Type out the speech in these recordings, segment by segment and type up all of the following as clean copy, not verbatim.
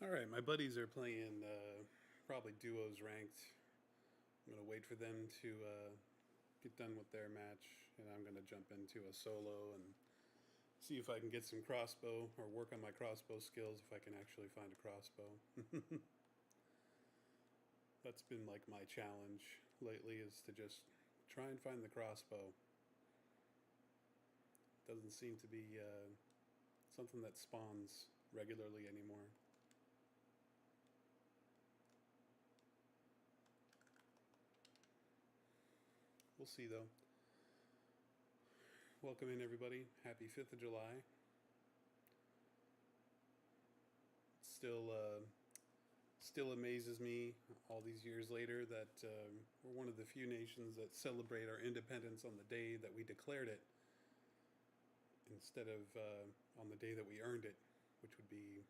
All right, my buddies are playing probably duos ranked. I'm gonna wait for them to get done with their match, and I'm gonna jump into a solo and see if I can get some crossbow or work on my crossbow skills if I can actually find a crossbow. That's been like my challenge lately is to just try and find the crossbow. Doesn't seem to be something that spawns regularly anymore. We'll see though. Welcome in everybody. Happy 5th of July. Still still amazes me all these years later that we're one of the few nations that celebrate our independence on the day that we declared it instead of on the day that we earned it, which would be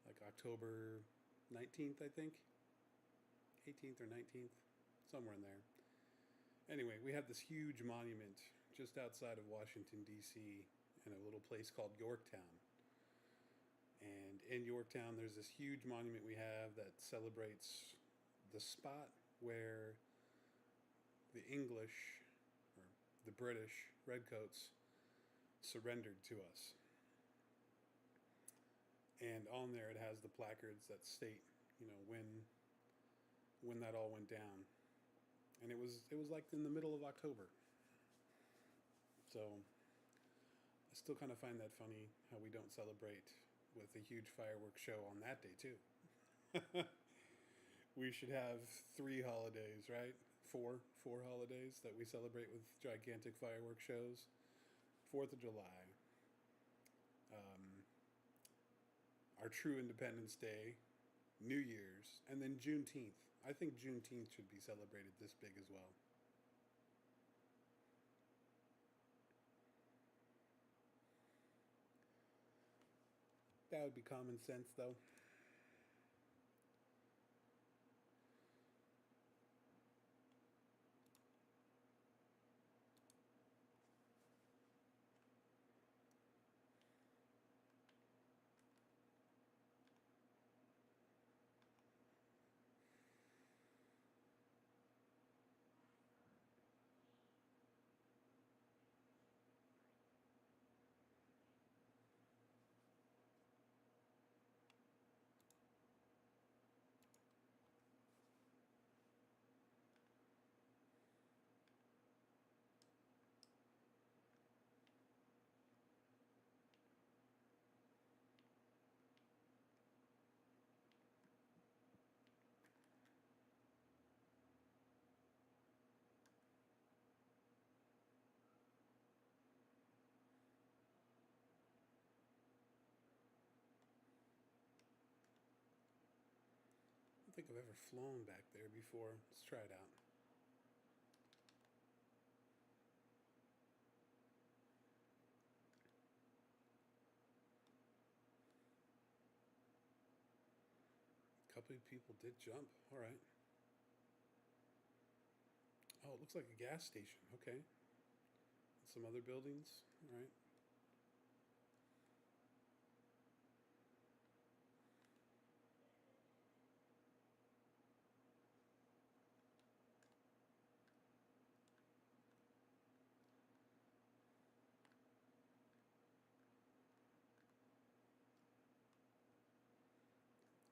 like October 19th, I think. 18th or 19th, somewhere in there. Anyway, we have this huge monument just outside of Washington, D.C., in a little place called Yorktown. And in Yorktown, there's this huge monument we have that celebrates the spot where the English or the British redcoats surrendered to us. And on there, it has the placards that state, when that all went down. And it was like in the middle of October. So I still kind of find that funny how we don't celebrate with a huge fireworks show on that day too. We should have 3 holidays, right? Four holidays that we celebrate with gigantic fireworks shows. 4th of July, um, our true Independence Day, New Year's, and then Juneteenth. I think Juneteenth should be celebrated this big as well. That would be common sense, though. I don't think I've ever flown back there before. Let's try it out. A couple of people did jump. All right. Oh, it looks like a gas station. Okay. Some other buildings. All right.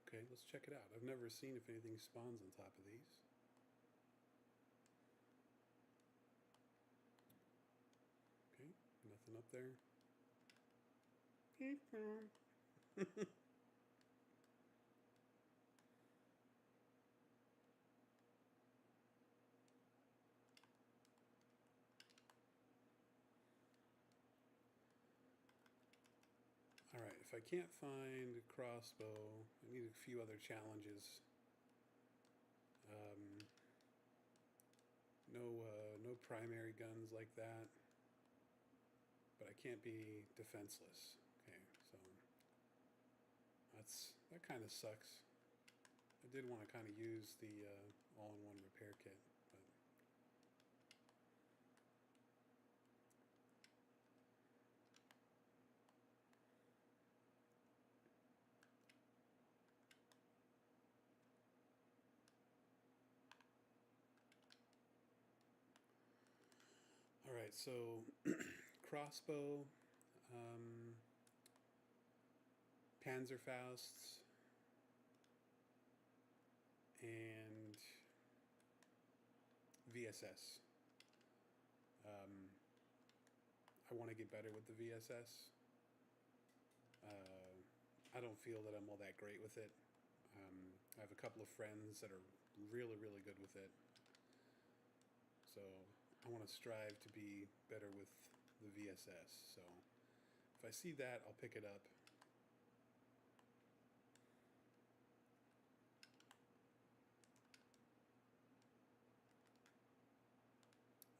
Okay, let's check it out. I've never seen if anything spawns on top of these. Okay, nothing up there. All right, if I can't find a crossbow, I need a few other challenges. Um, no primary guns like that, but I can't be defenseless. Okay, so that kind of sucks. I did want to kind of use the all-in-one repair kit, but so crossbow, um, Panzerfausts, and VSS. Um, I want to get better with the VSS. I don't feel that I'm all that great with it. I have a couple of friends that are really, really good with it. So I want to strive to be better with the VSS. So if I see that, I'll pick it up.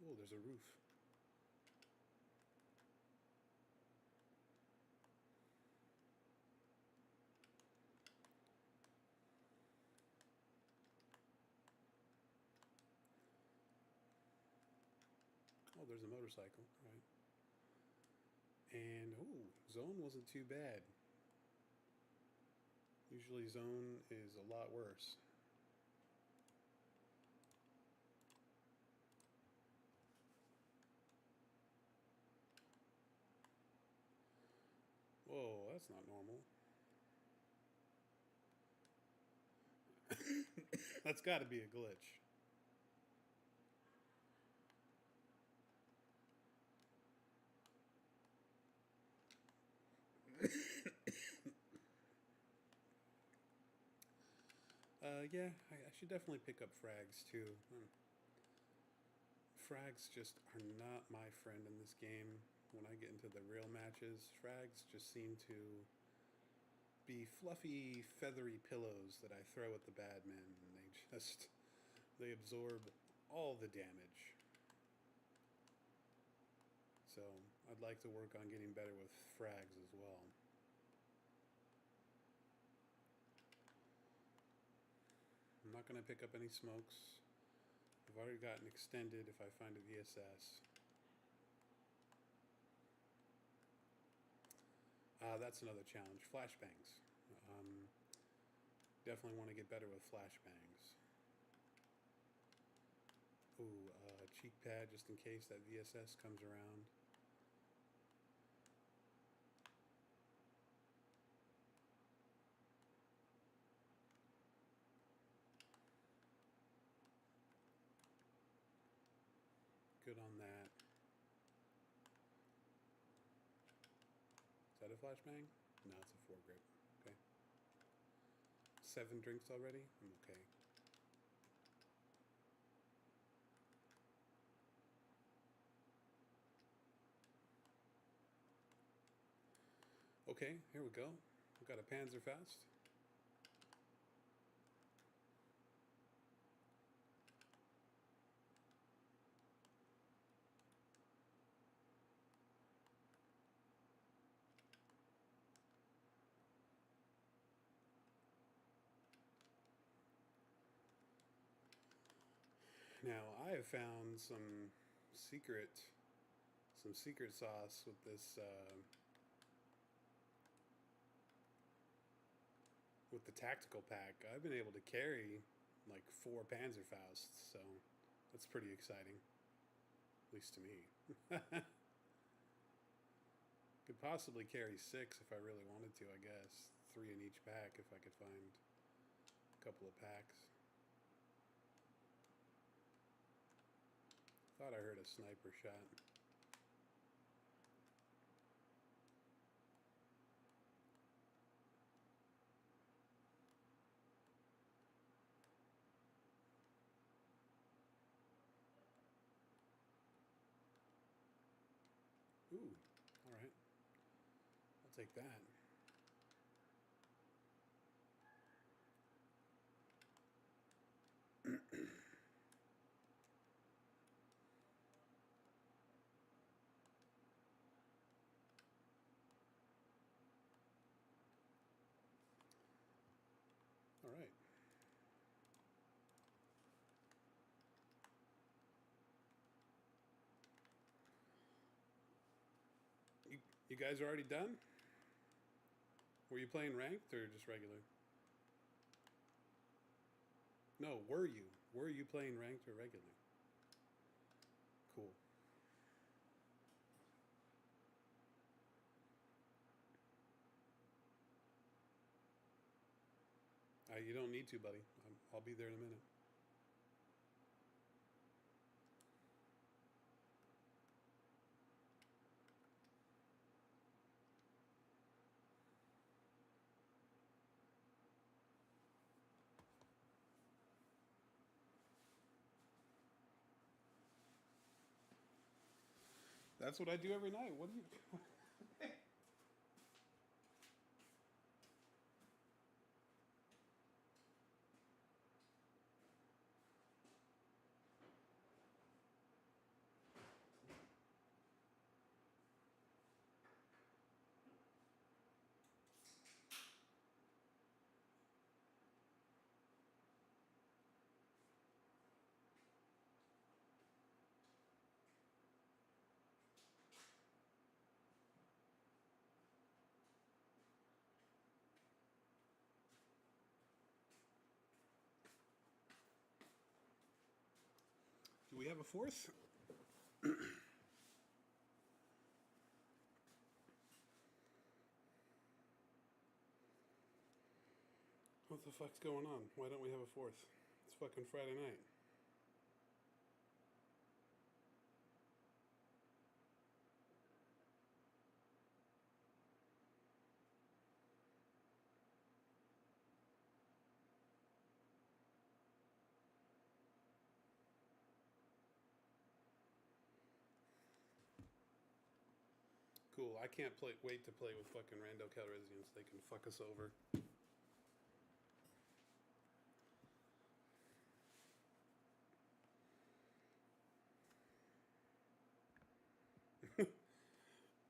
Oh, there's a roof. Oh, there's a motorcycle. Right. And, oh, zone wasn't too bad. Usually zone is a lot worse. Whoa, that's not normal. That's got to be a glitch. Yeah, I should definitely pick up frags too. Frags just are not my friend in this game. When I get into the real matches, frags just seem to be fluffy, feathery pillows that I throw at the bad men, and they absorb all the damage. So I'd like to work on getting better with frags as well. I'm not going to pick up any smokes. I've already gotten extended if I find a VSS. That's another challenge. Flashbangs. Um, Definitely want to get better with flashbangs. Ooh, cheek pad just in case that VSS comes around. Good on that. Is that a flashbang? No, it's a foregrip. Okay. 7 drinks already? I'm okay. Okay, here we go. We've got a Panzerfaust. Now, I have found secret some secret sauce with this with the tactical pack. I've been able to carry like 4 Panzerfausts, so that's pretty exciting, at least to me. Could possibly carry 6 if I really wanted to, I guess. 3 in each pack if I could find a couple of packs. Thought I heard a sniper shot. Ooh, all right. I'll take that. All right. You guys are already done? Were you playing ranked or just regular? No, were you? Were you playing ranked or regular? Cool. You don't need to, buddy. I'll be there in a minute. That's what I do every night. What do you? Do we have a fourth? What the fuck's going on? Why don't we have a fourth? It's fucking Friday night. Cool. I can't wait to play with fucking rando Calrissians. They can fuck us over.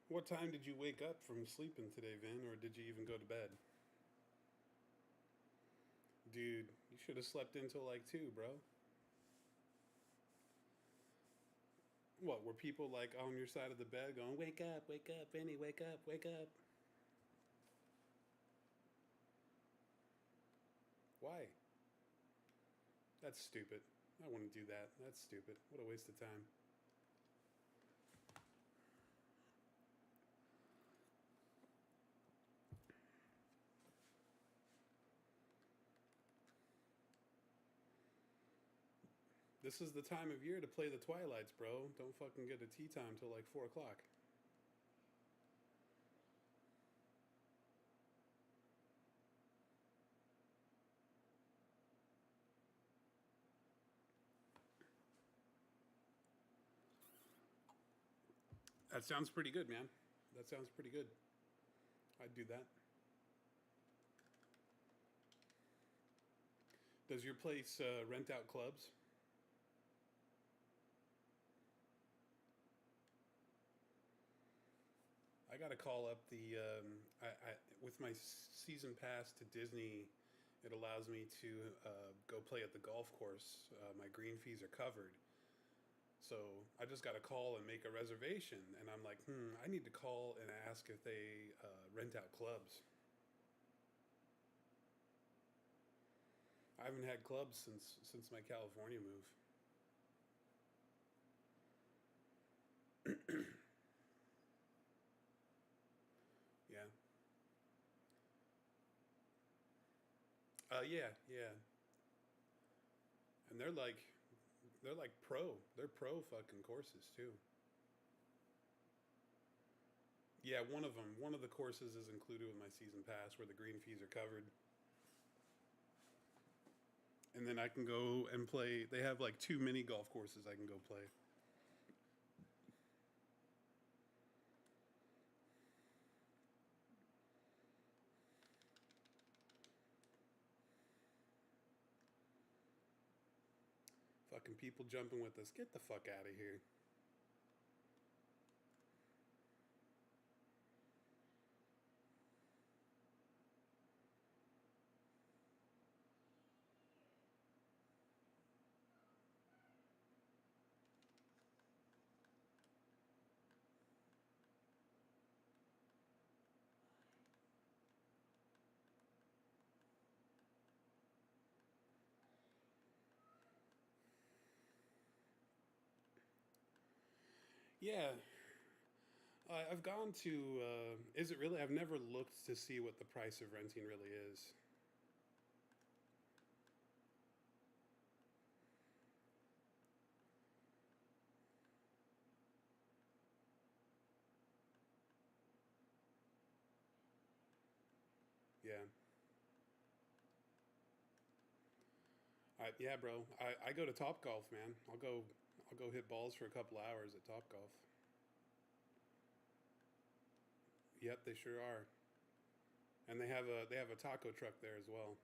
What time did you wake up from sleeping today, Vin, or did you even go to bed? Dude, you should have slept until like 2, bro. What, were people like on your side of the bed going, wake up, Vinny, wake up, wake up? Why? That's stupid. I wouldn't do that. That's stupid. What a waste of time. This is the time of year to play the Twilights, bro. Don't fucking get a tea time till like 4 o'clock. That sounds pretty good, man. That sounds pretty good. I'd do that. Does your place rent out clubs? I got to call up the. With my season pass to Disney, it allows me to go play at the golf course. My green fees are covered. So I just got to call and make a reservation. And I'm like, I need to call and ask if they rent out clubs. I haven't had clubs since my California move. Yeah. Yeah, yeah. And they're like pro. They're pro fucking courses too. Yeah, one of them. One of the courses is included with my season pass, where the green fees are covered. And then I can go and play. They have like 2 mini golf courses I can go play. Fucking people jumping with us. Get the fuck out of here. Yeah, I've gone to. Is it really? I've never looked to see what the price of renting really is. Yeah, bro. I go to Top Golf, man. I'll go hit balls for a couple hours at Top Golf. Yep, they sure are. And they have a taco truck there as well.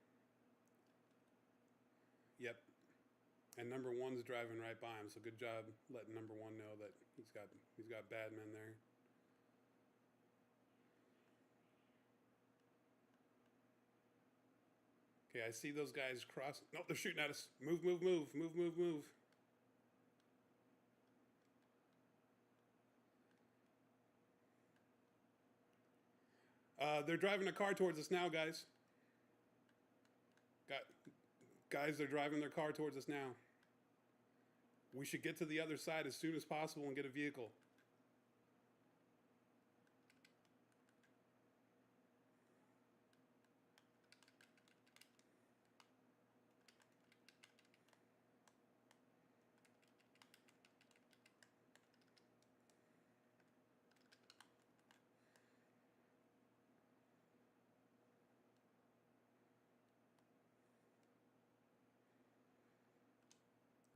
Yep. And number one's driving right by him, so good job letting number one know that he's got bad men there. Okay, I see those guys cross. No, they're shooting at us. Move, move, move, move, move, move. They're driving a car towards us now, guys. Got guys, they're driving their car towards us now. We should get to the other side as soon as possible and get a vehicle.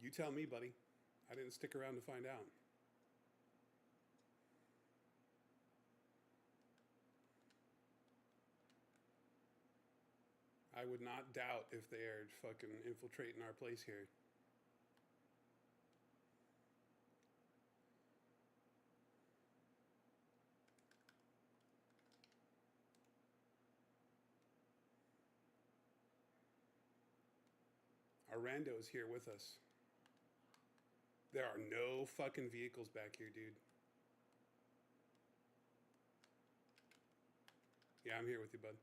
You tell me, buddy. I didn't stick around to find out. I would not doubt if they are fucking infiltrating our place here. Our rando is here with us. There are no fucking vehicles back here, dude. Yeah, I'm here with you, bud.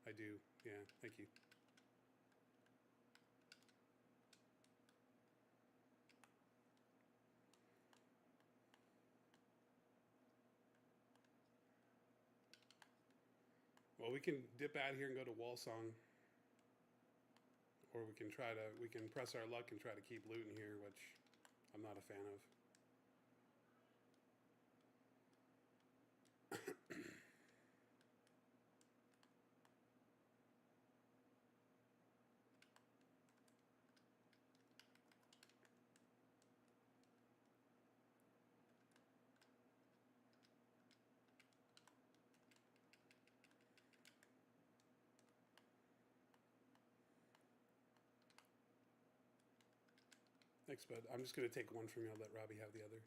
I do. Yeah, thank you. Well, we can dip out here and go to Walsong, or we can press our luck and try to keep looting here, which I'm not a fan of. Thanks, bud. I'm just gonna take one from you. I'll let Robbie have the other.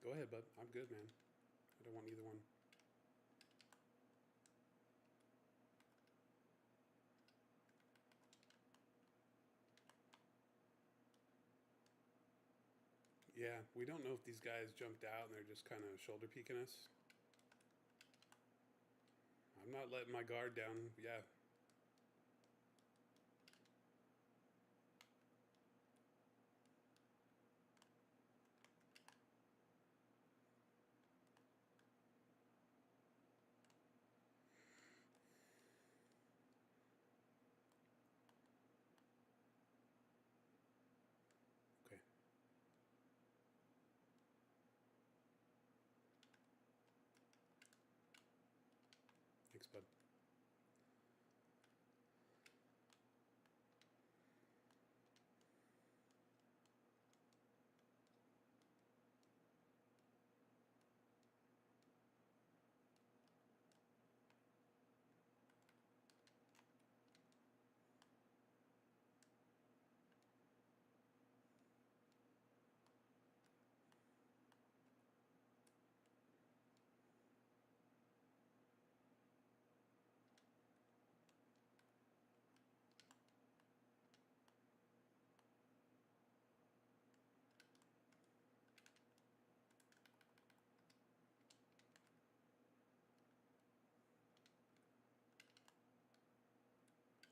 Go ahead, bud. I'm good, man. I don't want either one. Yeah, we don't know if these guys jumped out and they're just kind of shoulder peeking us. I'm not letting my guard down. Yeah. Okay. Thanks, bud.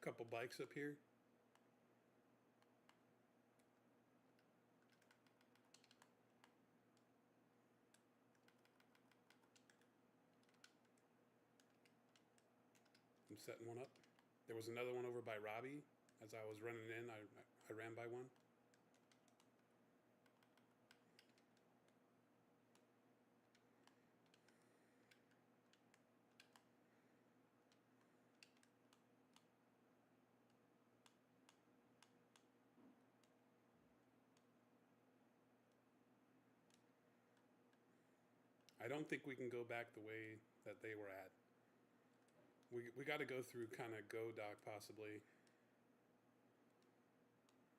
Couple bikes up here. setting one up. There was another one over by Robbie. As I was running in, I ran by one. I don't think we can go back the way that they were at. We got to go through kind of Go Dock possibly.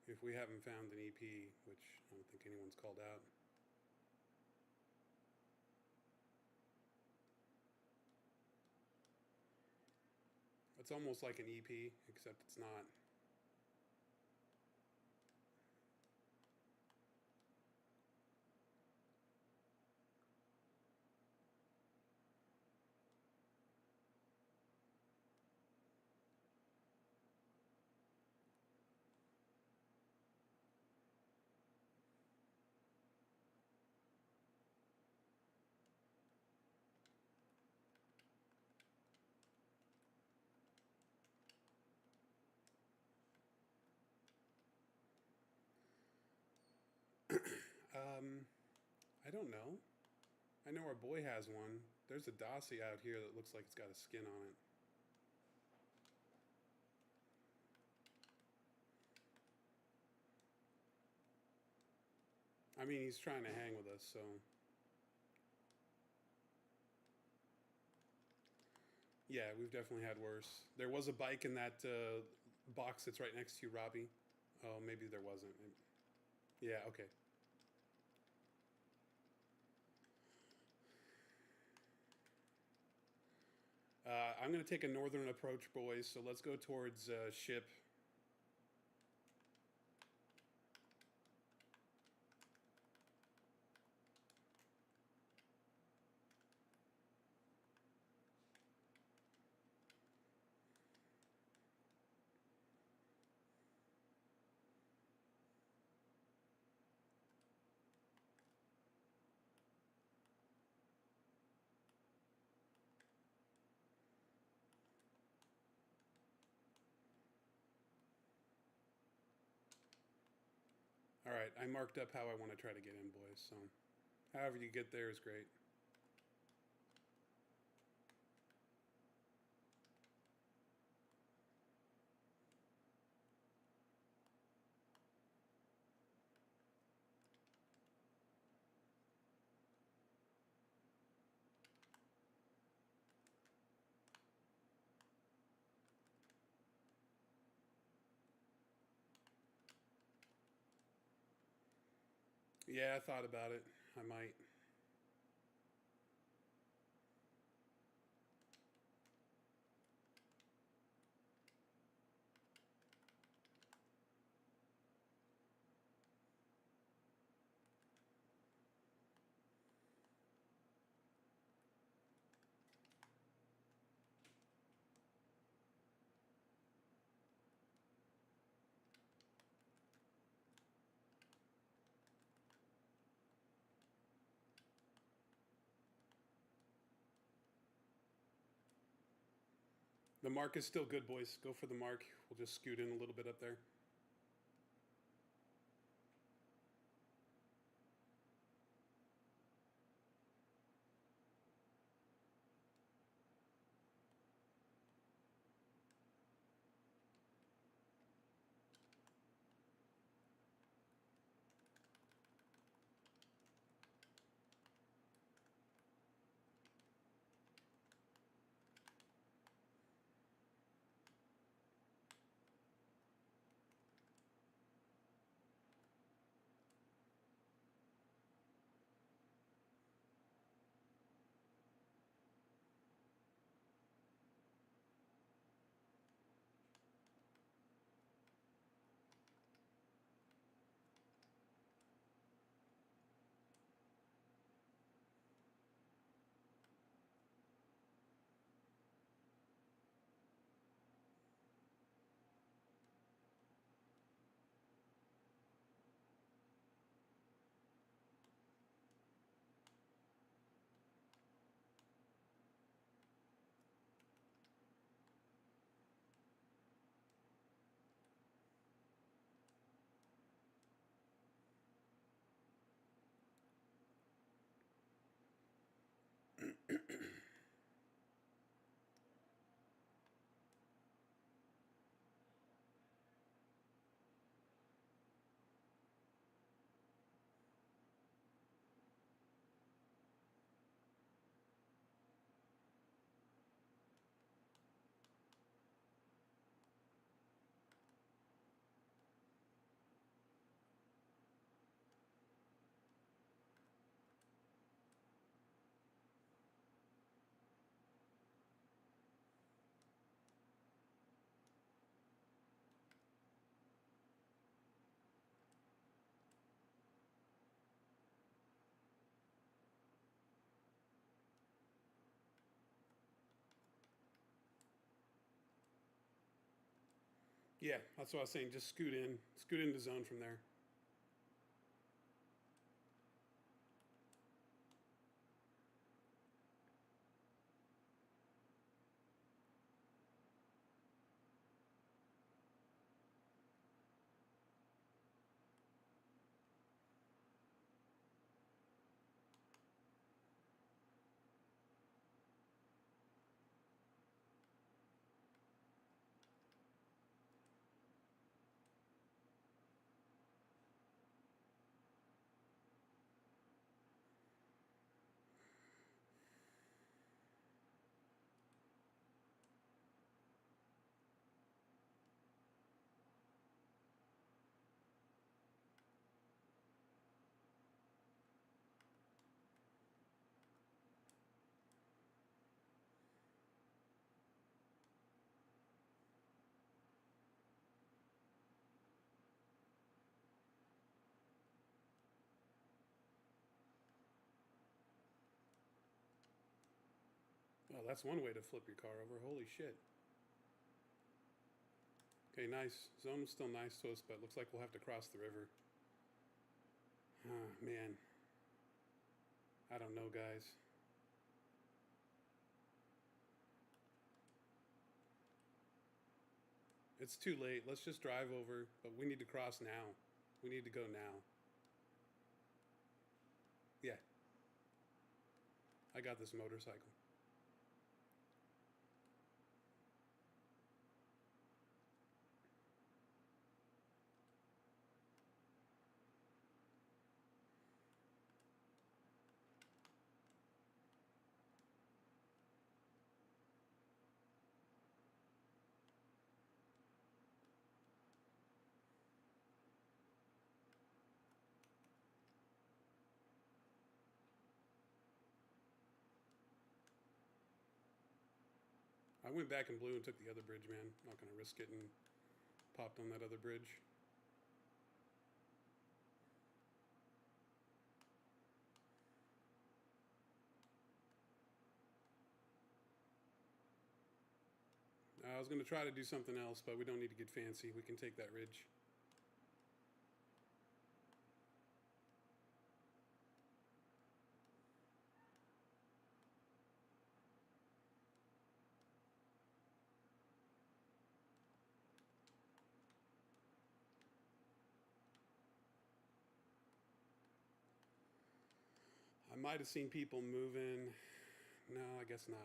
If we haven't found an EP, which I don't think anyone's called out. It's almost like an EP, except it's not. Um, I don't know. I know our boy has one. There's a Dossie out here that looks like it's got a skin on it. I mean, he's trying to hang with us, so. Yeah, we've definitely had worse. There was a bike in that box that's right next to you, Robbie. Oh, maybe there wasn't. Yeah, okay. I'm going to take a northern approach, boys, so let's go towards ship. All right, I marked up how I want to try to get in, boys, so however you get there is great. Yeah, I thought about it. I might. The mark is still good, boys. Go for the mark. We'll just scoot in a little bit up there. Yeah, that's what I was saying. Just scoot into zone from there. Oh, that's one way to flip your car over. Holy shit. Okay, nice. Zone was still nice to us, but looks like we'll have to cross the river. Oh, man. I don't know, guys. It's too late. Let's just drive over, but we need to cross now. We need to go now. Yeah, I got this motorcycle. I went back in blue and took the other bridge, man. Not gonna risk getting popped on that other bridge. I was gonna try to do something else, but we don't need to get fancy. We can take that ridge. I might have seen people moving. No, I guess not.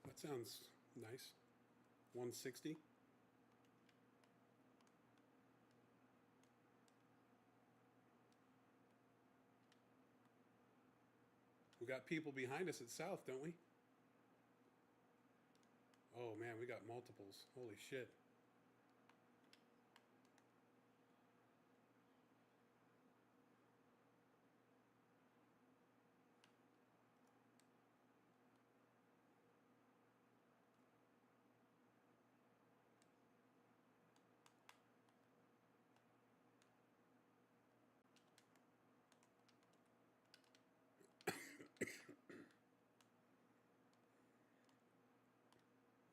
That sounds nice. 160. We got people behind us at south, don't we? Oh man, we got multiples. Holy shit.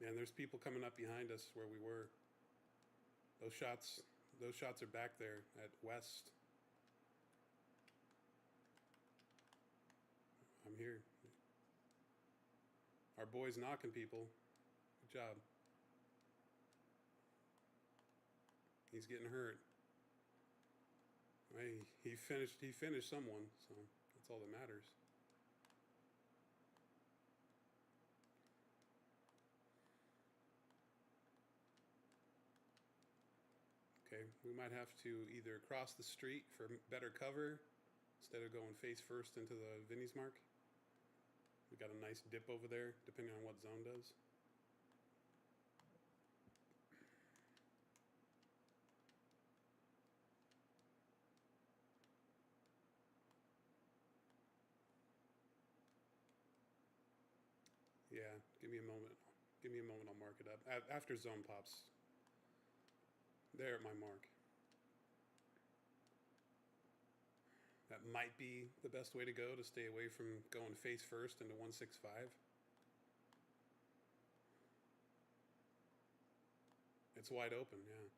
Man, there's people coming up behind us where we were. Those shots, those shots are back there at west. I'm here. Our boy's knocking people. Good job. He's getting hurt. Hey, he finished. He finished someone, so that's all that matters. Okay, we might have to either cross the street for better cover instead of going face first into the Vinnie's mark. We got a nice dip over there, depending on what zone does. Yeah, give me a moment. Give me a moment, I'll mark it up. After zone pops. There at my mark. That might be the best way to go to stay away from going face first into 165. It's wide open, yeah.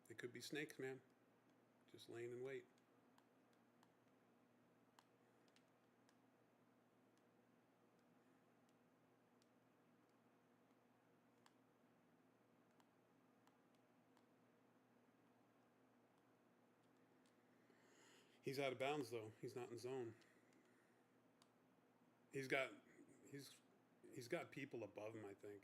It could be snakes, man. Just laying in wait. He's out of bounds though. He's not in zone. He's got he's he's got people above him, I think.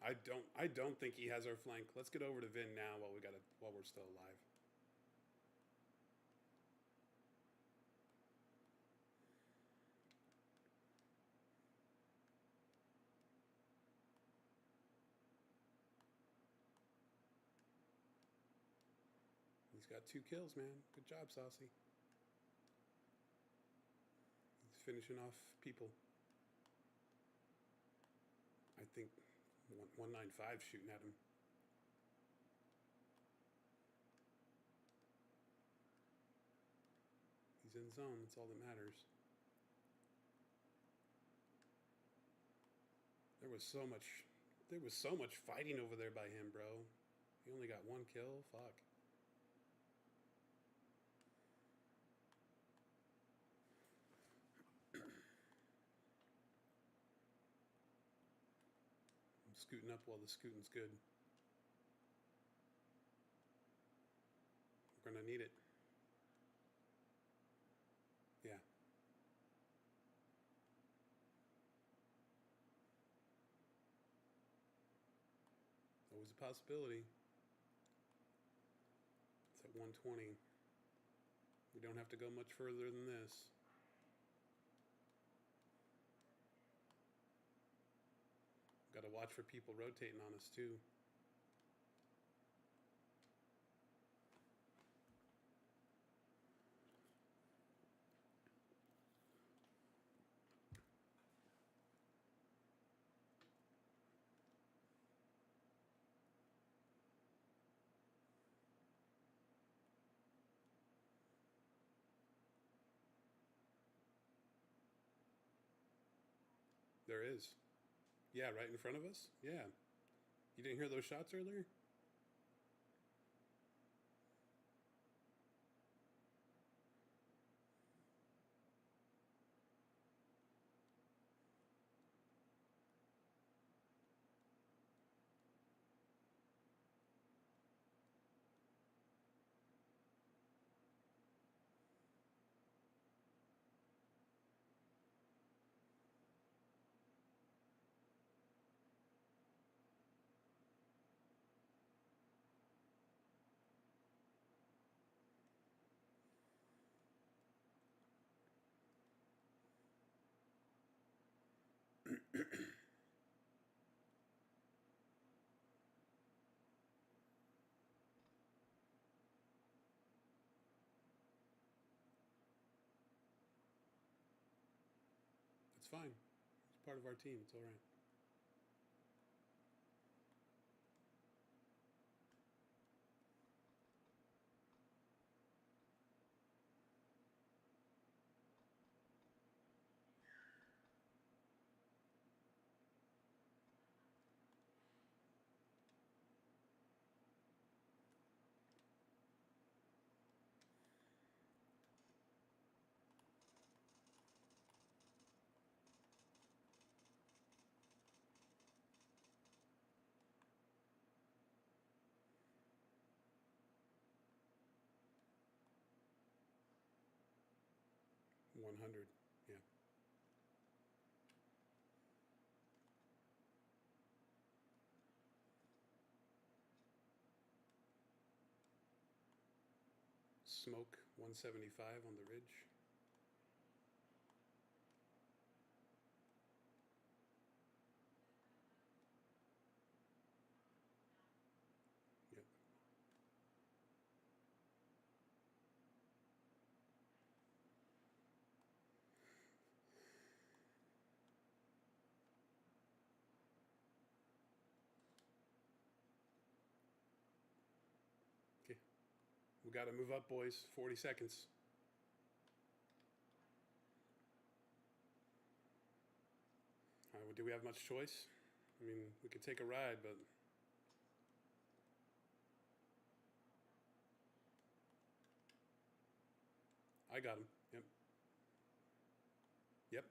I don't think he has our flank. Let's get over to Vin now while we're still alive. He's got 2 kills, man. Good job, Saucy. He's finishing off people. I think 195 shooting at him. He's in zone. That's all that matters. There was so much fighting over there by him, bro. He only got 1 kill. Fuck. I'm scooting up while the scooting's good. We're gonna need it. Yeah. Always a possibility. It's at 120. We don't have to go much further than this. Got to watch for people rotating on us too. There is. Yeah, right in front of us? Yeah. You didn't hear those shots earlier? It's fine. It's part of our team. It's all right. Yeah. 100. Yeah. smoke 175 on the ridge. Yep. Okay. We got to move up, boys. 40 seconds. All right, well, do we have much choice? I mean, we could take a ride, but I got him. Yep. Yep.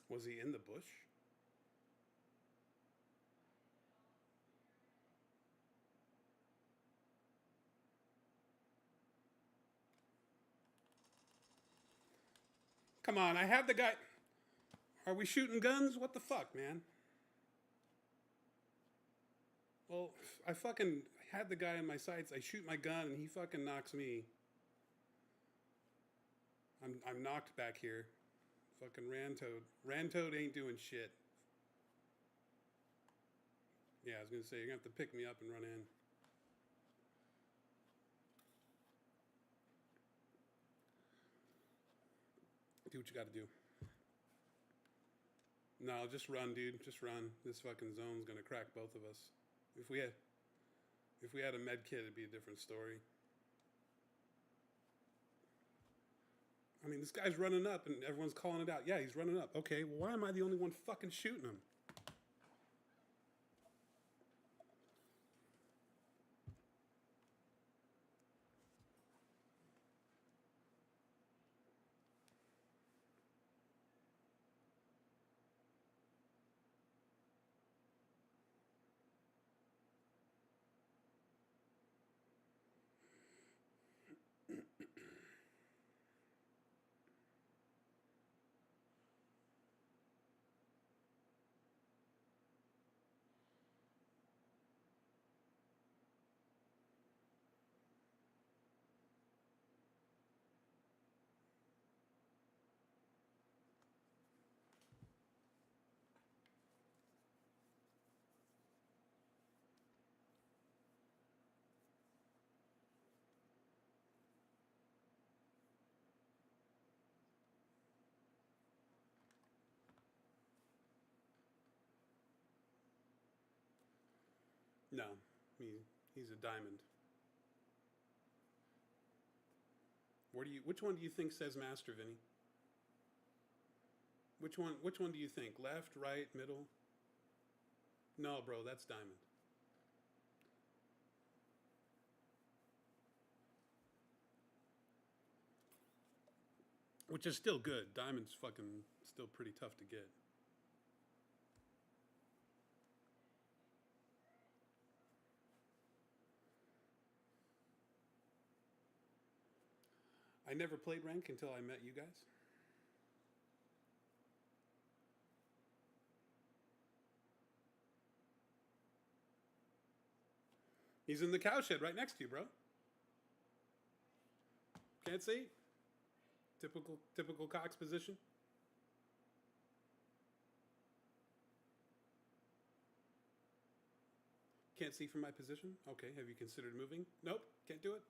Was he in the bush? Come on, I had the guy. Are we shooting guns? What the fuck, man? Well, I fucking had the guy in my sights. I shoot my gun and he fucking knocks me. I'm knocked back here. Fucking Rantoad. Rantoad ain't doing shit. Yeah, I was gonna say, you're gonna have to pick me up and run in. Do what you gotta do. No, just run, dude. Just run. This fucking zone's gonna crack both of us. If we had a med kit, it'd be a different story. I mean, this guy's running up and everyone's calling it out. Yeah, he's running up. Okay, well, why am I the only one fucking shooting him? No, he's a diamond. Which one do you think says master, Vinny? Which one do you think? Left, right, middle? No, bro, that's diamond. Which is still good. Diamond's fucking still pretty tough to get. I never played rank until I met you guys. He's in the cowshed right next to you, bro. Can't see? Typical Cox position. Can't see from my position? Okay, have you considered moving? Nope, can't do it.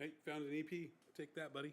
Hey, found an EP. Take that, buddy.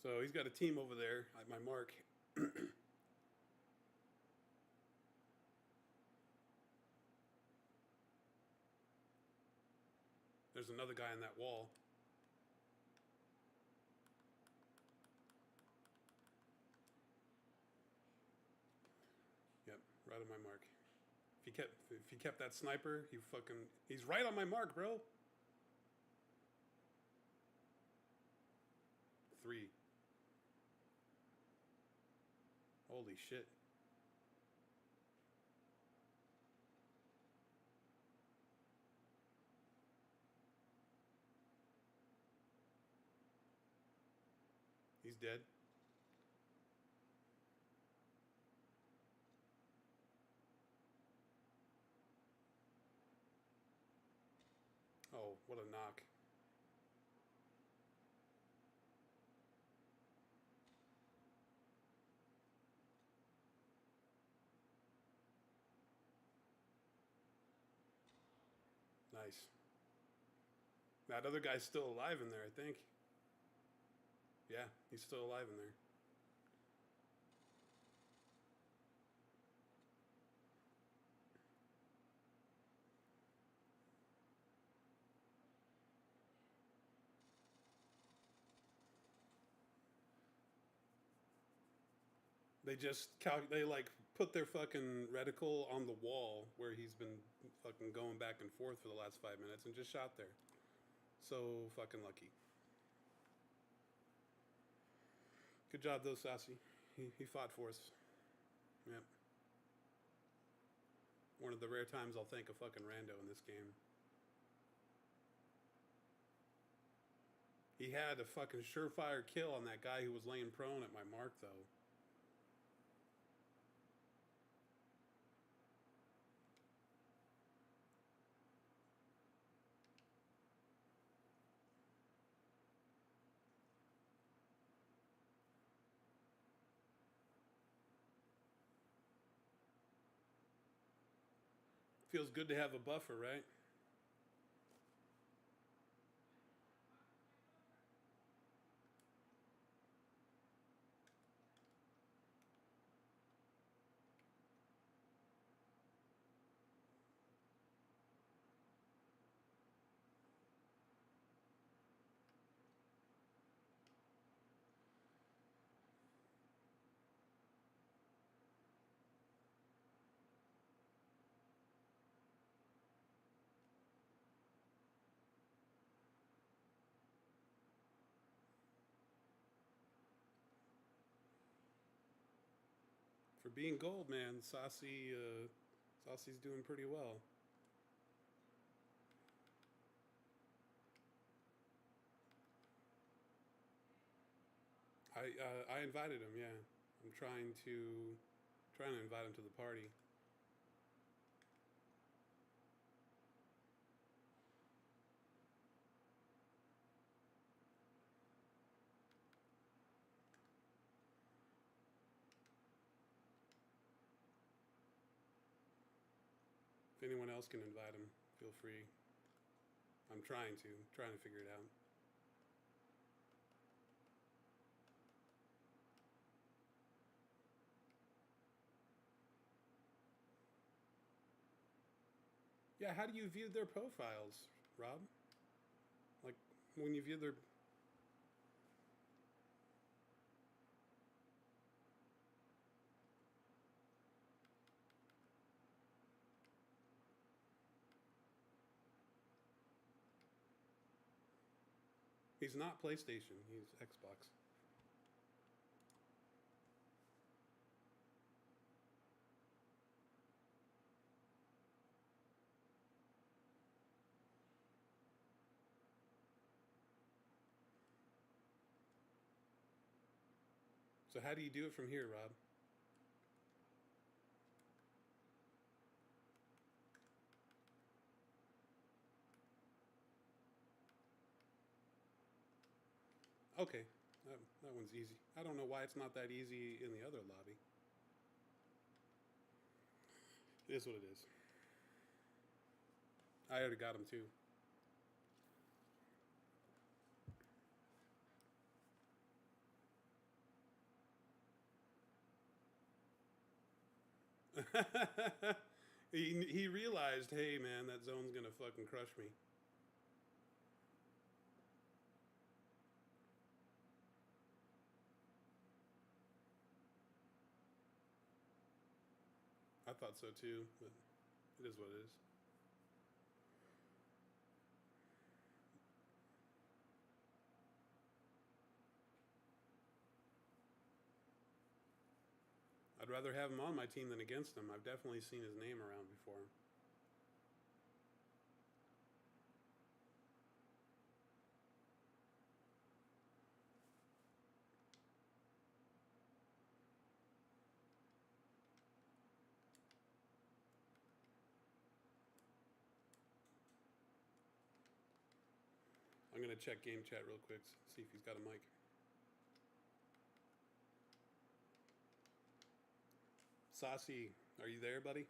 So he's got a team over there at my mark. There's another guy on that wall. Yep, right on my mark. If he kept that sniper, he's right on my mark, bro. 3. Holy shit. He's dead. Oh, what a knock. Nice. That other guy's still alive in there, I think. Yeah, he's still alive in there. They like put their fucking reticle on the wall where he's been fucking going back and forth for the last 5 minutes and just shot there. So fucking lucky. Good job though, Sassy. He fought for us. Yep. One of the rare times I'll thank a fucking rando in this game. He had a fucking surefire kill on that guy who was laying prone at my mark though. Feels good to have a buffer, right? For being gold, man, Saucy's doing pretty well. I invited him. Yeah, I'm trying to invite him to the party. If anyone else can invite him, feel free. I'm trying to figure it out. Yeah, how do you view their profiles, Rob? Like when you view their. He's not PlayStation. He's Xbox. So how do you do it from here, Rob? Okay, that one's easy. I don't know why it's not that easy in the other lobby. It is what it is. I already got him too. he realized, hey man, that zone's gonna fucking crush me. I thought so too, but it is what it is. I'd rather have him on my team than against him. I've definitely seen his name around before. I'm gonna check game chat real quick, see if he's got a mic. Saucy, are you there, buddy?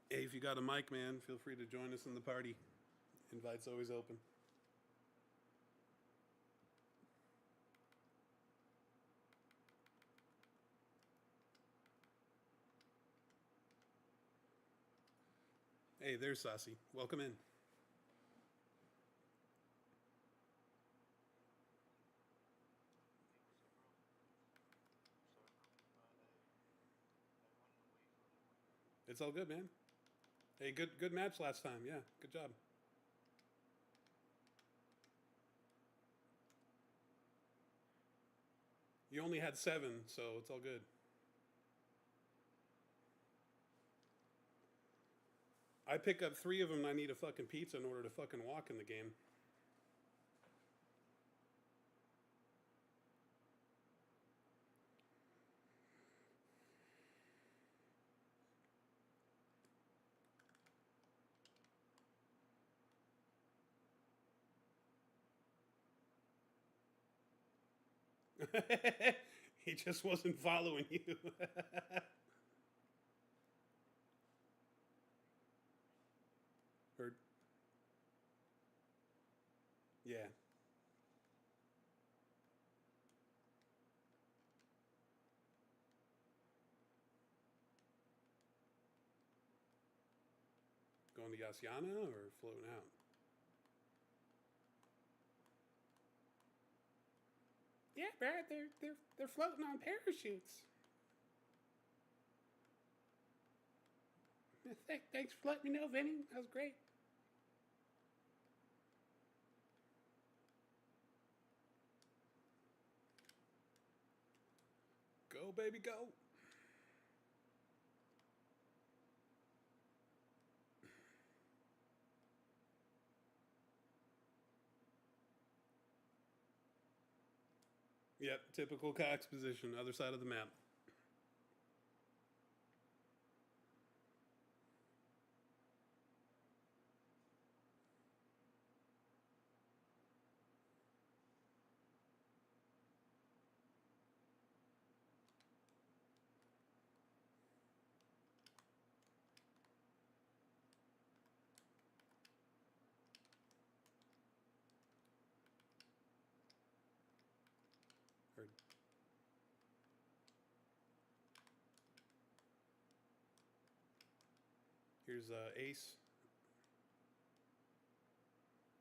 Hey, if you got a mic, man, feel free to join us in the party. Invite's always open. Hey, there's Saucy. Welcome in. It's all good, man. Hey, good match last time. Yeah, good job. You only had 7, so it's all good. I pick up 3 of them and I need a fucking pizza in order to fucking walk in the game. He just wasn't following you. Heard? Yeah. Going to Yasiana or floating out? Yeah, Brad, they're floating on parachutes. Thanks for letting me know, Vinny. That was great. Go, baby, go. Yep, typical Cox position, other side of the map. Here's Ace.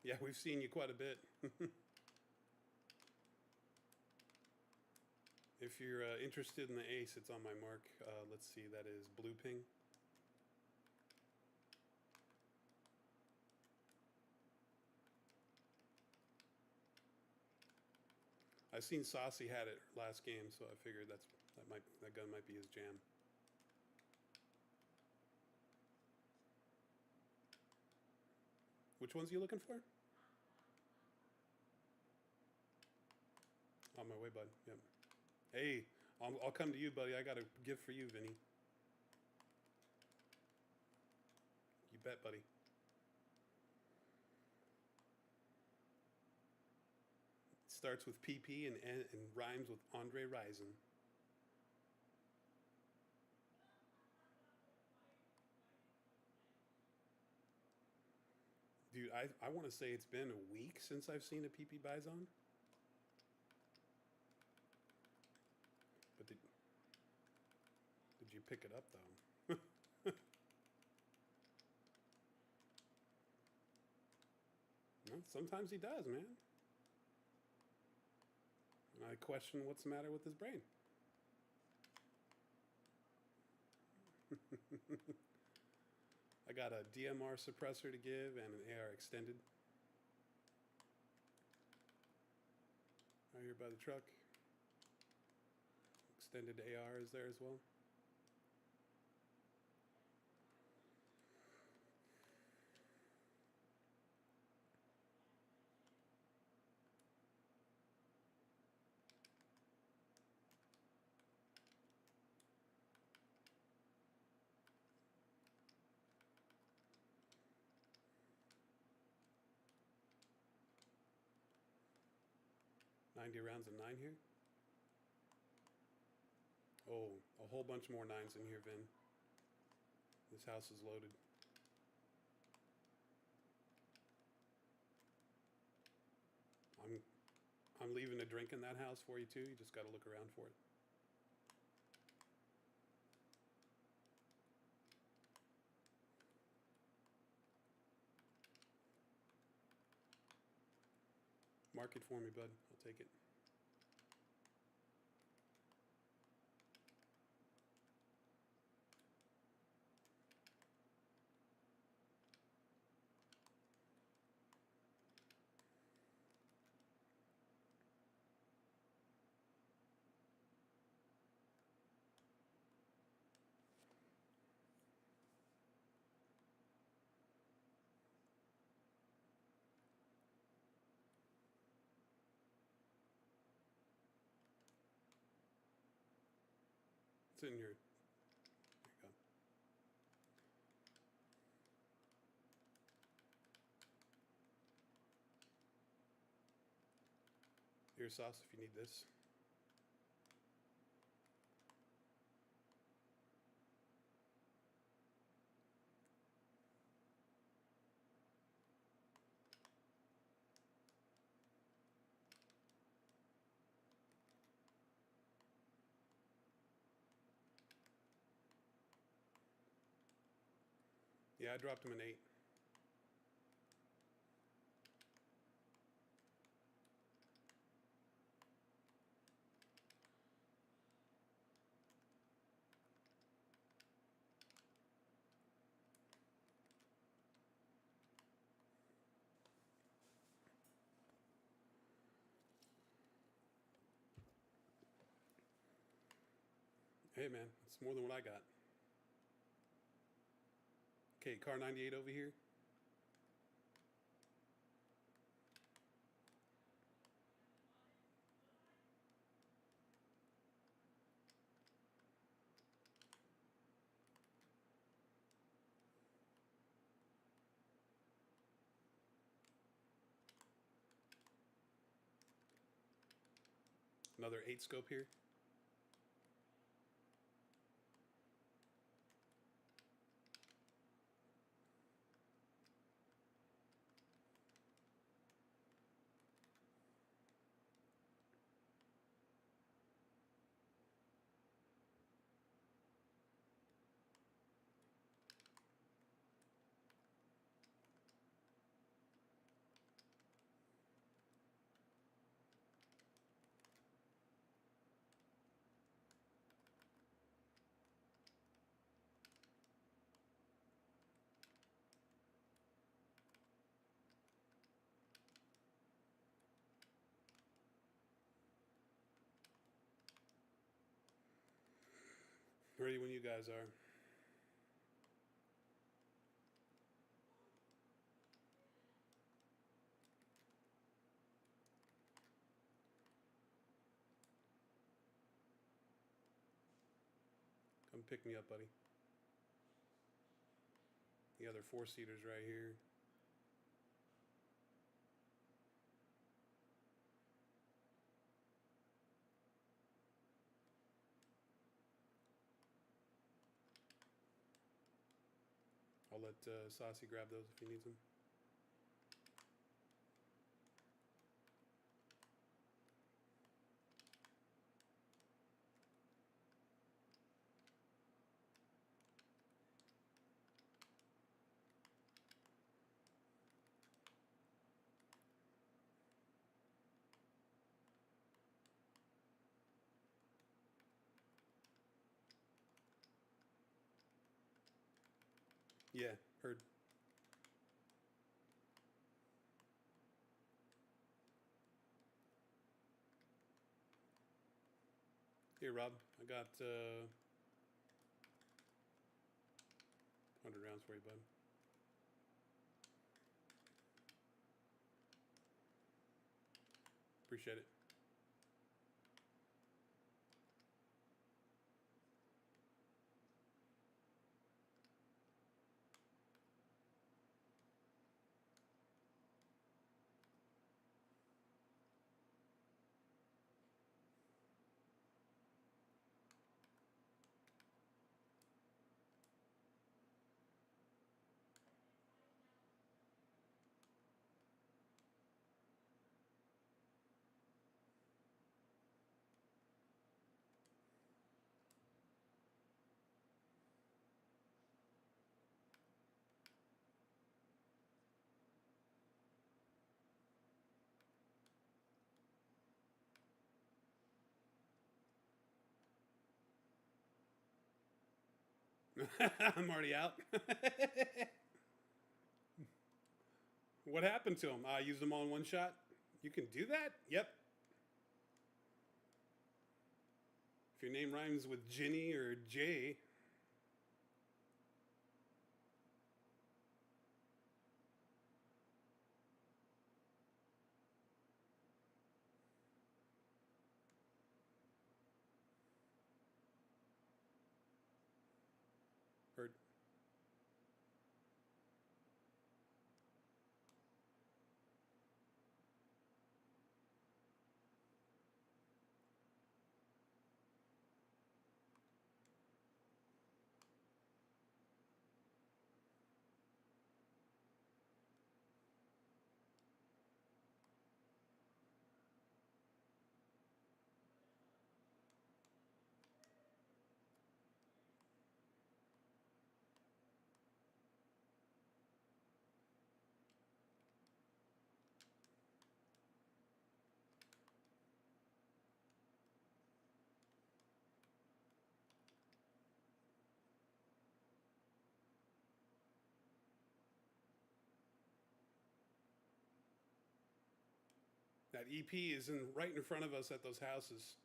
Yeah, we've seen you quite a bit. If you're interested in the Ace, it's on my mark. Let's see, that is blue ping. I've seen Saucy had it last game, so I figured that gun might be his jam. Which one's you looking for? On my way, bud. Yep. Hey, I'll come to you, buddy. I got a gift for you, Vinny. You bet, buddy. It starts with PP and rhymes with Andre Rison. Dude, I want to say it's been a week since I've seen a PP Bison. But did you pick it up, though? Well, sometimes he does, man. And I question what's the matter with his brain. I got a DMR suppressor to give and an AR extended. Right here by the truck. Extended AR is there as well. $90 rounds of 9 here. Oh, a whole bunch more 9s in here, Vin. This house is loaded. I'm leaving a drink in that house for you too. You just got to look around for it. Mark it for me, bud. I'll take it. It's in here. There you go. Here's sauce if you need this. Yeah, I dropped him an 8. Hey, man, it's more than what I got. Okay, car 98 over here. Another 8 scope here. Ready when you guys are. Come pick me up, buddy. The other four-seaters right here. I'll let Saucy grab those if he needs them. Yeah, heard. Here, Rob. I got 100 rounds for you, bud. Appreciate it. I'm already out. What happened to them? I used them all in one shot. You can do that? Yep. If your name rhymes with Ginny or Jay. Heard. That EP is right in front of us at those houses.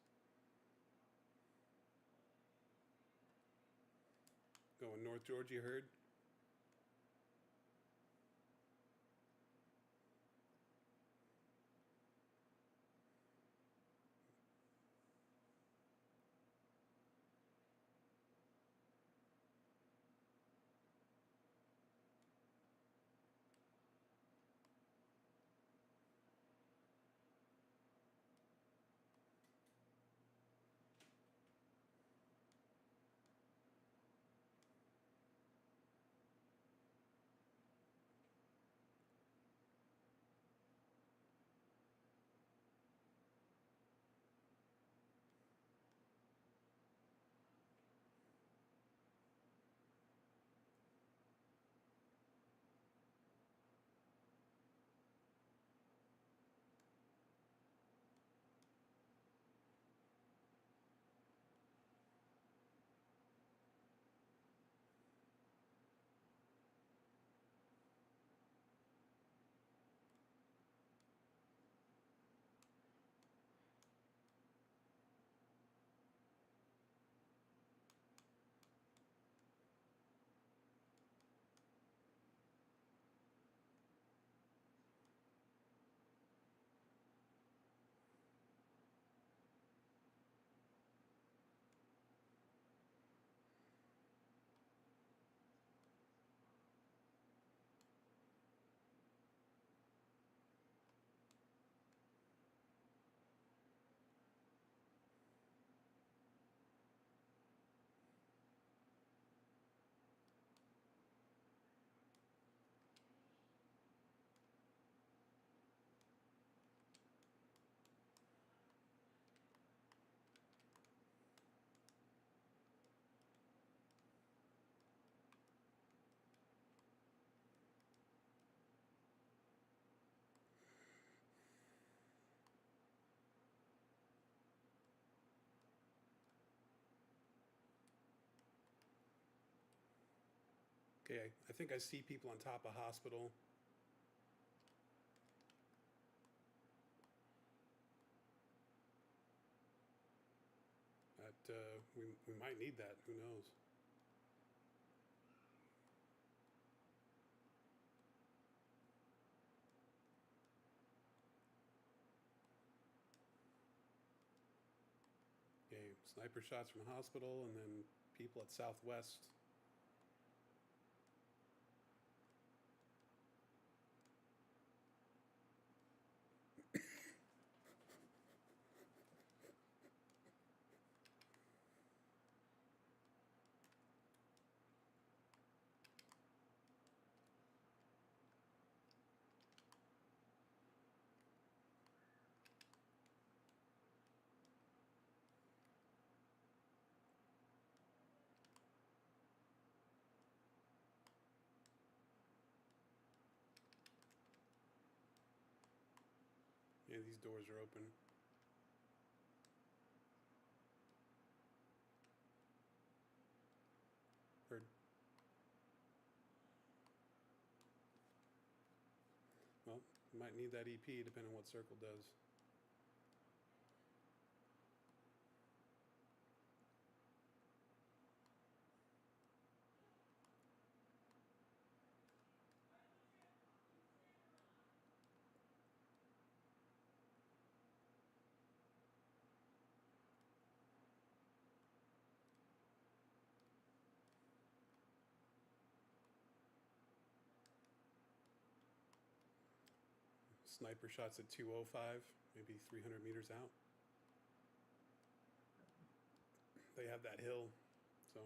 Going North Georgia, heard? Okay, I think I see people on top of hospital. That we might need that. Who knows? Okay, sniper shots from hospital, and then people at Southwest. Yeah, these doors are open. Heard. Well, might need that EP depending on what circle does. Sniper shots at 205, maybe 300 meters out. They have that hill. So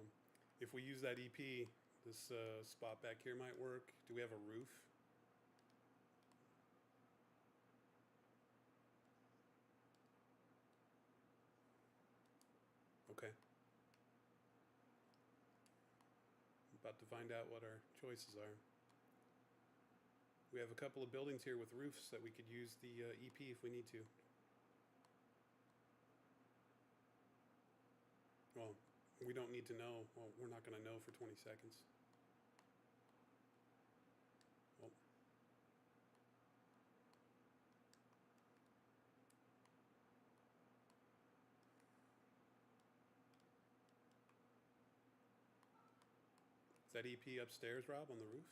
if we use that EP, this spot back here might work. Do we have a roof? Okay. About to find out what our choices are. We have a couple of buildings here with roofs that we could use the EP if we need to. Well, we don't need to know. Well, we're not going to know for 20 seconds. Well, is that EP upstairs, Rob, on the roof?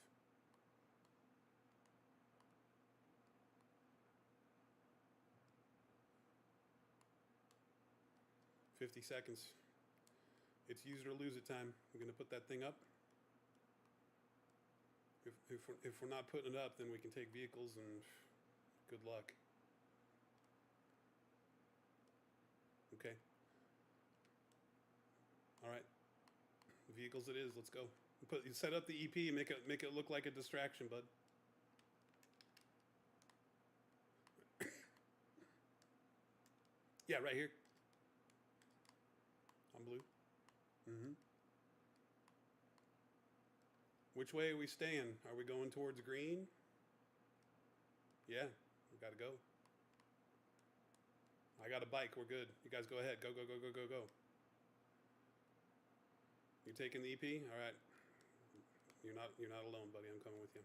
50 seconds. It's use it or lose it time. We're going to put that thing up. If we're not putting it up, then we can take vehicles and good luck. Okay. All right. Vehicles it is. Let's go. Set up the EP and make it look like a distraction, bud. Yeah, right here. On blue. Mm-hmm. Which way are we staying? Are we going towards green? Yeah, we gotta go. I got a bike. We're good. You guys go ahead. Go, go, go, go, go, go. You taking the EP? All right. You're not alone, buddy. I'm coming with you.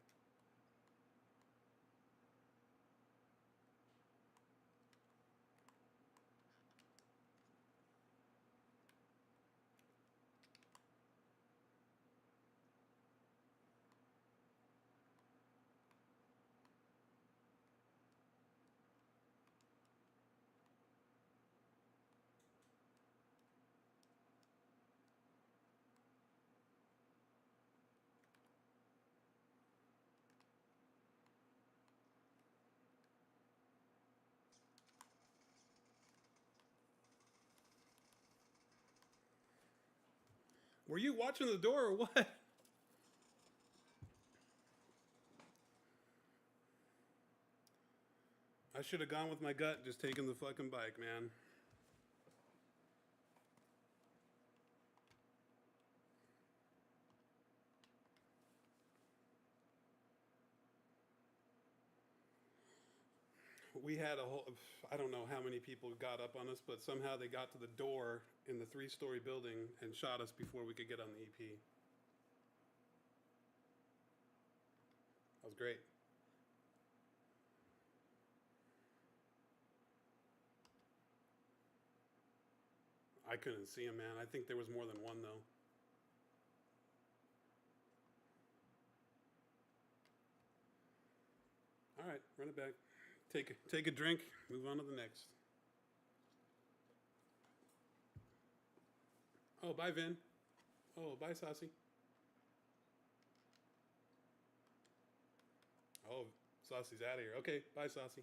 Were you watching the door or what? I should have gone with my gut, just taking the fucking bike, man. We had a whole, I don't know how many people got up on us, but somehow they got to the door in the 3-story building and shot us before we could get on the EP. was great. I couldn't see him, man. I think there was more than one though. All right, run it back. Take a drink. Move on to the next. Oh, bye, Vin. Oh, bye, Saucy. Oh, Saucy's out of here. Okay, bye, Saucy.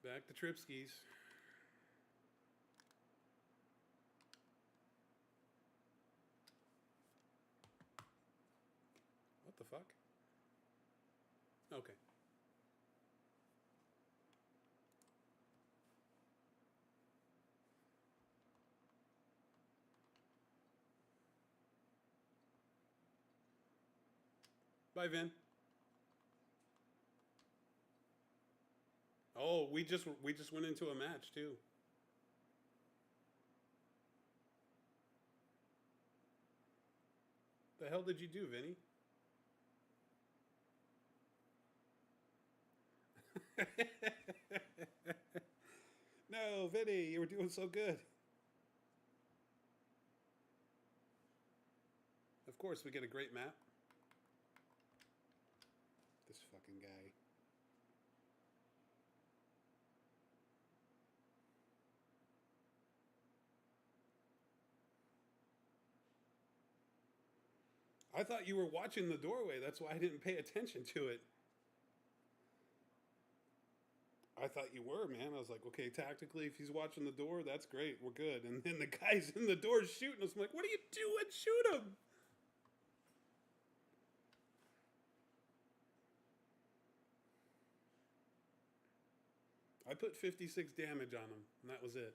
Back to Tripskis. What the fuck? Okay. Bye, Vin. Oh, we just went into a match too. The hell did you do, Vinny? No, Vinny, you were doing so good. Of course, we get a great map. This fucking guy. I thought you were watching the doorway. That's why I didn't pay attention to it. I thought you were, man. I was like, okay, tactically, if he's watching the door, that's great. We're good. And then the guy's in the door shooting us. I'm like, what are you doing? Shoot him. I put 56 damage on him, and that was it.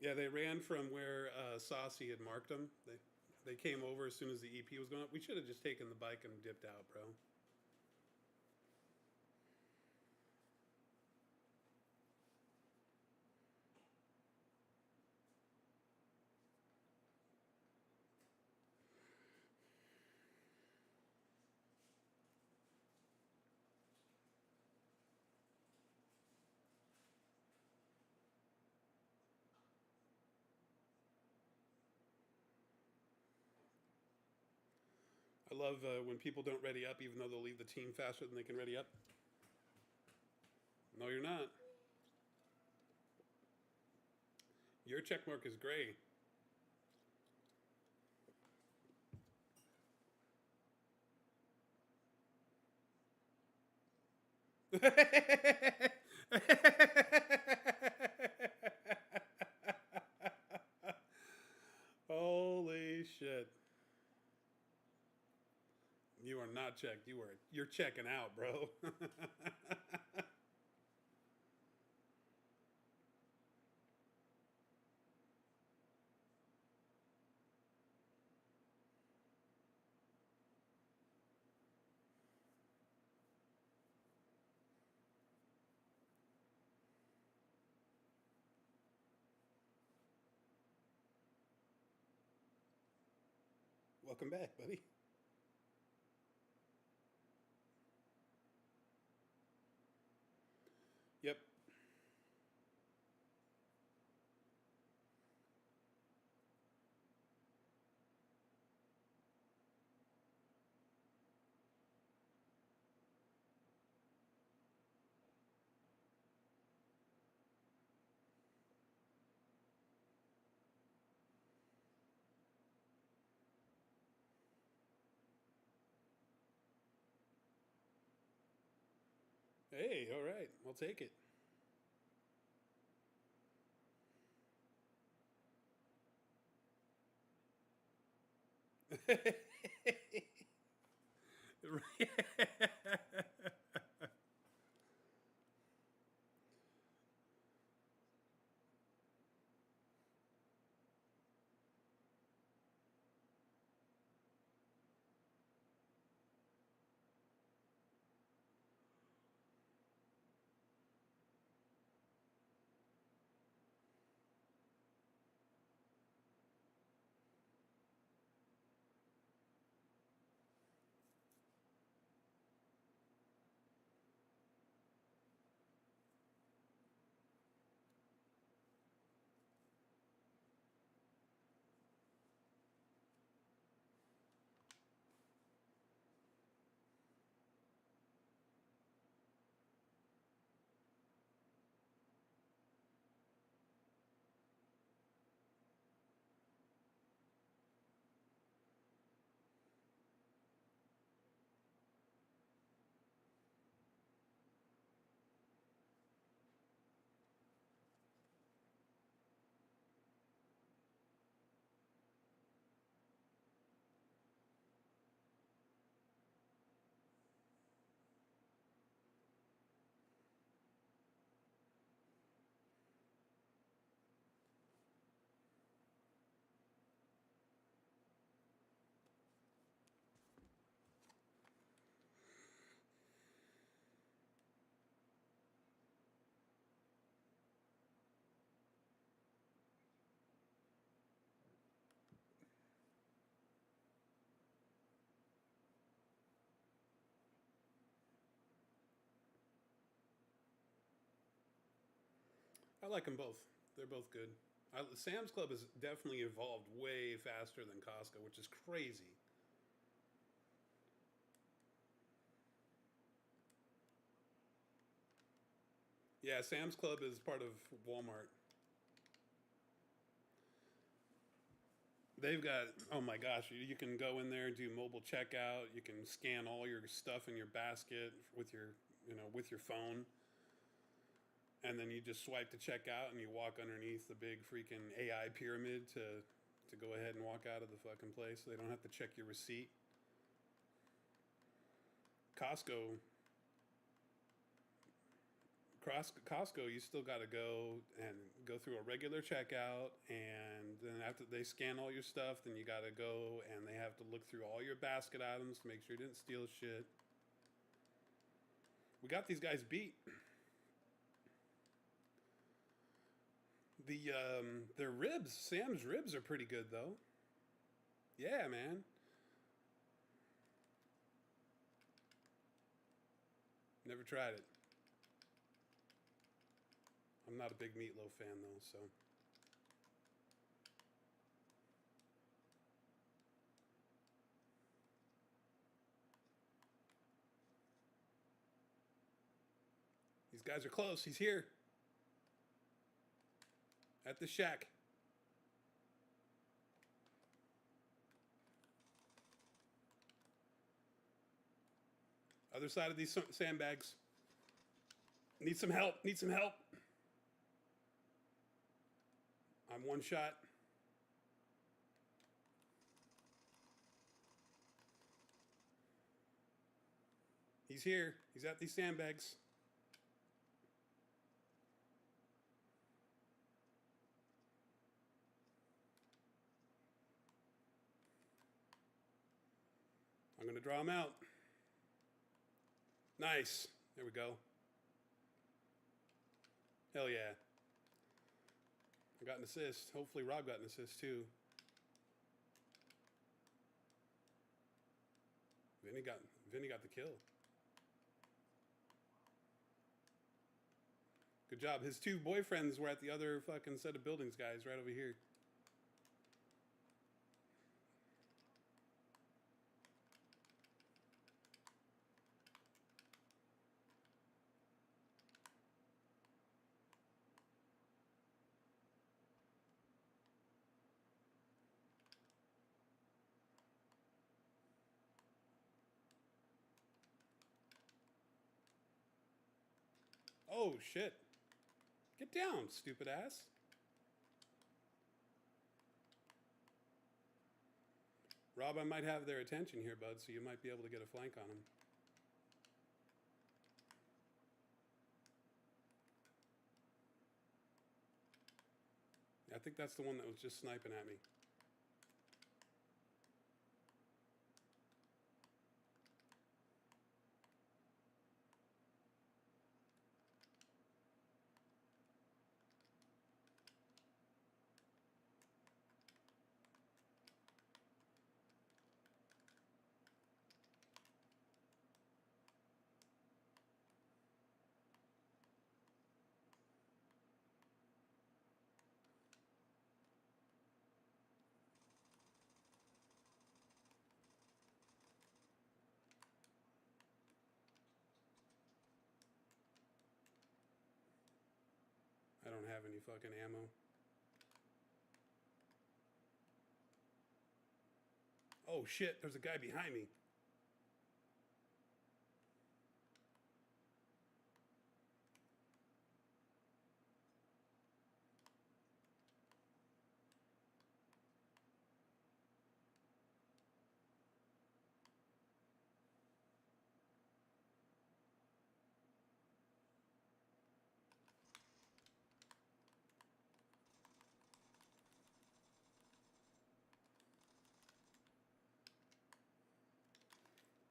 Yeah, they ran from where Saucy had marked them. They came over as soon as the EP was going up. We should have just taken the bike and dipped out, bro. I love when people don't ready up, even though they'll leave the team faster than they can ready up. No, you're not. Your checkmark is gray. Holy shit. You are not checked. You're checking out, bro. Welcome back, buddy. Yep. Hey, all right. I'll take it. I like them both. They're both good. Sam's Club has definitely evolved way faster than Costco, which is crazy. Yeah, Sam's Club is part of Walmart. They've got, oh my gosh, you can go in there, do mobile checkout. You can scan all your stuff in your basket with with your phone, and then you just swipe to check out, and you walk underneath the big freaking AI pyramid to go ahead and walk out of the fucking place. So they don't have to check your receipt. Costco, Costco, you still got to go and go through a regular checkout, and then after they scan all your stuff, then you got to go and they have to look through all your basket items to make sure you didn't steal shit. We got these guys beat. Their ribs, Sam's ribs are pretty good though. Yeah, man. Never tried it. I'm not a big meatloaf fan though, so. These guys are close. He's here. At the shack. Other side of these sandbags. Need some help. Need some help. I'm one shot. He's here. He's at these sandbags. I'm going to draw him out. Nice. There we go. Hell yeah. I got an assist. Hopefully Rob got an assist too. Vinny got the kill. Good job. His two boyfriends were at the other fucking set of buildings, guys, right over here. Oh, shit. Get down, stupid ass. Rob, I might have their attention here, bud, so you might be able to get a flank on them. I think that's the one that was just sniping at me. I don't have any fucking ammo. Oh shit, there's a guy behind me.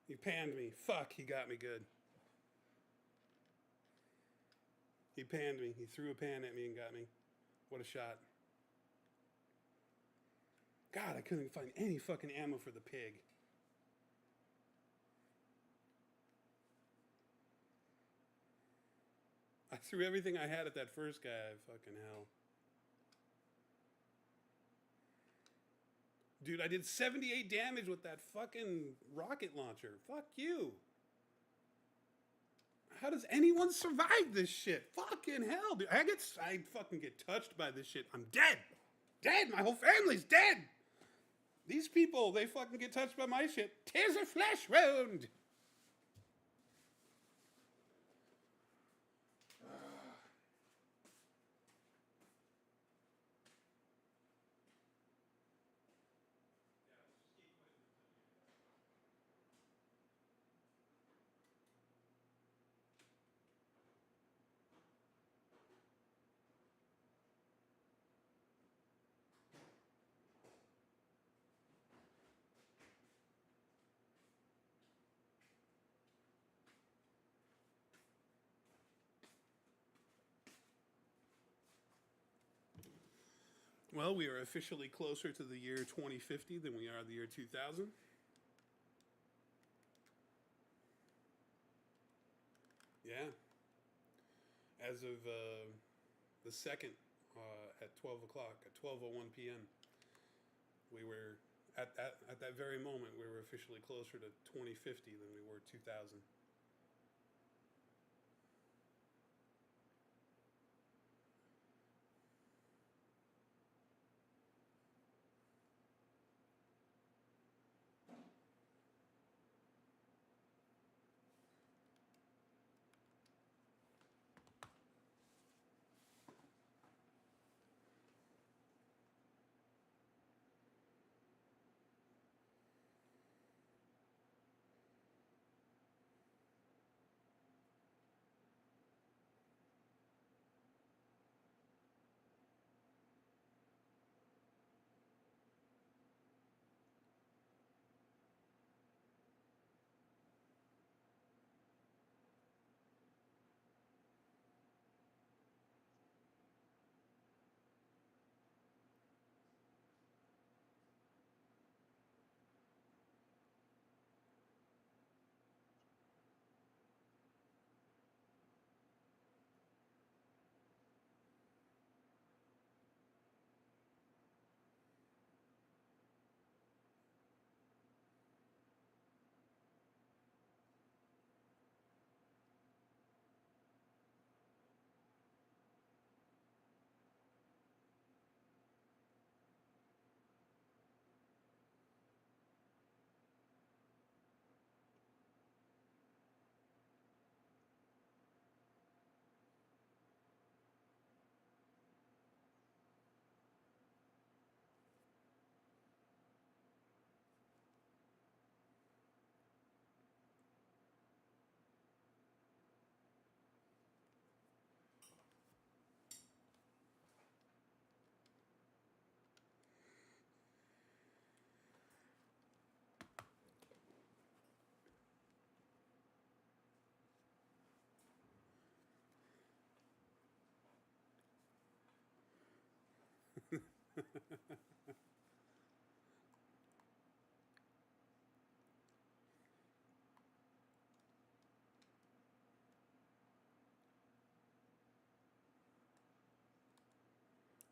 He panned me. Fuck, he got me good. He panned me. He threw a pan at me and got me. What a shot. God, I couldn't find any fucking ammo for the pig. threw everything I had at that first guy. Fucking hell. Dude, I did 78 damage with that fucking rocket launcher. Fuck you. How does anyone survive this shit? Fucking hell, dude. I fucking get touched by this shit. I'm dead. Dead. My whole family's dead. These people, they fucking get touched by my shit. Tears of flesh wound. Well, we are officially closer to the year 2050 than we are the year 2000. Yeah. As of the second at 12 o'clock, at 12:01 p.m., we were at that very moment we were officially closer to 2050 than we were 2000.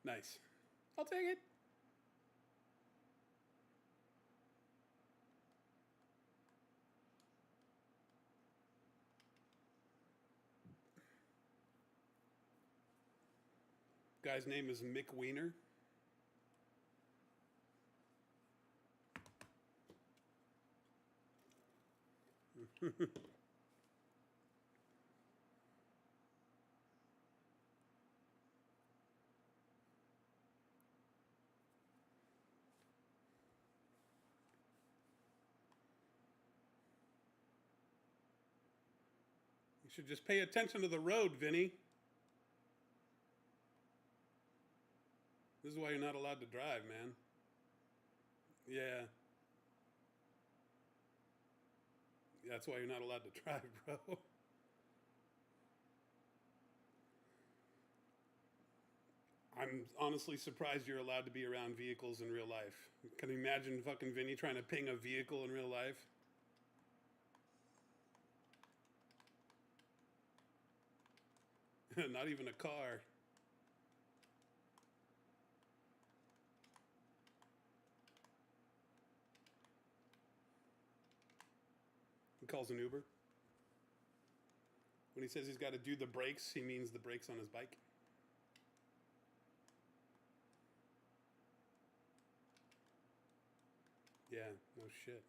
Nice. I'll take it. Guy's name is Mick Weiner. You should just pay attention to the road, Vinny. This is why you're not allowed to drive, man. Yeah. That's why you're not allowed to drive, bro. I'm honestly surprised you're allowed to be around vehicles in real life. Can you imagine fucking Vinny trying to ping a vehicle in real life? Not even a car. He calls an Uber. When he says he's got to do the brakes, he means the brakes on his bike. Yeah, no shit.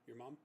Your mom?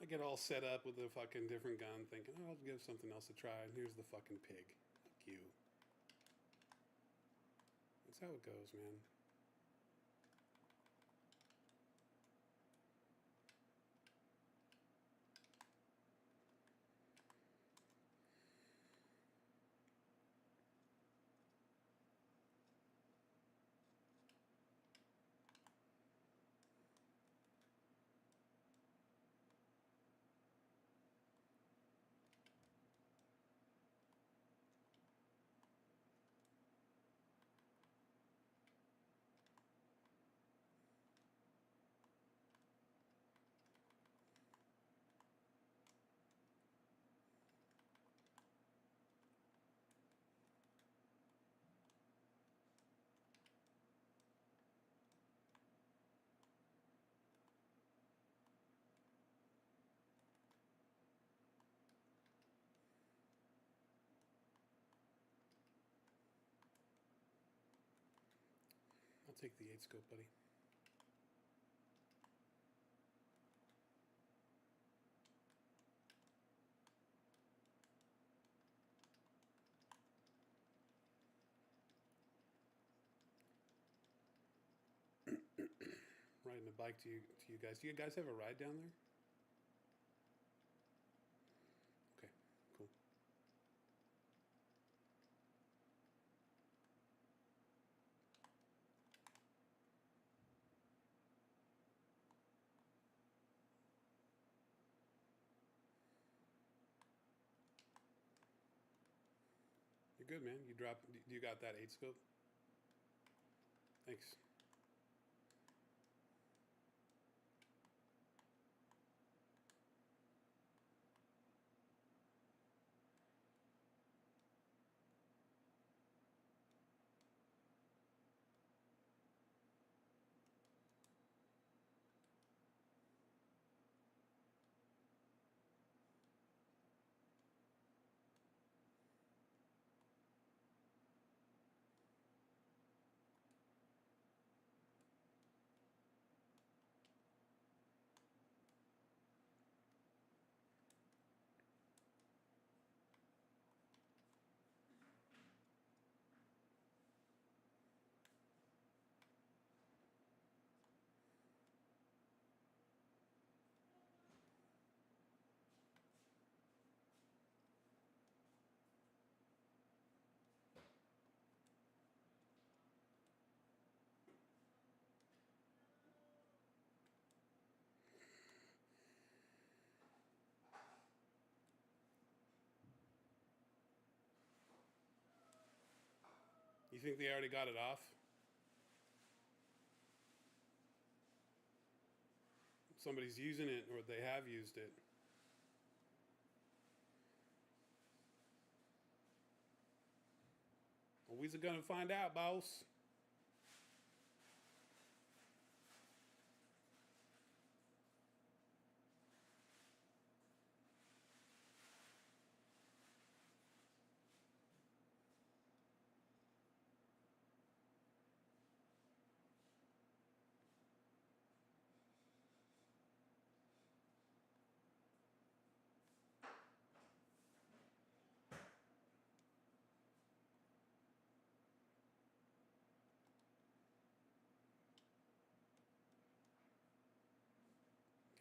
I get all set up with a fucking different gun, thinking, oh, I'll give something else a try, and here's the fucking pig. Fuck you. That's how it goes, man. I'll take the 8 scope, buddy. Riding a bike to you guys. Do you guys have a ride down there? Okay, cool. You're good, man. You got that 8 scope? Thanks. You think they already got it off? Somebody's using it, or they have used it. Well, we're gonna find out, boss.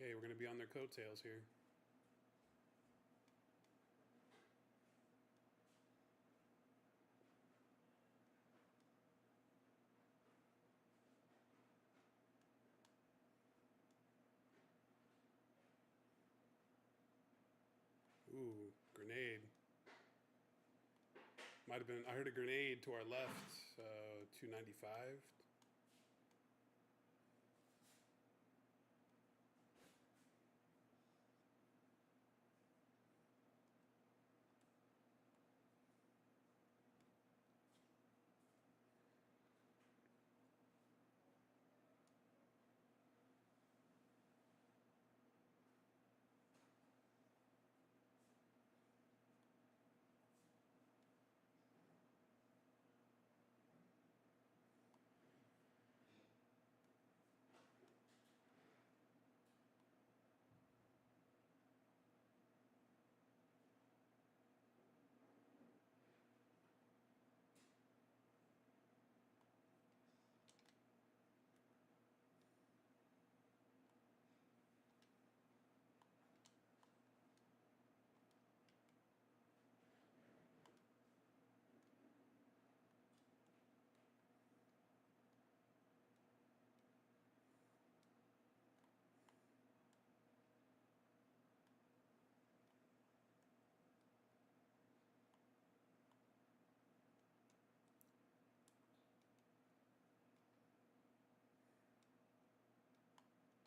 Okay, we're gonna be on their coattails here. Ooh, grenade. Might have been. I heard a grenade to our left. 295.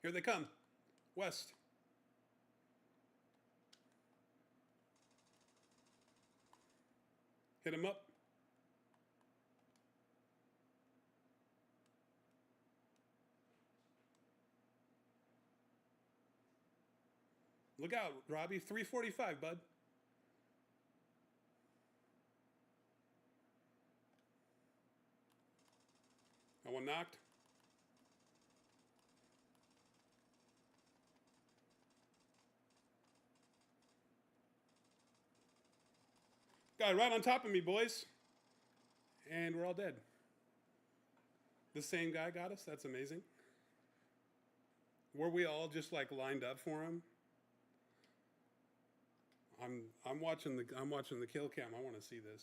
Here they come. West. Hit him up. Look out, Robbie. 345, bud. That one knocked. Guy right on top of me, boys. And we're all dead. The same guy got us? That's amazing. Were we all just like lined up for him? I'm watching the kill cam. I want to see this.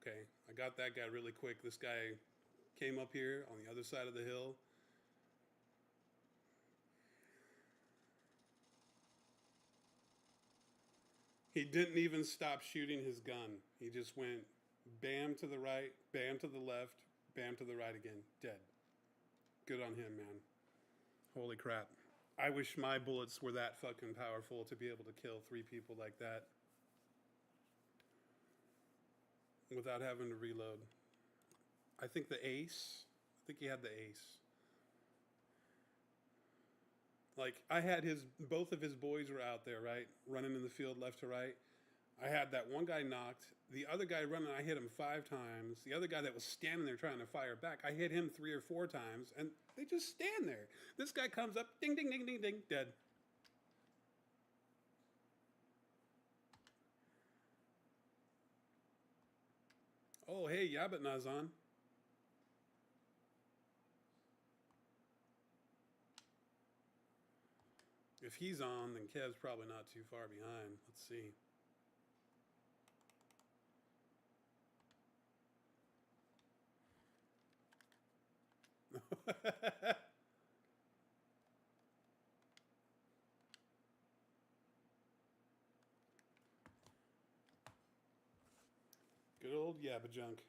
Okay, I got that guy really quick. This guy came up here on the other side of the hill. He didn't even stop shooting his gun. He just went bam to the right, bam to the left, bam to the right again. Dead. Good on him, man. Holy crap. I wish my bullets were that fucking powerful to be able to kill 3 people like that without having to reload. I think the ace. I think he had the ace. Like, I had both of his boys were out there, right? Running in the field left to right. I had that one guy knocked. The other guy running, I hit him 5 times. The other guy that was standing there trying to fire back, I hit him 3 or 4 times. And they just stand there. This guy comes up, ding, ding, ding, ding, ding, dead. Oh, hey, Yabatna's on. If he's on, then Kev's probably not too far behind. Let's see. Good old Yabba Junk.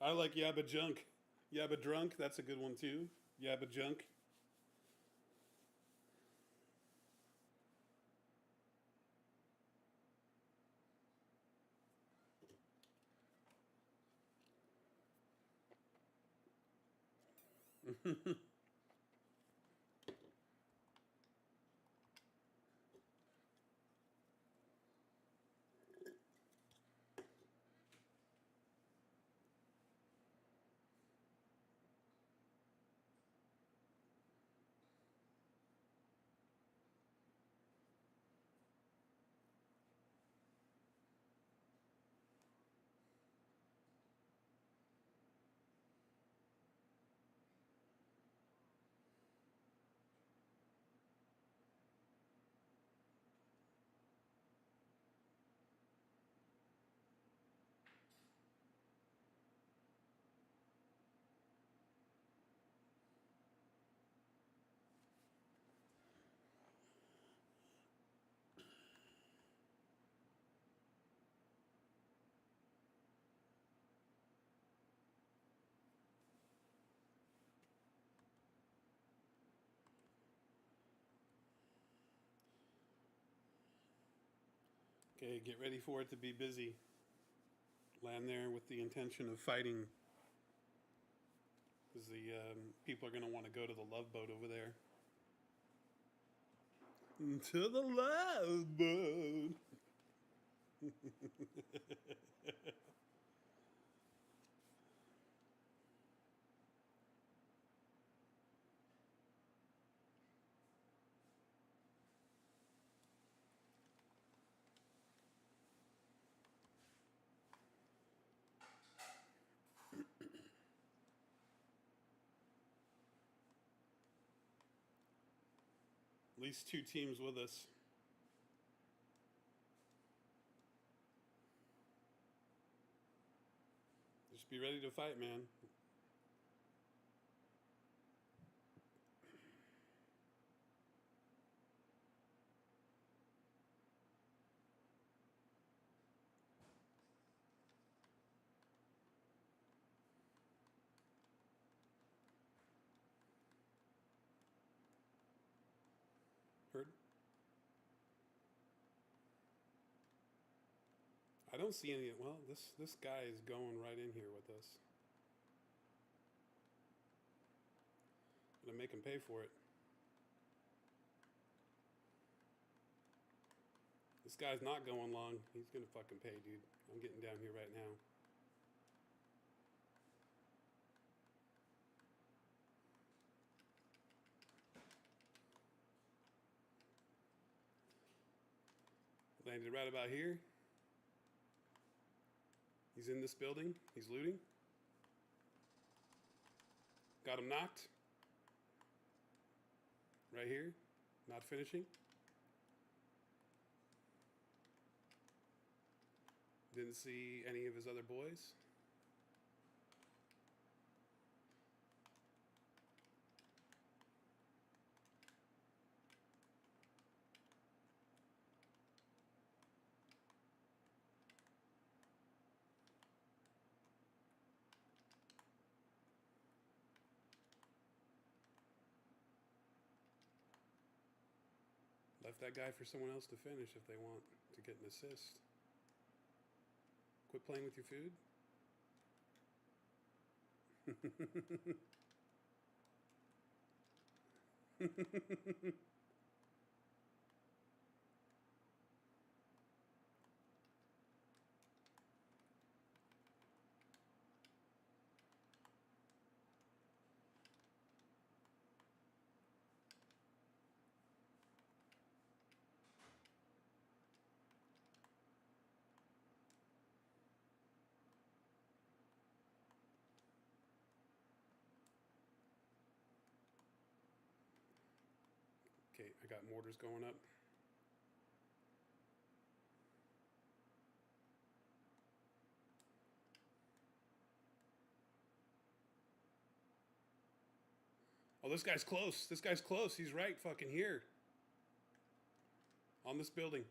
I like Yabba Junk. Yabba Drunk, that's a good one too. Yabba Junk. Okay, get ready for it to be busy. Land there with the intention of fighting. Because the people are going to want to go to the love boat over there. To the love boat. At least 2 teams with us. Just be ready to fight, man. I don't see any. Well, this guy is going right in here with us. I'm gonna make him pay for it. This guy's not going long. He's gonna fucking pay, dude. I'm getting down here right now. Landed right about here. He's in this building. He's looting. Got him knocked. Right here. Not finishing. Didn't see any of his other boys. Left that guy for someone else to finish if they want to get an assist. Quit playing with your food. Okay, I got mortars going up. Oh, this guy's close. This guy's close. He's right fucking here. On this building.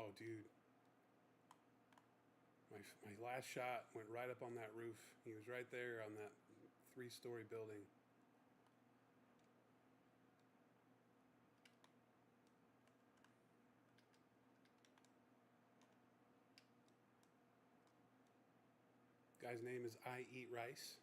Oh, dude. My last shot went right up on that roof. He was right there on that 3-story building. Guy's name is I Eat Rice.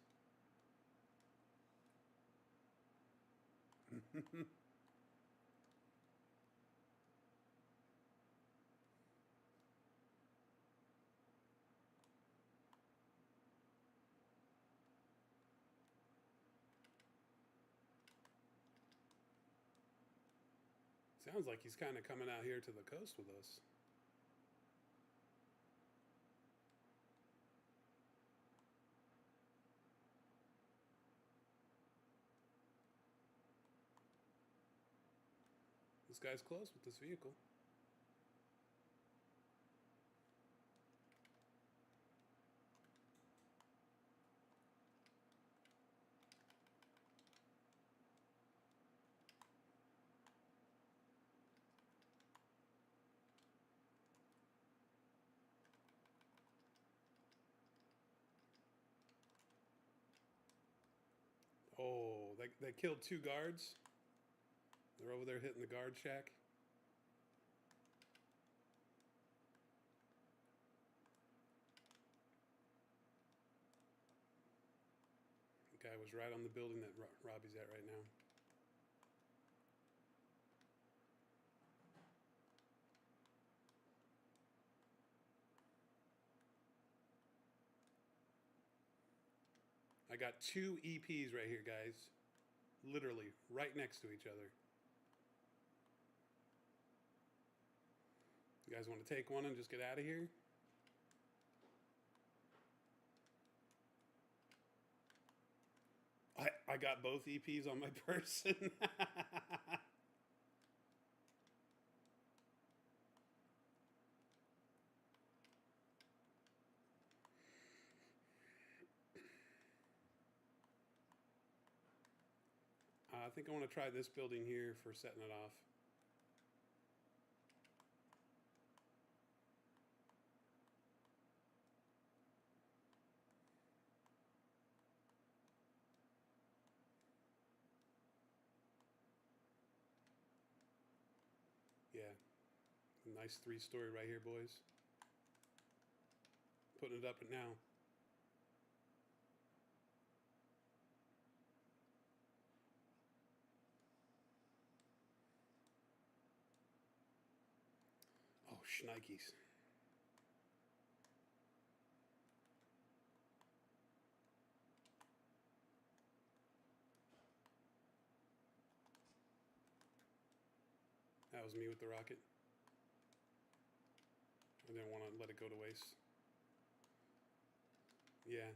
Sounds like he's kind of coming out here to the coast with us. This guy's close with this vehicle. Oh, they killed 2 guards. They're over there hitting the guard shack. The guy was right on the building that Robbie's at right now. I got 2 EPs right here, guys. Literally, right next to each other. You guys want to take one and just get out of here? I got both EPs on my person. think I want to try this building here for setting it off. Yeah, nice 3-story right here, boys. Putting it up and now. Oh, shnikes. That was me with the rocket. I didn't want to let it go to waste. Yeah.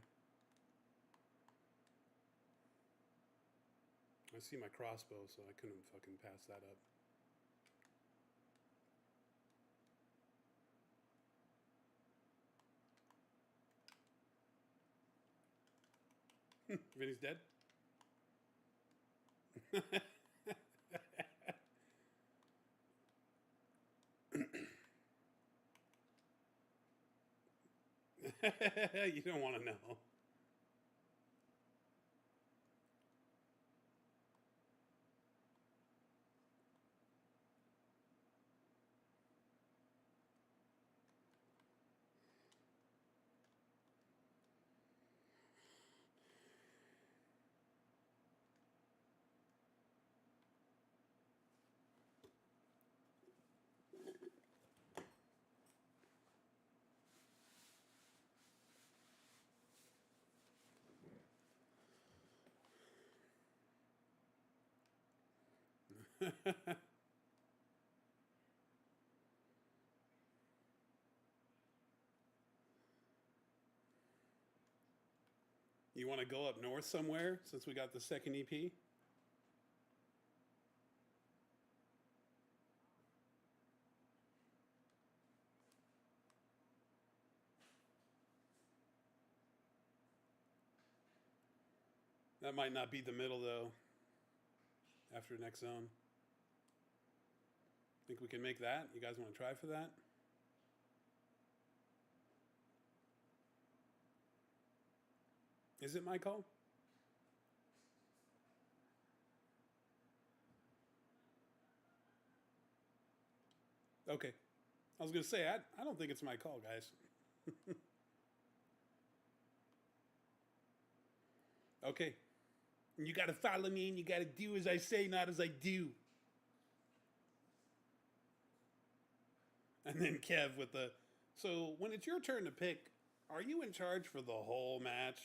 I see my crossbow, so I couldn't fucking pass that up. Vinny's dead? You don't want to know. You want to go up north somewhere since we got the second EP? That might not be the middle though. After next zone. Think we can make that? You guys want to try for that? Is it my call? Okay. I was going to say, I don't think it's my call, guys. Okay. And you got to follow me and you got to do as I say, not as I do. And then Kev with the, so when it's your turn to pick, are you in charge for the whole match?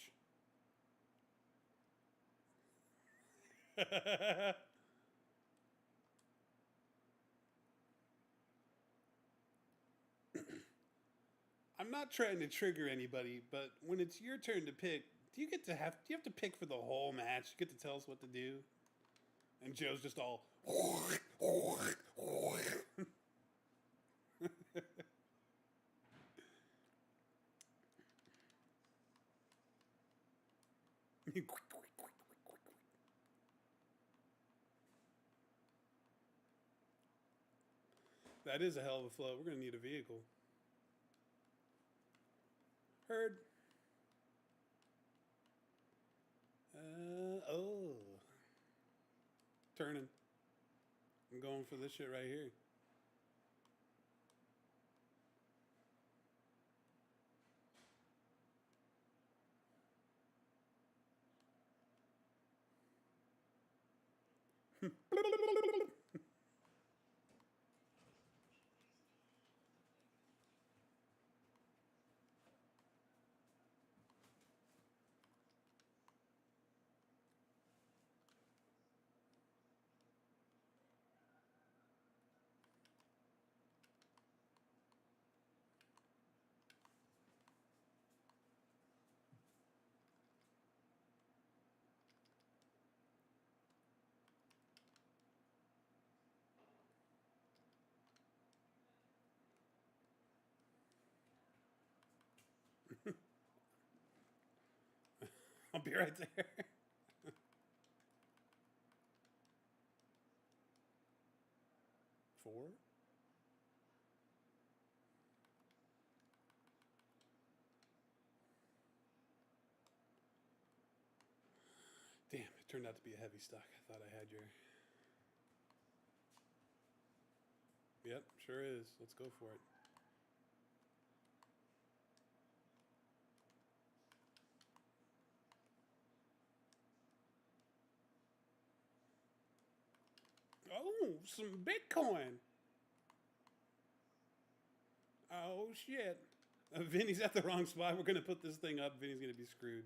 I'm not trying to trigger anybody, but when it's your turn to pick, do you have to pick for the whole match? You get to tell us what to do? And Joe's just all That is a hell of a float. We're going to need a vehicle. Heard. Oh. Turning. I'm going for this shit right here. I'll be right there. Turned out to be a heavy stock. I thought I had your. Yep, sure is. Let's go for it. Oh, some Bitcoin. Oh, shit. Vinny's at the wrong spot. We're going to put this thing up. Vinny's going to be screwed.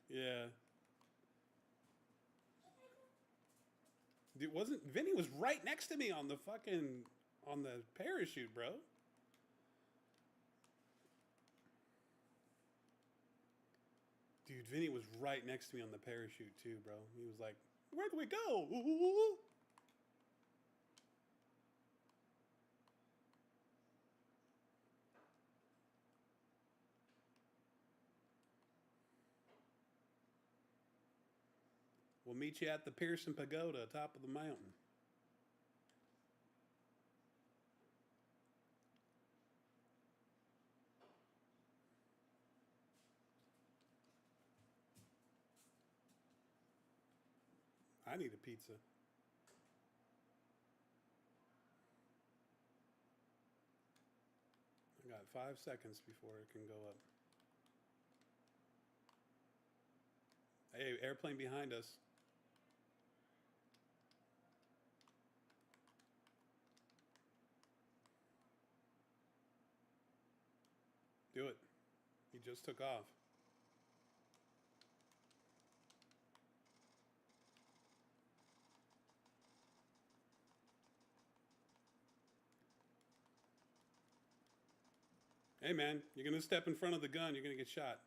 Yeah. Dude, wasn't Vinny was right next to me on the fucking on the parachute, bro. Dude, Vinny was right next to me on the parachute too, bro. He was like, "Where do we go?" Ooh. We'll meet you at the Pearson Pagoda, top of the mountain. I need a pizza. I got 5 seconds before it can go up. Hey, airplane behind us. Do it. He just took off. Hey, man, you're going to step in front of the gun, you're going to get shot.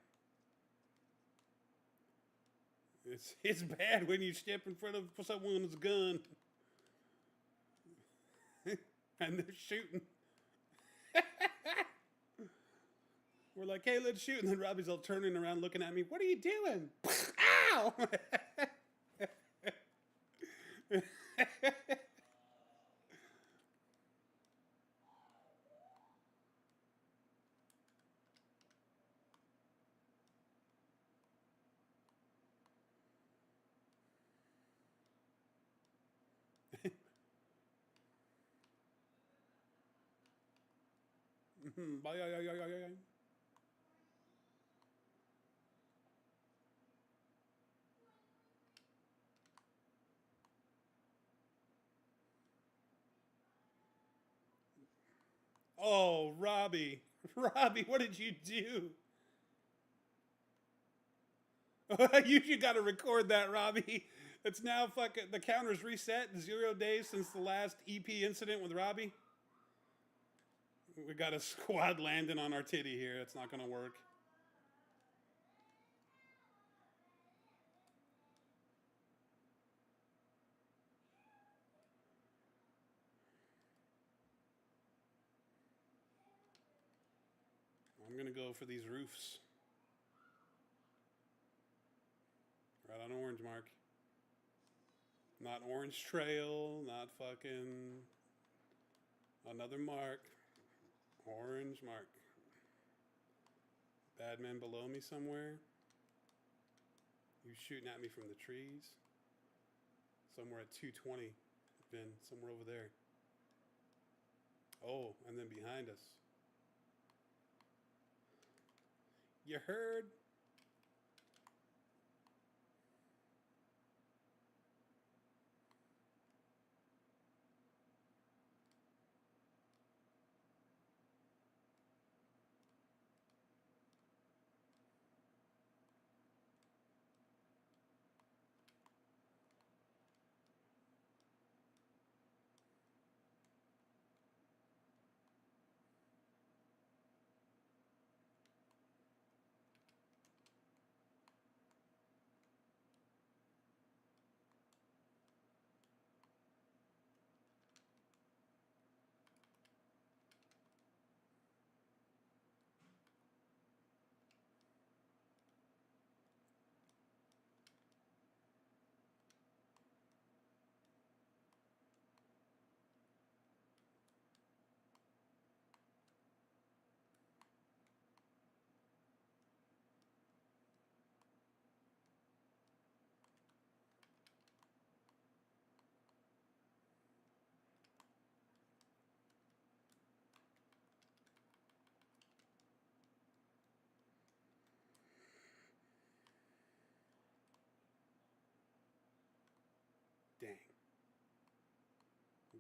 It's bad when you step in front of someone's gun and they're shooting. We're like, hey, let's shoot. And then Robbie's all turning around looking at me. What are you doing? Ow! Oh, Robbie. Robbie, what did you do? You got to record that, Robbie. It's now fucking, the counter's reset. 0 days since the last EP incident with Robbie. We got a squad landing on our titty here. It's not going to work. I'm going to go for these roofs. Right on orange mark. Not orange trail, not fucking another mark. Orange mark. Bad man below me somewhere. You shooting at me from the trees. Somewhere at 220. Vin, somewhere over there. Oh, and then behind us. You heard?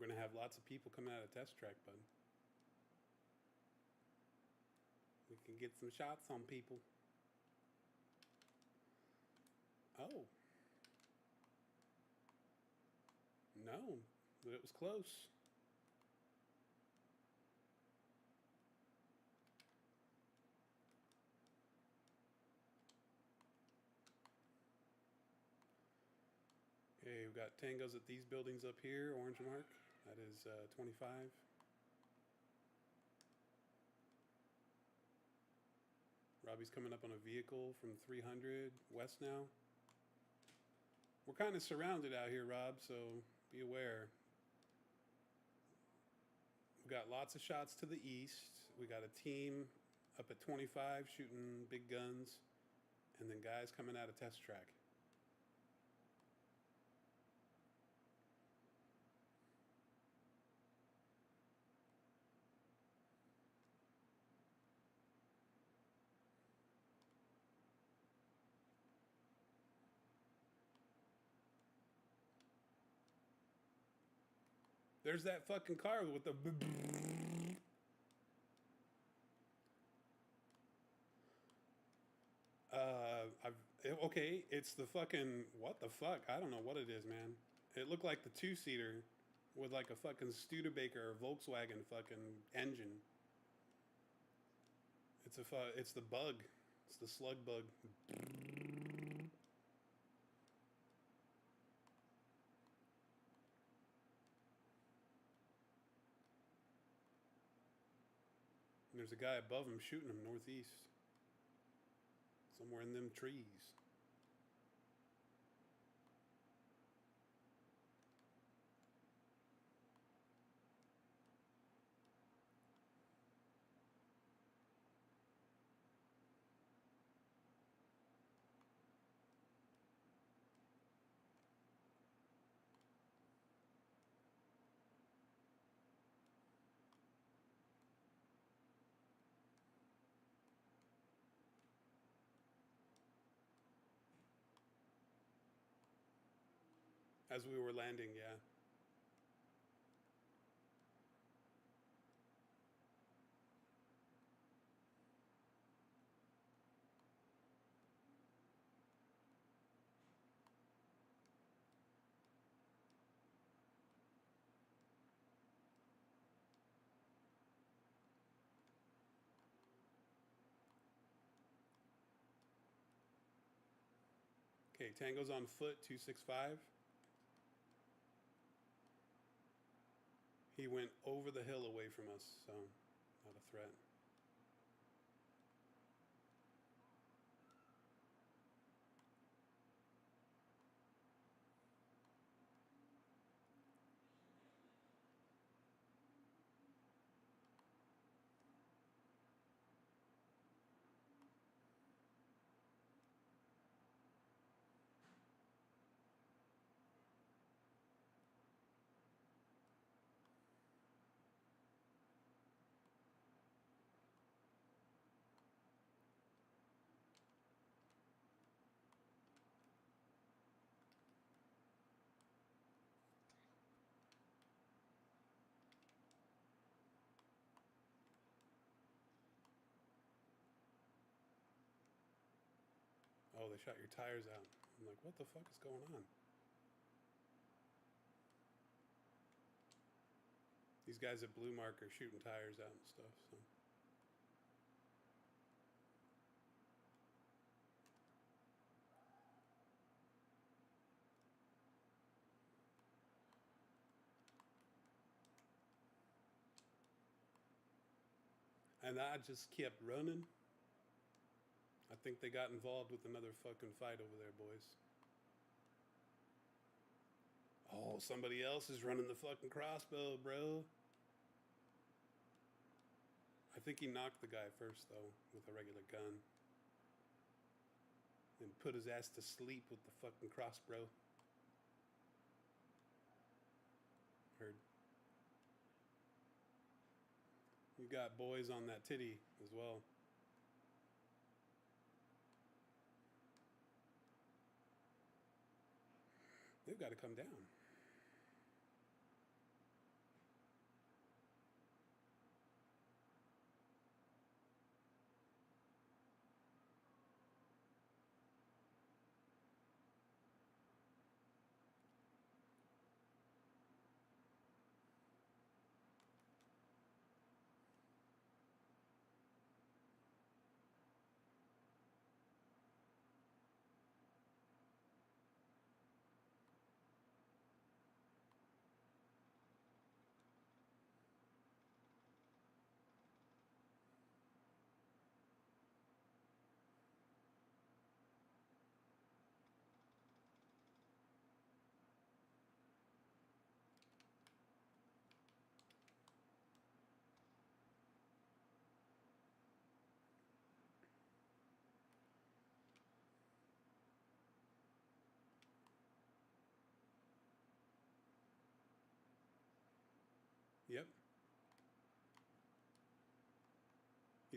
We're gonna have lots of people coming out of test track, bud. We can get some shots on people. Oh. No, but it was close. Okay, we've got tangos at these buildings up here, orange mark. That is 25. Robbie's coming up on a vehicle from 300 west now. We're kind of surrounded out here, Rob, so be aware. We got lots of shots to the east. We got a team up at 25 shooting big guns, and then guys coming out of test track. There's that fucking car with the. Okay, it's the fucking. What the fuck? I don't know what it is, man. It looked like the two-seater with like a fucking Studebaker Volkswagen fucking engine. It's the bug. It's the slug bug. And there's a guy above him shooting him northeast. Somewhere in them trees. As we were landing, yeah. Okay, Tango's on foot, 265. He went over the hill away from us, so not a threat. Oh, they shot your tires out. I'm like, what the fuck is going on? These guys at Blue Mark are shooting tires out and stuff, so. And I just kept running. I think they got involved with another fucking fight over there, boys. Oh, somebody else is running the fucking crossbow, bro. I think he knocked the guy first, though, with a regular gun. And put his ass to sleep with the fucking crossbow. Heard. You got boys on that titty as well. They've got to come down.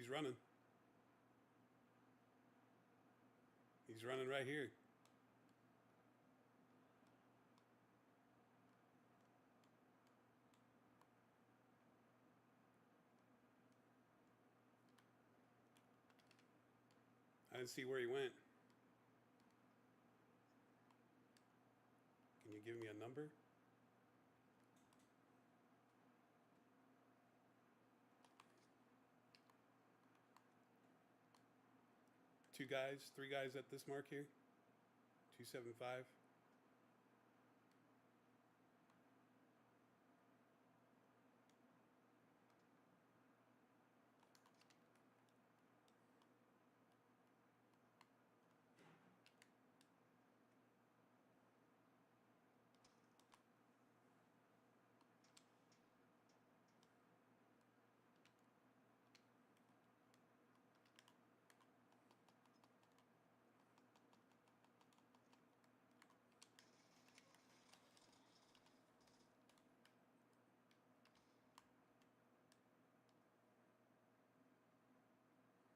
He's running. He's running right here. I didn't see where he went. Can you give me a number? Two guys, three guys at this mark here. 275.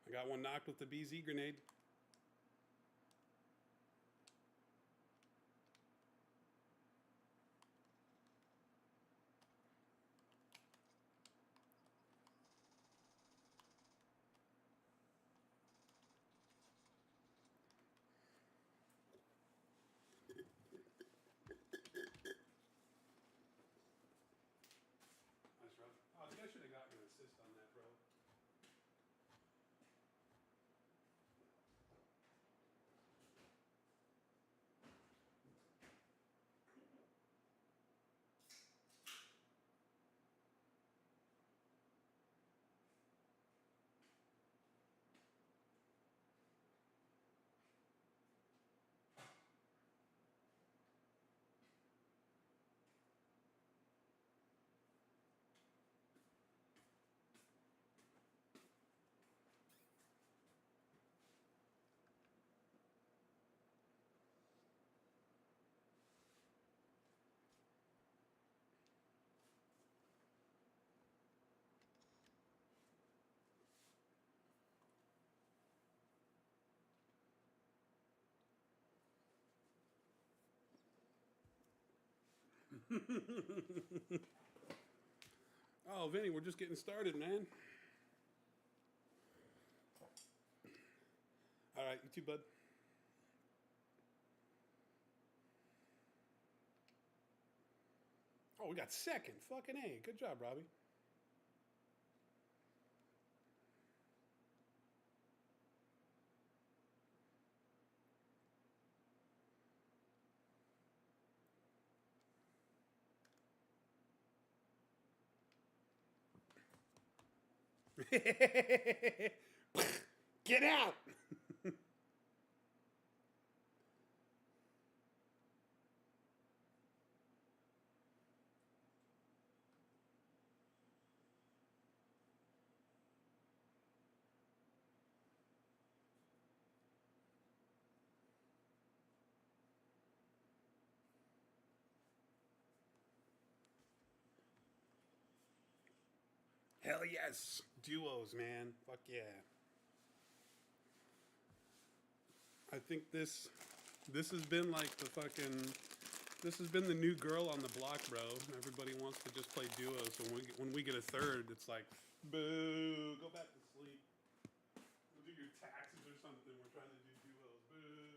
I got one knocked with the BZ grenade. Nice, bro. Oh, I should have gotten an assist on that, bro. Oh, Vinny, we're just getting started, man. All right, you too, bud. Oh, we got second. Fucking A. Good job, Robbie. Get out! Hell yes. Duos, man. Fuck yeah. I think this has been like the fucking this has been the new girl on the block, bro. Everybody wants to just play duos. So when we get a third, it's like, boo, go back to sleep. We'll do your taxes or something. We're trying to do duos. Boo.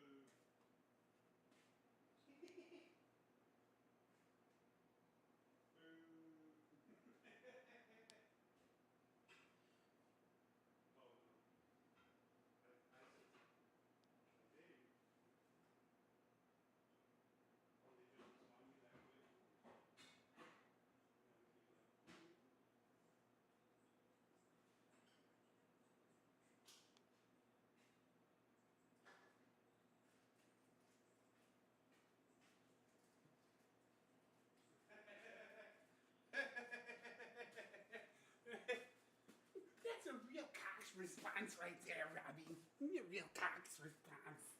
That's a real Cox response right there, Robbie. A real Cox response.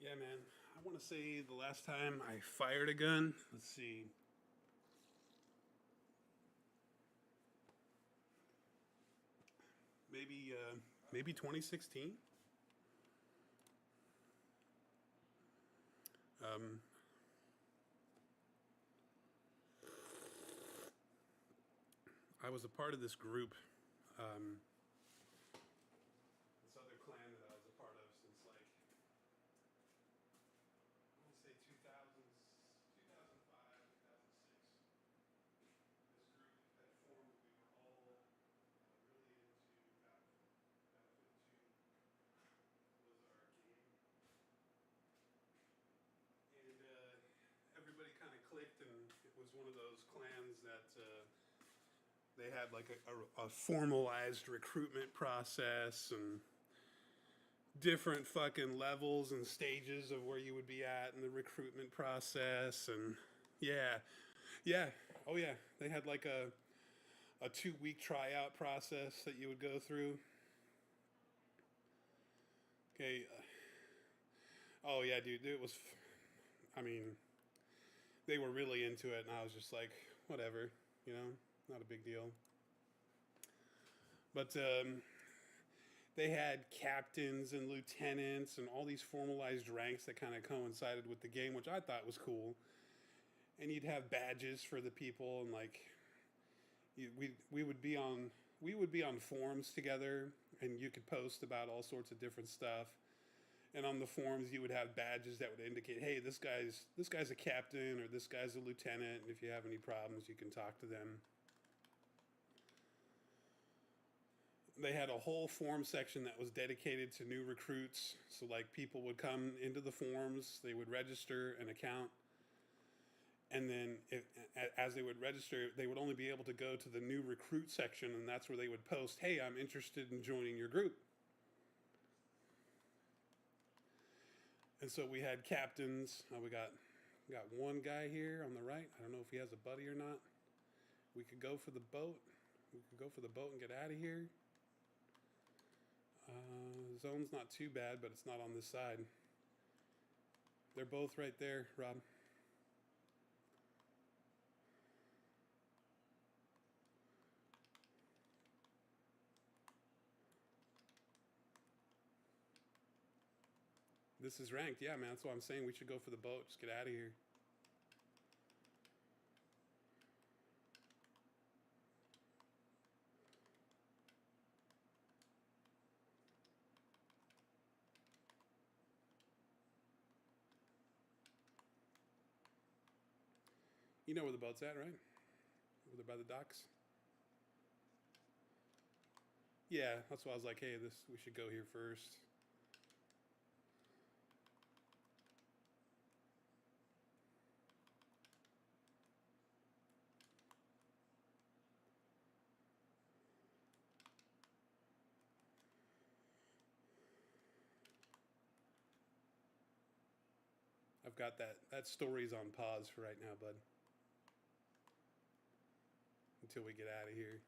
Yeah, man. I want to say the last time I fired a gun, let's see, maybe maybe 2016. Um, I was a part of this group, um, this other clan that I was a part of since like I want to say 2005, 2006. This group had formed. We were all really into Battlefield. Battlefield 2 was our game, and everybody kind of clicked, and it was one of those clans that they had like a formalized recruitment process and different fucking levels and stages of where you would be at in the recruitment process. And yeah, yeah, oh yeah, they had like a 2 week tryout process that you would go through. Okay, oh yeah, dude, it was, I mean, they were really into it, and I was just like, whatever, you know, not a big deal. But they had captains and lieutenants and all these formalized ranks that kind of coincided with the game, which I thought was cool. And you'd have badges for the people, and like we would be on forums together, and you could post about all sorts of different stuff. And on the forums, you would have badges that would indicate, hey, this guy's a captain or this guy's a lieutenant, and if you have any problems, you can talk to them. They had a whole forum section that was dedicated to new recruits. So like people would come into the forums, they would register an account, and then as they would register, they would only be able to go to the new recruit section, and that's where they would post, hey, I'm interested in joining your group. And so we had captains. We got one guy here on the right. I don't know if he has a buddy or not. We could go for the boat. We could go for the boat and get out of here. Zone's not too bad, but it's not on this side. They're both right there, Rob. This is ranked. Yeah, man. That's why I'm saying we should go for the boat. Just get out of here. You know where the boat's at, right? Over there by the docks. Yeah, that's why I was like, hey, we should go here first. I've got that story's on pause for right now, bud. Until we get out of here.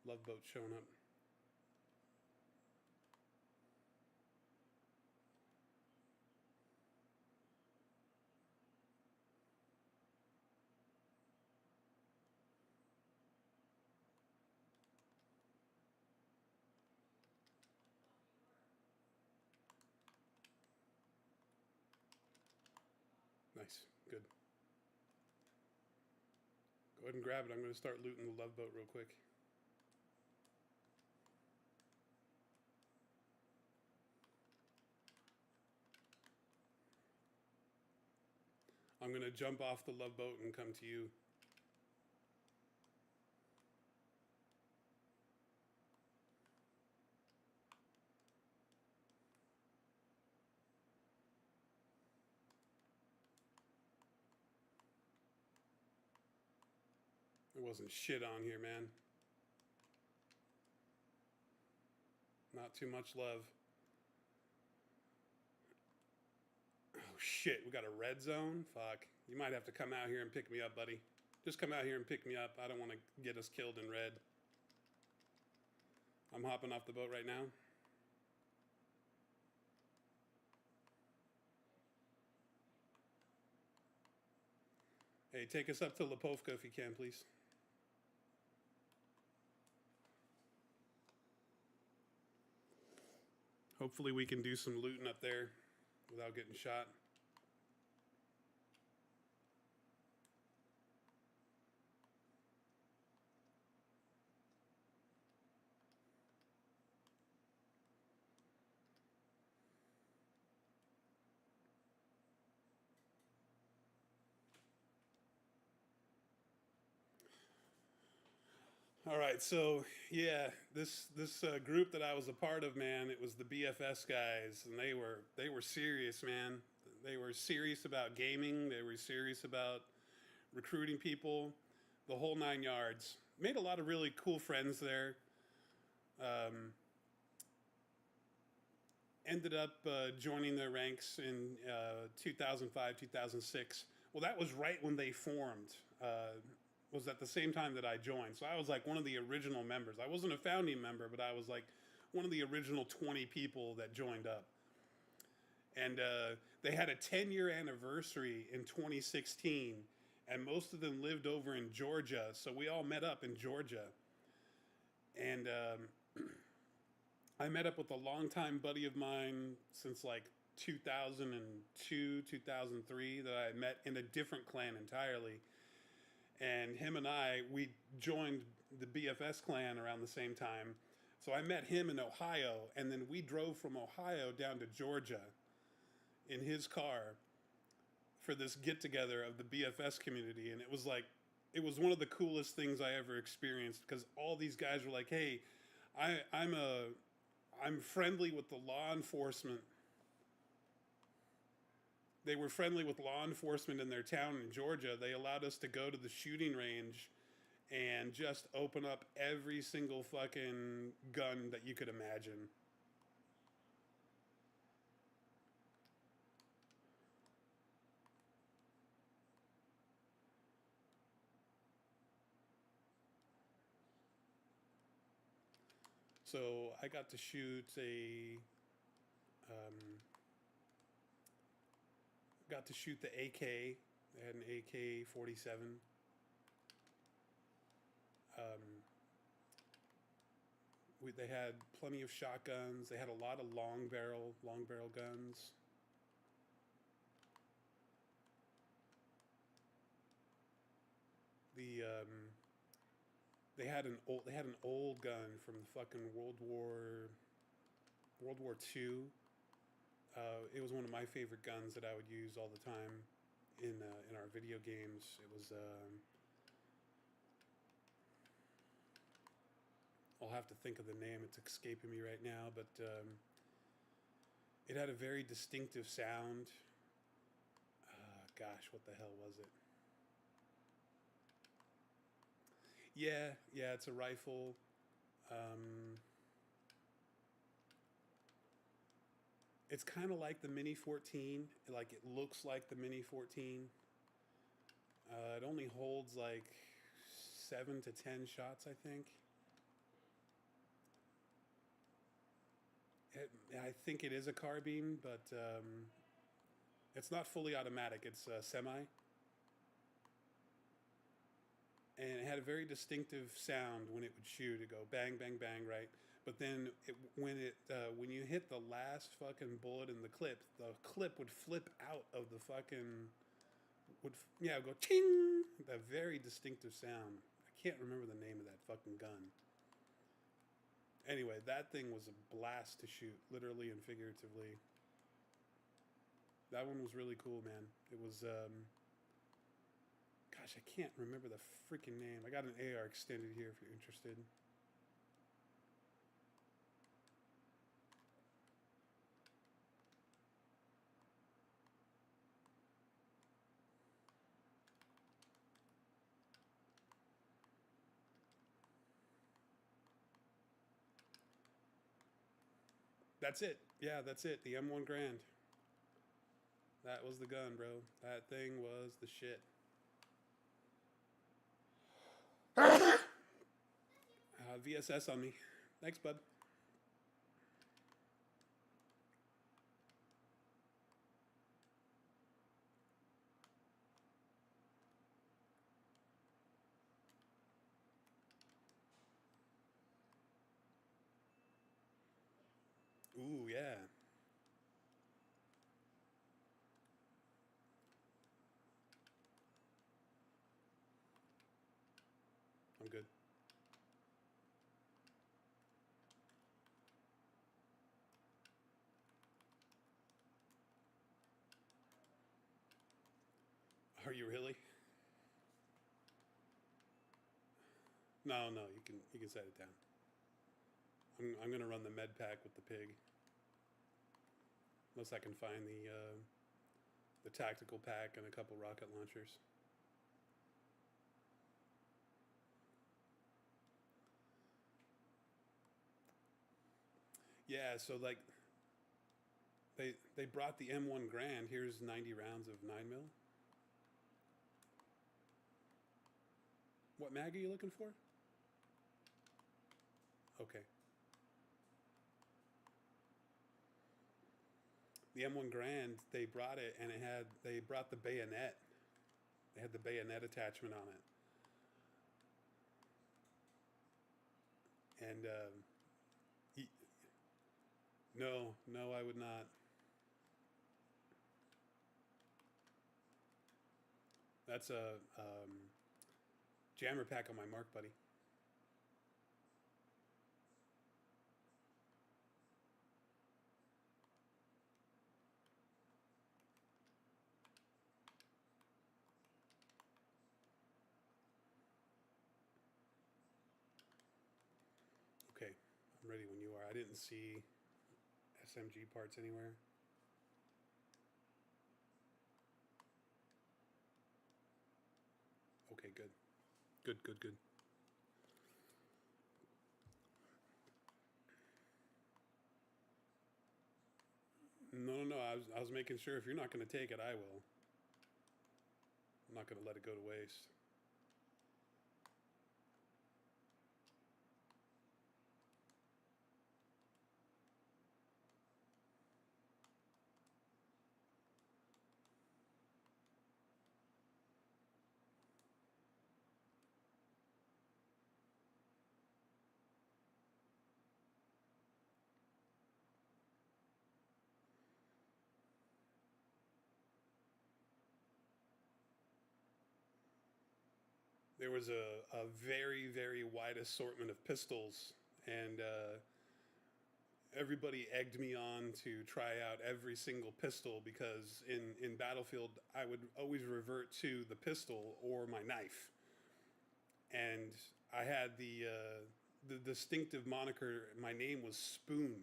Love boat showing up. Nice. Good. Go ahead and grab it. I'm going to start looting the love boat real quick. I'm going to jump off the love boat and come to you. There wasn't shit on here, man. Not too much love. Oh shit, we got a red zone? Fuck. You might have to come out here and pick me up, buddy. Just come out here and pick me up. I don't want to get us killed in red. I'm hopping off the boat right now. Hey, take us up to Lipovka if you can, please. Hopefully we can do some looting up there without getting shot. All right, so yeah, this group that I was a part of, man, it was the BFS guys, and they were serious, man. They were serious about gaming. They were serious about recruiting people, the whole 9 yards. Made a lot of really cool friends there. Um, Ended up joining their ranks in 2005, 2006. Well, that was right when they formed. Was at the same time that I joined. So I was like one of the original members. I wasn't a founding member, but I was like one of the original 20 people that joined up. And they had a 10-year anniversary in 2016, and most of them lived over in Georgia. So we all met up in Georgia. And I met up with a longtime buddy of mine since like 2002, 2003 that I met in a different clan entirely. And him and we joined the BFS clan around the same time. So I met him in Ohio, and then we drove from Ohio down to Georgia in his car for this get together of the BFS community. And it was one of the coolest things I ever experienced, because all these guys were like, hey, I'm friendly with the law enforcement. They were friendly with law enforcement in their town in Georgia. They allowed us to go to the shooting range and just open up every single fucking gun that you could imagine. So I got to shoot the AK. They had an AK-47. They had plenty of shotguns. They had a lot of long barrel guns. The they had an old gun from the fucking World War II. It was one of my favorite guns that I would use all the time in our video games. It was I'll have to think of the name. It's escaping me right now, but it had a very distinctive sound. Gosh, what the hell was it? Yeah, it's a rifle. It's kind of like the Mini 14. Like, it looks like the Mini 14. It only holds like 7 to 10 shots, I think. I think it is a carbine, but it's not fully automatic. It's semi. And it had a very distinctive sound when it would shoot. It'd go bang, bang, bang, right? But then when you hit the last fucking bullet in the clip would flip out of the fucking go ting. That very distinctive sound. I can't remember the name of that fucking gun. Anyway, that thing was a blast to shoot, literally and figuratively. That one was really cool, man. It was gosh, I can't remember the freaking name. I got an AR extended here if you're interested. That's it. Yeah, that's it. The M1 Grand. That was the gun, bro. That thing was the shit. VSS on me. Thanks, bud. Ooh, yeah. I'm good. Are you really? No, no. You can set it down. I'm gonna run the med pack with the pig, unless I can find the tactical pack and a couple rocket launchers. Yeah. So like they brought the M1 Grand. Here's 90 rounds of 9 mil. What mag are you looking for? Okay. The M1 Grand, they brought it and they brought the bayonet. They had the bayonet attachment on it. And no, no, I would not. That's a jammer pack on my mark, buddy. Okay, I'm ready when you are. I didn't see SMG parts anywhere. Okay, good. Good, good, good. No, no, no. I was making sure if you're not going to take it, I will. I'm not going to let it go to waste. There was a very, very wide assortment of pistols, and everybody egged me on to try out every single pistol because in Battlefield, I would always revert to the pistol or my knife. And I had the distinctive moniker, my name was Spoon.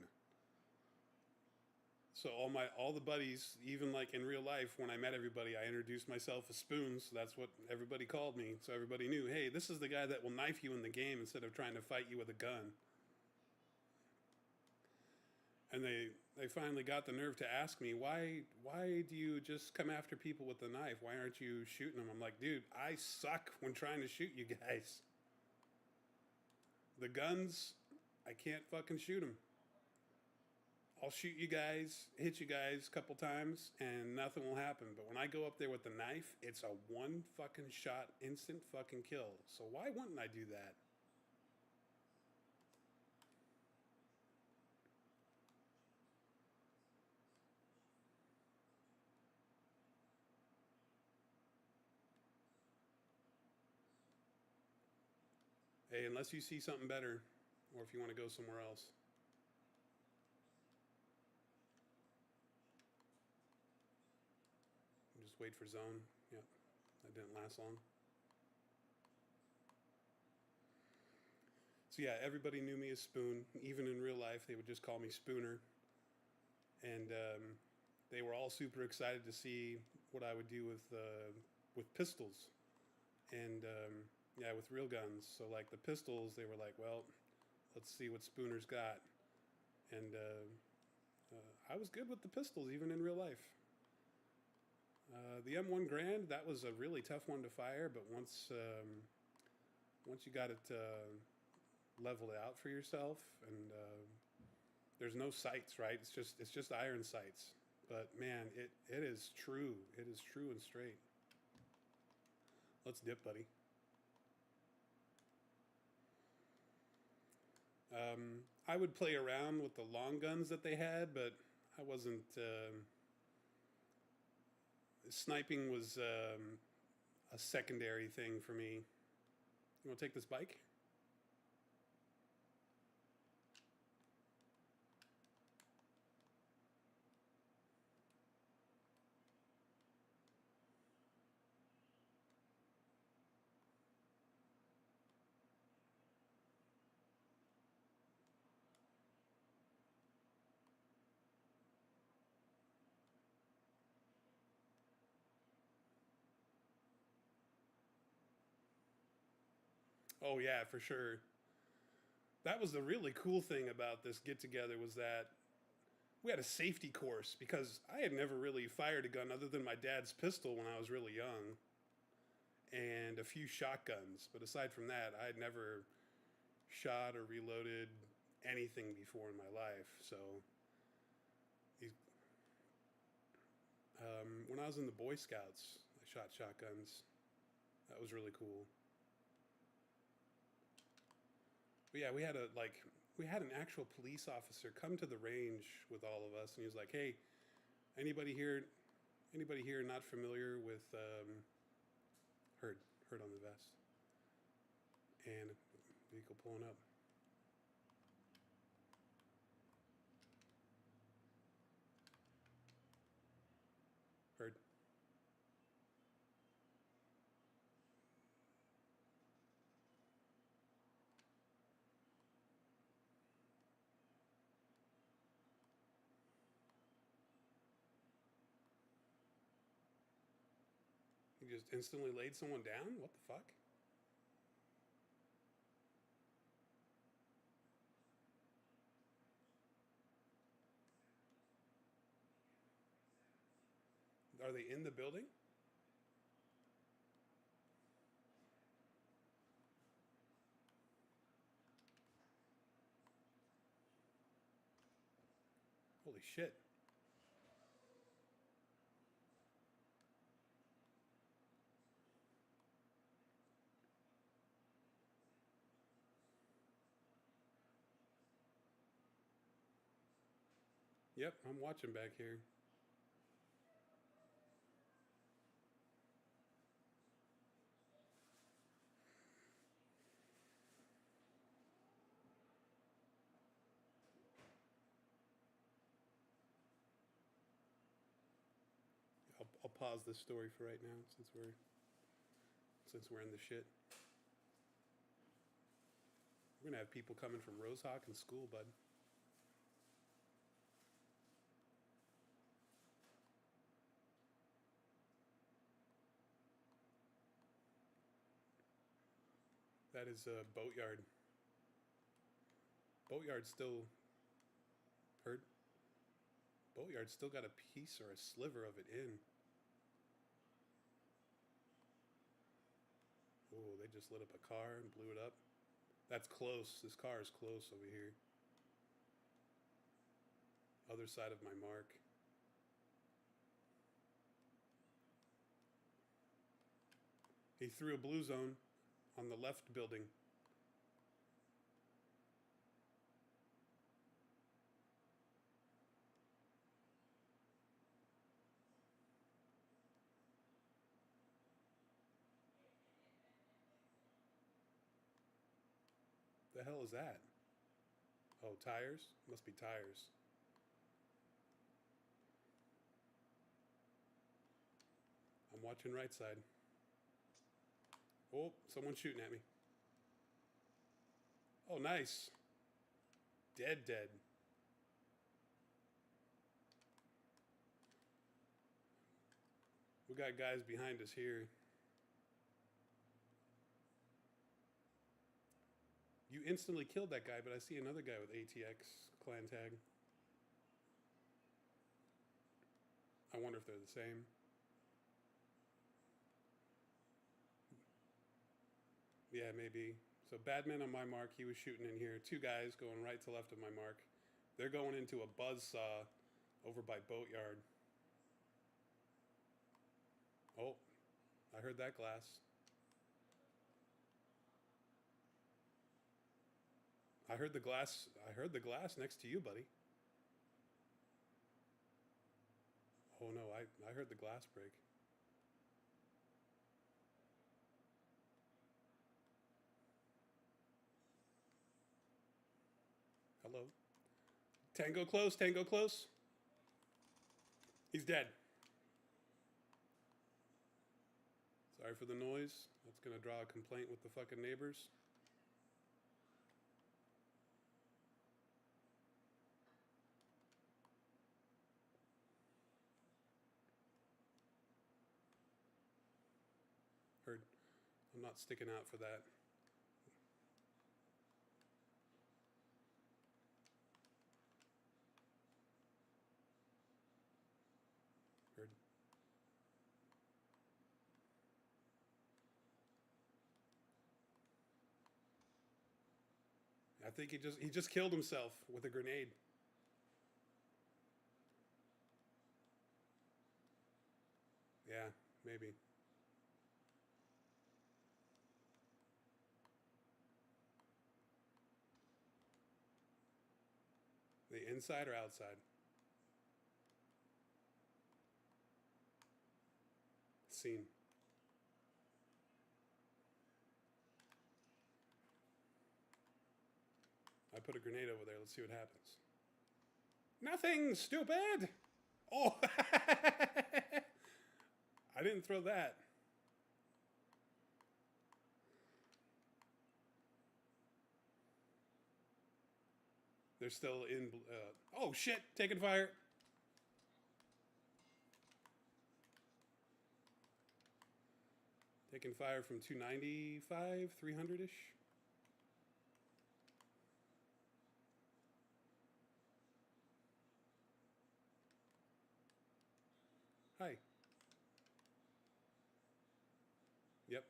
So all the buddies, even like in real life, when I met everybody, I introduced myself as Spoons. So that's what everybody called me. So everybody knew, hey, this is the guy that will knife you in the game instead of trying to fight you with a gun. And they finally got the nerve to ask me, why do you just come after people with the knife? Why aren't you shooting them? I'm like, dude, I suck when trying to shoot you guys. The guns, I can't fucking shoot them. I'll shoot you guys, hit you guys a couple times, and nothing will happen. But when I go up there with the knife, it's a one fucking shot, instant fucking kill. So why wouldn't I do that? Hey, unless you see something better, or if you want to go somewhere else, just wait for zone. Yep, that didn't last long. So yeah, everybody knew me as Spoon. Even in real life, they would just call me Spooner, and they were all super excited to see what I would do with pistols, and yeah, with real guns. So like the pistols, they were like, well, let's see what Spooner's got, and I was good with the pistols even in real life. The M1 Grand, that was a really tough one to fire, but once you got it leveled out for yourself, and there's no sights, right? It's just iron sights. But man, it is true. It is true and straight. Let's dip, buddy. I would play around with the long guns that they had, but I wasn't. Sniping was a secondary thing for me. You want to take this bike? Oh yeah, for sure. That was the really cool thing about this get together was that we had a safety course because I had never really fired a gun other than my dad's pistol when I was really young and a few shotguns. But aside from that, I had never shot or reloaded anything before in my life. So when I was in the Boy Scouts, I shot shotguns. That was really cool. But yeah, we had an actual police officer come to the range with all of us, and he was like, "Hey, anybody here, anybody here not familiar with heard heard on the vest and vehicle pulling up." Heard. He just instantly laid someone down. What the fuck? Are they in the building? Holy shit! Yep, I'm watching back here. I'll pause this story for right now since we're in the shit. We're gonna have people coming from Rosehawk and school, bud. That is a boatyard. Boatyard still heard. Boatyard still got a piece or a sliver of it in. Oh, they just lit up a car and blew it up. That's close. This car is close over here. Other side of my mark. He threw a blue zone on the left building. The hell is that? Oh, tires? Must be tires. I'm watching right side. Oh, someone's shooting at me. Oh, nice. Dead, dead. We got guys behind us here. You instantly killed that guy, but I see another guy with ATX clan tag. I wonder if they're the same. Yeah, maybe. So Badman on my mark, he was shooting in here. Two guys going right to left of my mark. They're going into a buzz saw over by Boatyard. Oh, I heard that glass. I heard the glass. I heard the glass next to you, buddy. Oh no, I heard the glass break. Hello. Tango close, tango close. He's dead. Sorry for the noise. That's gonna draw a complaint with the fucking neighbors. Heard. I'm not sticking out for that. Heard. I think he just killed himself with a grenade. Yeah, maybe. The inside or outside? Scene. I put a grenade over there. Let's see what happens. Nothing, stupid! Oh! I didn't throw that. They're still in. Oh shit! Taking fire. Taking fire from 295, 300 ish. Hi. Yep.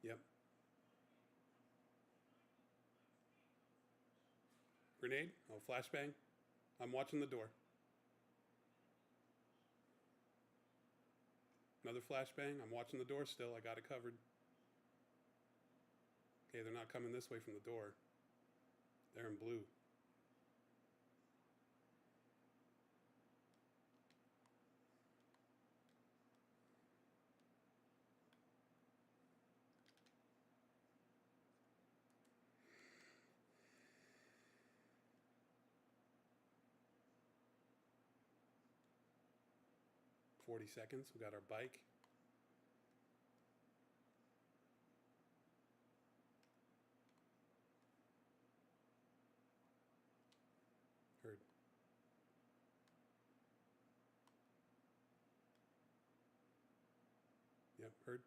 Yep. Grenade. Oh, flashbang. I'm watching the door. Another flashbang. I'm watching the door still. I got it covered. Okay, they're not coming this way from the door. They're in blue. $40. We got our bike. Heard. Yep, heard.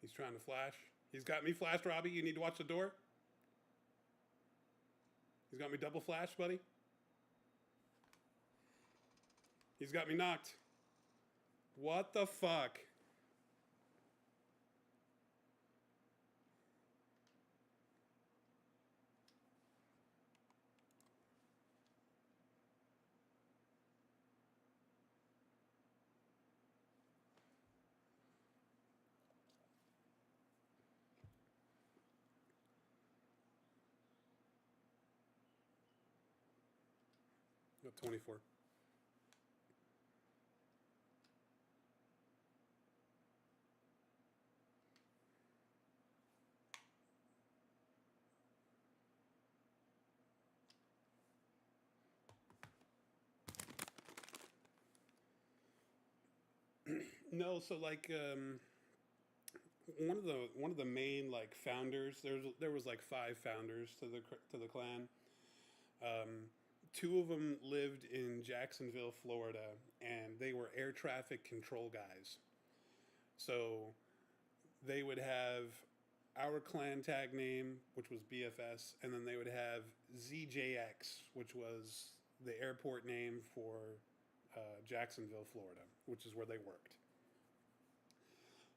He's trying to flash. He's got me flashed, Robbie. You need to watch the door. He's got me double flashed, buddy. He's got me knocked. What the fuck? Got 24. No, so like one of the main like founders. There was like five founders to the clan. Um, Two of them lived in Jacksonville, Florida, and they were air traffic control guys. So they would have our clan tag name, which was BFS, and then they would have ZJX, which was the airport name for Jacksonville, Florida, which is where they worked.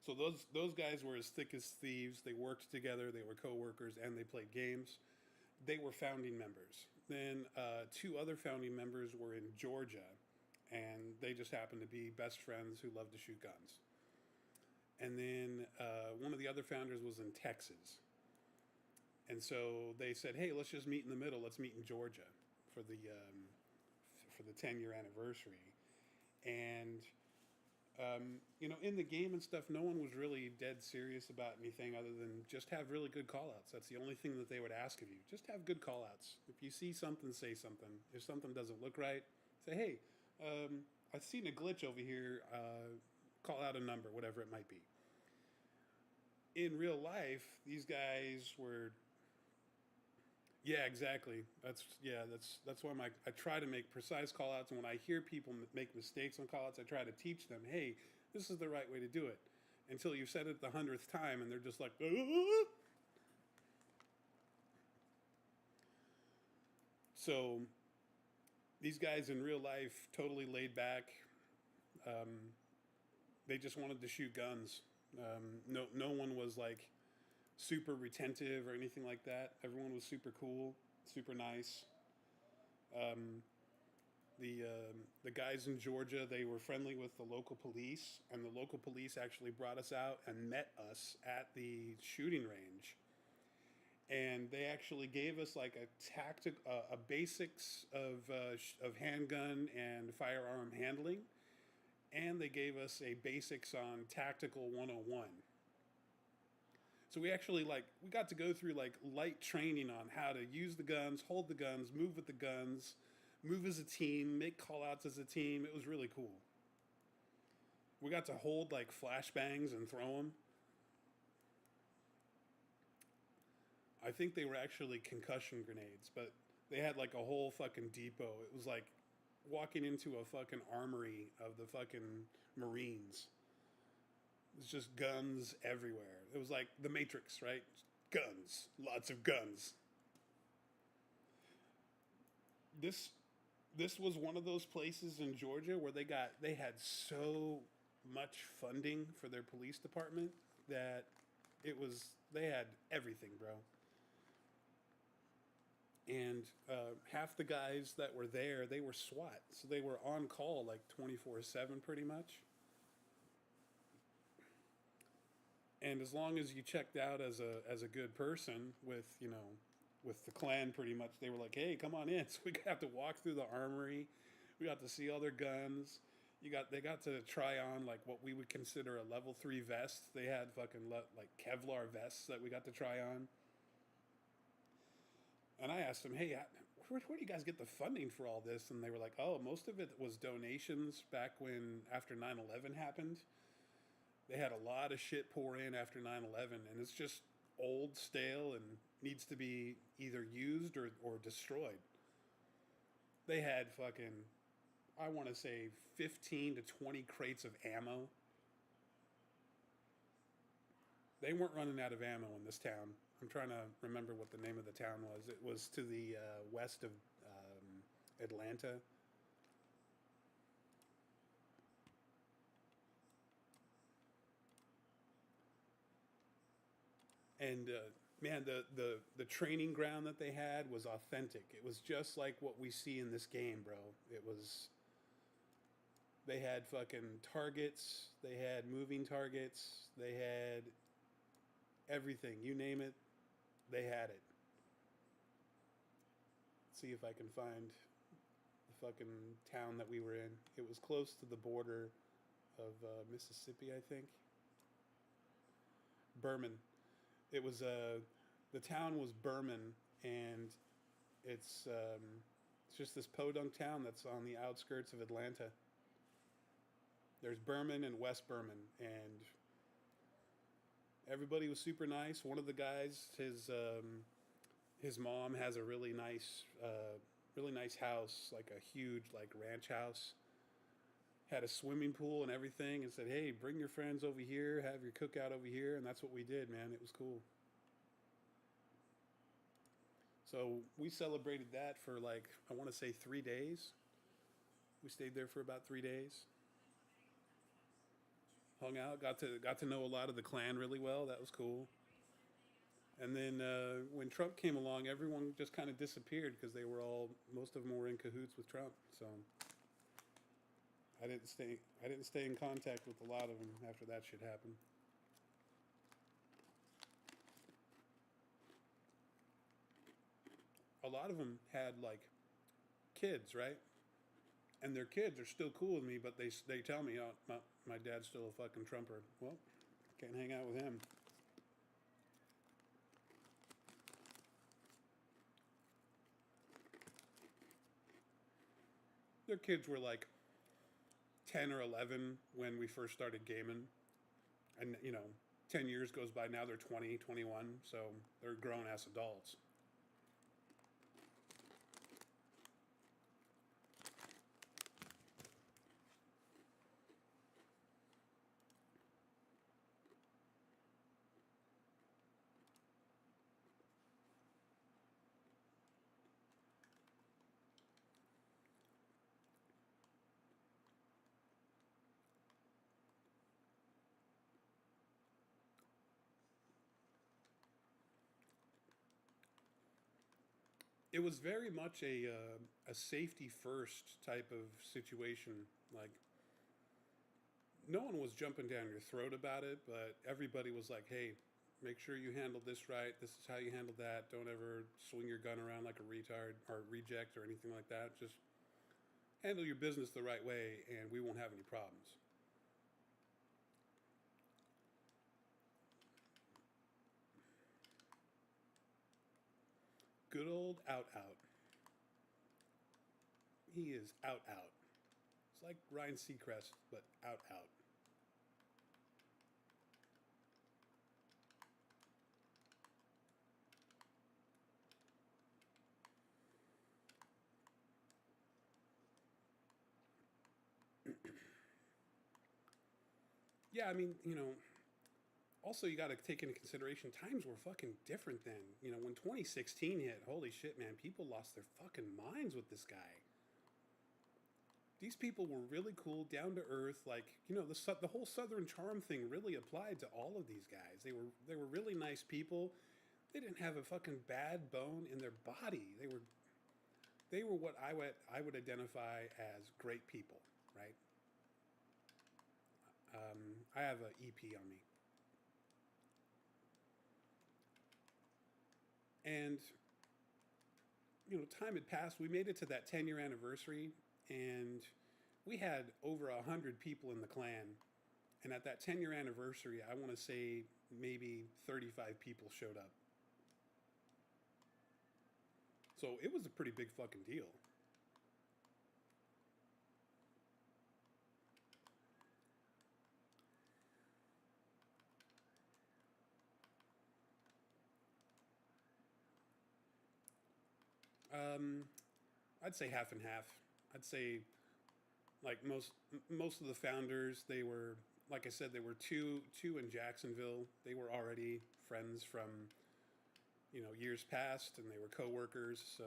So those guys were as thick as thieves. They worked together. They were coworkers, and they played games. They were founding members. Then two other founding members were in Georgia, and they just happened to be best friends who loved to shoot guns. And then one of the other founders was in Texas, and so they said, "Hey, let's just meet in the middle. Let's meet in Georgia for the 10-year anniversary." And in the game and stuff, no one was really dead serious about anything other than just have really good callouts. That's the only thing that they would ask of you. Just have good callouts. If you see something, say something. If something doesn't look right, say, "Hey, I've seen a glitch over here. Call out a number, whatever it might be." In real life, these guys were. Yeah, exactly. That's why I try to make precise callouts, and when I hear people make mistakes on callouts, I try to teach them, "Hey, this is the right way to do it." Until you've said it the 100th time, and they're just like, "Ugh." So these guys in real life totally laid back. Um, they just wanted to shoot guns. No one was like super retentive or anything like that. Everyone was super cool, super nice. Um, the guys in Georgia, they were friendly with the local police, and the local police actually brought us out and met us at the shooting range. And they actually gave us like a basics of handgun and firearm handling, and they gave us a basics on tactical 101. So we actually we got to go through like light training on how to use the guns, hold the guns, move with the guns, move as a team, make call outs as a team. It was really cool. We got to hold like flashbangs and throw them. I think they were actually concussion grenades, but they had like a whole fucking depot. It was like walking into a fucking armory of the fucking Marines. It's just guns everywhere. It was like the Matrix, right? Guns, lots of guns. This this was one of those places in Georgia where they had so much funding for their police department that they had everything, bro. And half the guys that were there, they were SWAT, so they were on call like 24/7, pretty much. And as long as you checked out as a good person with with the clan, pretty much, they were like, "Hey, come on in." So we got to walk through the armory. We got to see all their guns. They got to try on like what we would consider a level 3 vest. They had fucking like Kevlar vests that we got to try on. And I asked them, "Hey, where do you guys get the funding for all this?" And they were like, "Oh, most of it was donations back when after 9/11 happened. They had a lot of shit pour in after 9/11, and it's just old, stale, and needs to be either used or destroyed." They had fucking, I want to say, 15 to 20 crates of ammo. They weren't running out of ammo in this town. I'm trying to remember what the name of the town was. It was to the west of Atlanta. And man, the training ground that they had was authentic. It was just like what we see in this game, bro. It was. They had fucking targets. They had moving targets. They had everything. You name it, they had it. Let's see if I can find the fucking town that we were in. It was close to the border of Mississippi, I think. Berman. It was the town was Berman, and it's just this podunk town that's on the outskirts of Atlanta. There's Berman and West Berman, and everybody was super nice. One of the guys, his mom has a really nice house, like a huge like ranch house. Had a swimming pool and everything, and said, "Hey, bring your friends over here, have your cookout over here," and that's what we did, man. It was cool. So we celebrated that for like I want to say 3 days. We stayed there for about 3 days, hung out, got to know a lot of the clan really well. That was cool. And then when Trump came along, everyone just kind of disappeared because most of them were in cahoots with Trump. So I didn't stay in contact with a lot of them after that shit happened. A lot of them had like kids, right? And their kids are still cool with me, but they tell me, "Oh, my dad's still a fucking Trumper." Well, can't hang out with him. Their kids were like 10 or 11 when we first started gaming, and 10 years goes by now. They're 20, 21, so they're grown ass adults. It was very much a safety first type of situation. Like no one was jumping down your throat about it, but everybody was like, "Hey, make sure you handle this right. This is how you handle that. Don't ever swing your gun around like a retard or reject or anything like that. Just handle your business the right way, and we won't have any problems." Good old out out. He is out out. It's like Ryan Seacrest, but out out. Yeah, I mean, also you got to take into consideration times were fucking different then. When 2016 hit, holy shit, man, people lost their fucking minds with this guy. These people were really cool, down to earth. Like the whole Southern charm thing really applied to all of these guys. They were really nice people. They didn't have a fucking bad bone in their body. They were what I would identify as great people, right? I have an EP on me, and time had passed. We made it to that 10-year anniversary, and we had over 100 people in the clan. And at that 10-year anniversary, I want to say maybe 35 people showed up. So it was a pretty big fucking deal. Um, I'd say half and half. I'd say like most of the founders, they were like I said, there were two in Jacksonville. They were already friends from years past, and they were coworkers. So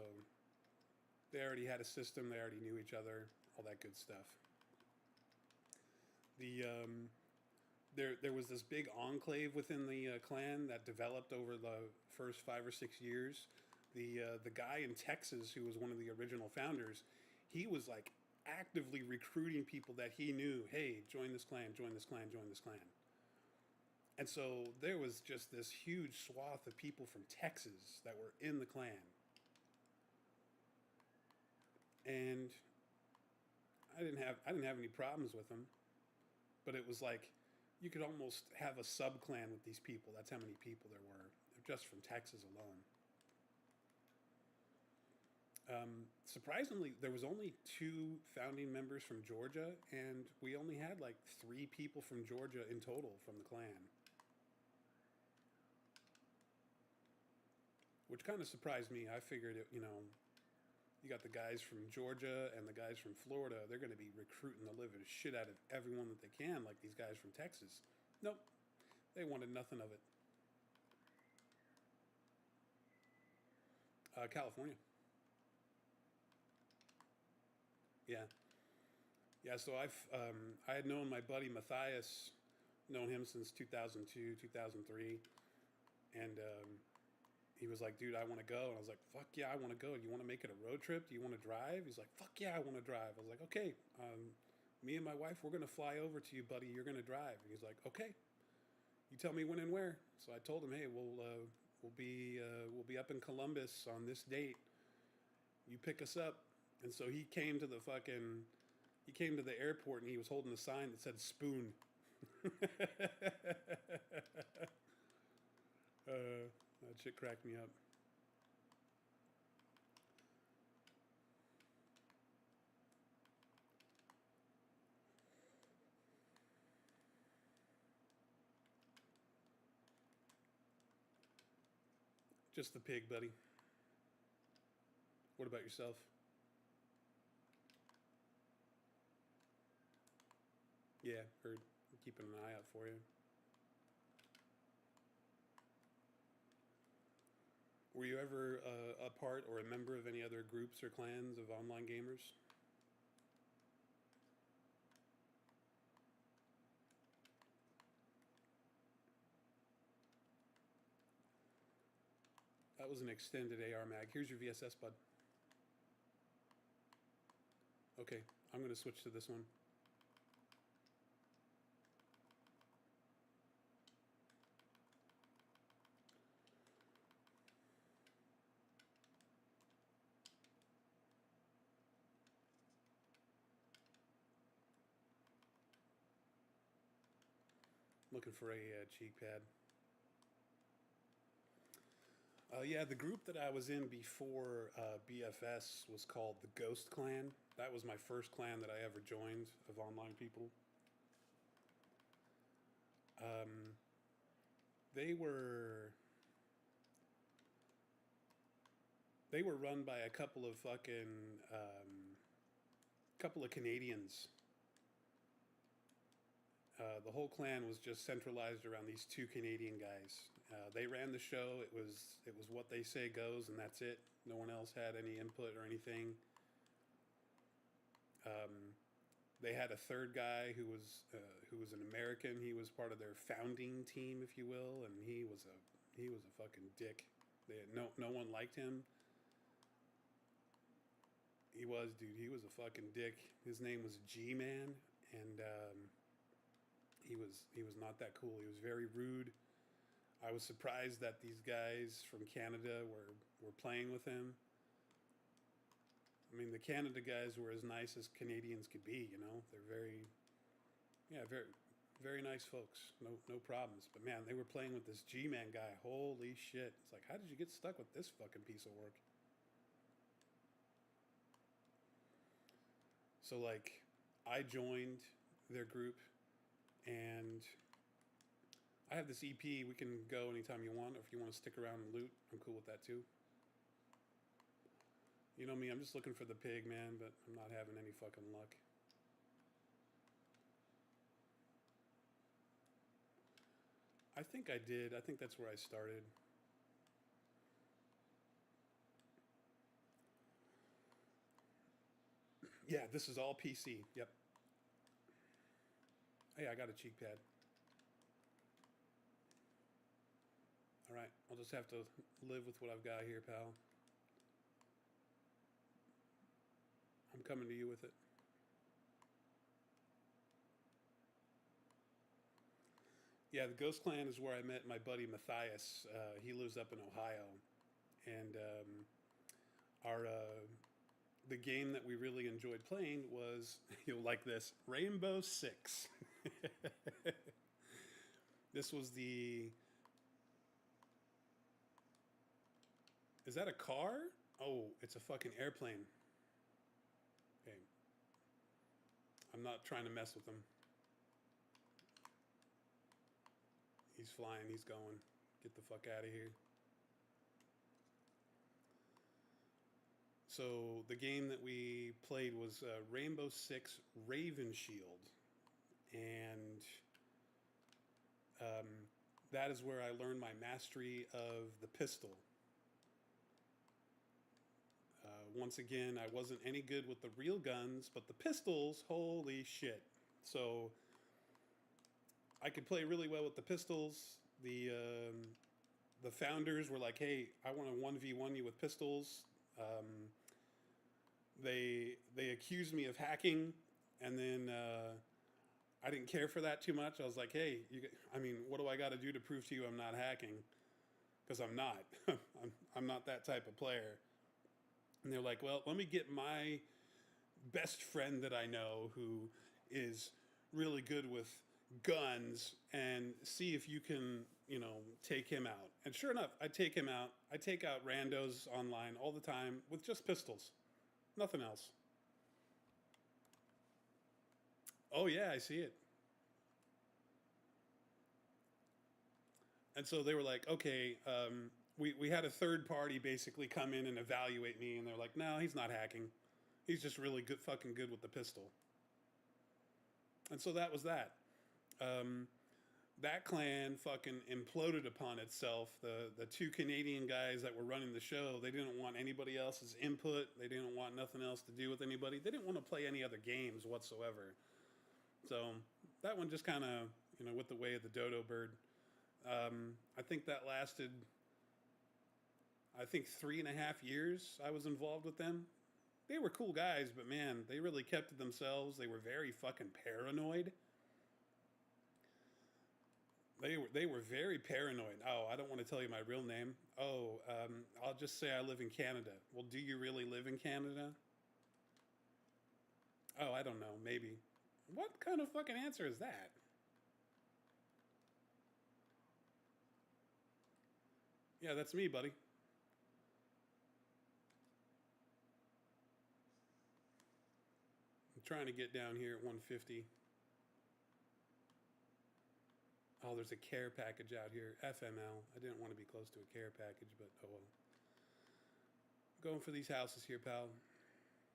they already had a system. They already knew each other. All that good stuff. The there was this big enclave within the clan that developed over the first 5 or 6 years. The guy in Texas who was one of the original founders, he was like actively recruiting people that he knew. Hey, join this clan, join this clan, join this clan. And so there was just this huge swath of people from Texas that were in the clan, and I didn't have any problems with them. But it was like you could almost have a sub clan with these people. That's how many people there were just from Texas alone. Surprisingly, there was only two founding members from Georgia, and we only had like three people from Georgia in total from the clan, which kind of surprised me. I figured it, you got the guys from Georgia and the guys from Florida. They're going to be recruiting the living shit out of everyone that they can, like these guys from Texas. Nope, they wanted nothing of it. California. Yeah, yeah. So I had known my buddy Matthias, known him since 2002, 2003, and he was like, "Dude, I want to go," and I was like, "Fuck yeah, I want to go. You want to make it a road trip? Do you want to drive?" He's like, "Fuck yeah, I want to drive." I was like, "Okay, me and my wife, we're gonna fly over to you, buddy. You're gonna drive." And he's like, "Okay, you tell me when and where." So I told him, "Hey, we'll be up in Columbus on this date. You pick us up." And so he came to the airport and he was holding a sign that said spoon. That shit cracked me up. Just the pig, buddy. What about yourself? Yeah, heard. I'm keeping an eye out for you. Were you ever a part or a member of any other groups or clans of online gamers? That was an extended AR mag. Here's your VSS, bud. Okay, I'm going to switch to this one. Looking for a cheek pad. Yeah, the group that I was in before BFS was called the Ghost Clan. That was my first clan that I ever joined of online people. Um, they were they were run by a couple of Canadians. The whole clan was just centralized around these two Canadian guys. They ran the show. It was what they say goes, and that's it. No one else had any input or anything. Um, they had a third guy who was an American. He was part of their founding team, if you will, and he was a fucking dick. No one liked him. He was, dude. He was a fucking dick. His name was G Man, and he was not that cool. He was very rude. I was surprised that these guys from Canada were playing with him. I mean, the Canada guys were as nice as Canadians could be. They're very very nice folks. No problems. But man, they were playing with this G Man guy. Holy shit! It's like, how did you get stuck with this fucking piece of work? So like, I joined their group, and I have this EP. We can go anytime you want, or if you want to stick around and loot, I'm cool with that too. You know me, I'm just looking for the pig, man, but I'm not having any fucking luck. I think I did. I think that's where I started. Yeah, this is all PC. Yep. Hey, I got a cheek pad. All right, I'll just have to live with what I've got here, pal. I'm coming to you with it. Yeah, the Ghost Clan is where I met my buddy Matthias. He lives up in Ohio, and our the game that we really enjoyed playing was you'll like this Rainbow Six. This was the. Is that a car? Oh, it's a fucking airplane. Okay, I'm not trying to mess with him. He's flying. He's going. Get the fuck out of here. So the game that we played was Rainbow Six Raven Shield, and um, that is where I learned my mastery of the pistol. Once again, I wasn't any good with the real guns, but the pistols, holy shit! So I could play really well with the pistols. The founders were like, "Hey, I want to 1v1 you with pistols." They accused me of hacking, and then I didn't care for that too much. I was like, "Hey, I mean, what do I got to do to prove to you I'm not hacking?" Because I'm not. I'm not that type of player. And they're like, "Well, let me get my best friend that I know who is really good with guns and see if you can, take him out." And sure enough, I take him out. I take out randos online all the time with just pistols, nothing else. Oh yeah, I see it. And so they were like, okay, we had a third party basically come in and evaluate me, and they're like, no, he's not hacking. He's just really good, fucking good with the pistol. And so that was that. Um, that clan fucking imploded upon itself. The two Canadian guys that were running the show, they didn't want anybody else's input. They didn't want nothing else to do with anybody. They didn't want to play any other games whatsoever. So that one just kind of, with the way of the dodo bird. I think that lasted, I think 3.5 years I was involved with them. They were cool guys, but man, they really kept to themselves. They were very fucking paranoid. They were very paranoid. Oh, I don't want to tell you my real name. Oh, I'll just say I live in Canada. Well, do you really live in Canada? Oh, I don't know. Maybe. What kind of fucking answer is that? Yeah, that's me, buddy. I'm trying to get down here at 150. Oh, there's a care package out here. FML. I didn't want to be close to a care package, but oh well. Going for these houses here, pal.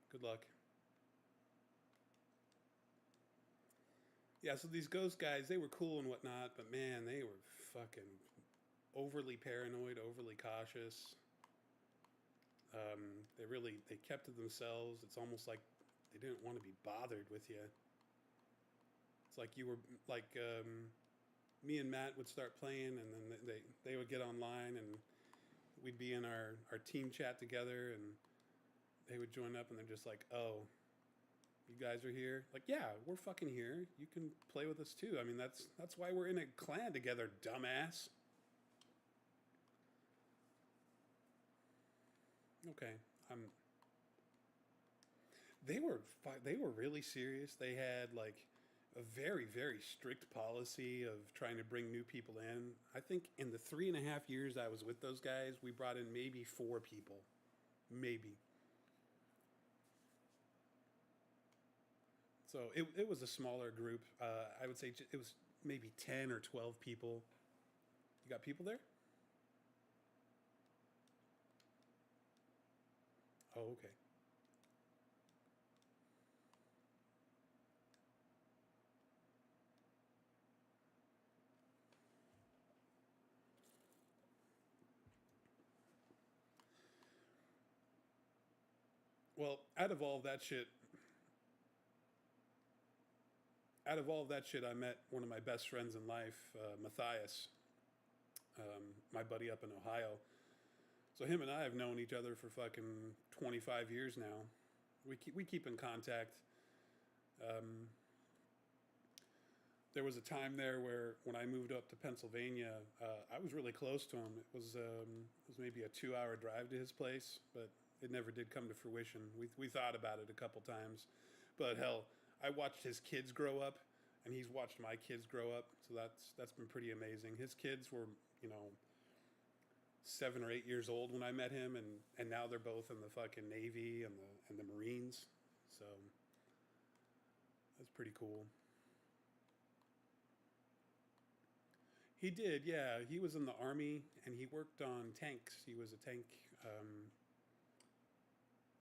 Good luck. Yeah, so these ghost guys, they were cool and whatnot, but man, they were fucking overly paranoid, overly cautious. They kept to themselves. It's almost like they didn't want to be bothered with you. It's like you were like me and Matt would start playing, and then they would get online, and we'd be in our team chat together, and they would join up, and they're just like, "Oh, you guys are here." Like, yeah, we're fucking here. You can play with us too. I mean, that's why we're in a clan together, dumbass. Okay, I'm. They were really serious. They had like a very very strict policy of trying to bring new people in. I think in the 3.5 years I was with those guys, we brought in maybe 4 people, maybe. So it was a smaller group. I would say it was maybe 10 or 12 people. You got people there? Oh, okay. Well, out of all of that shit, I met one of my best friends in life, Matthias, my buddy up in Ohio. So him and I have known each other for fucking 25 years now. We keep in contact. Um, there was a time there where when I moved up to Pennsylvania, I was really close to him. It was maybe a 2-hour drive to his place, but it never did come to fruition. We thought about it a couple times, but hell, I watched his kids grow up, and he's watched my kids grow up. So that's been pretty amazing. His kids were, you know, 7 or 8 years old when I met him, and now they're both in the fucking Navy and the Marines. So that's pretty cool. He did, yeah. He was in the Army and he worked on tanks. He was a tank,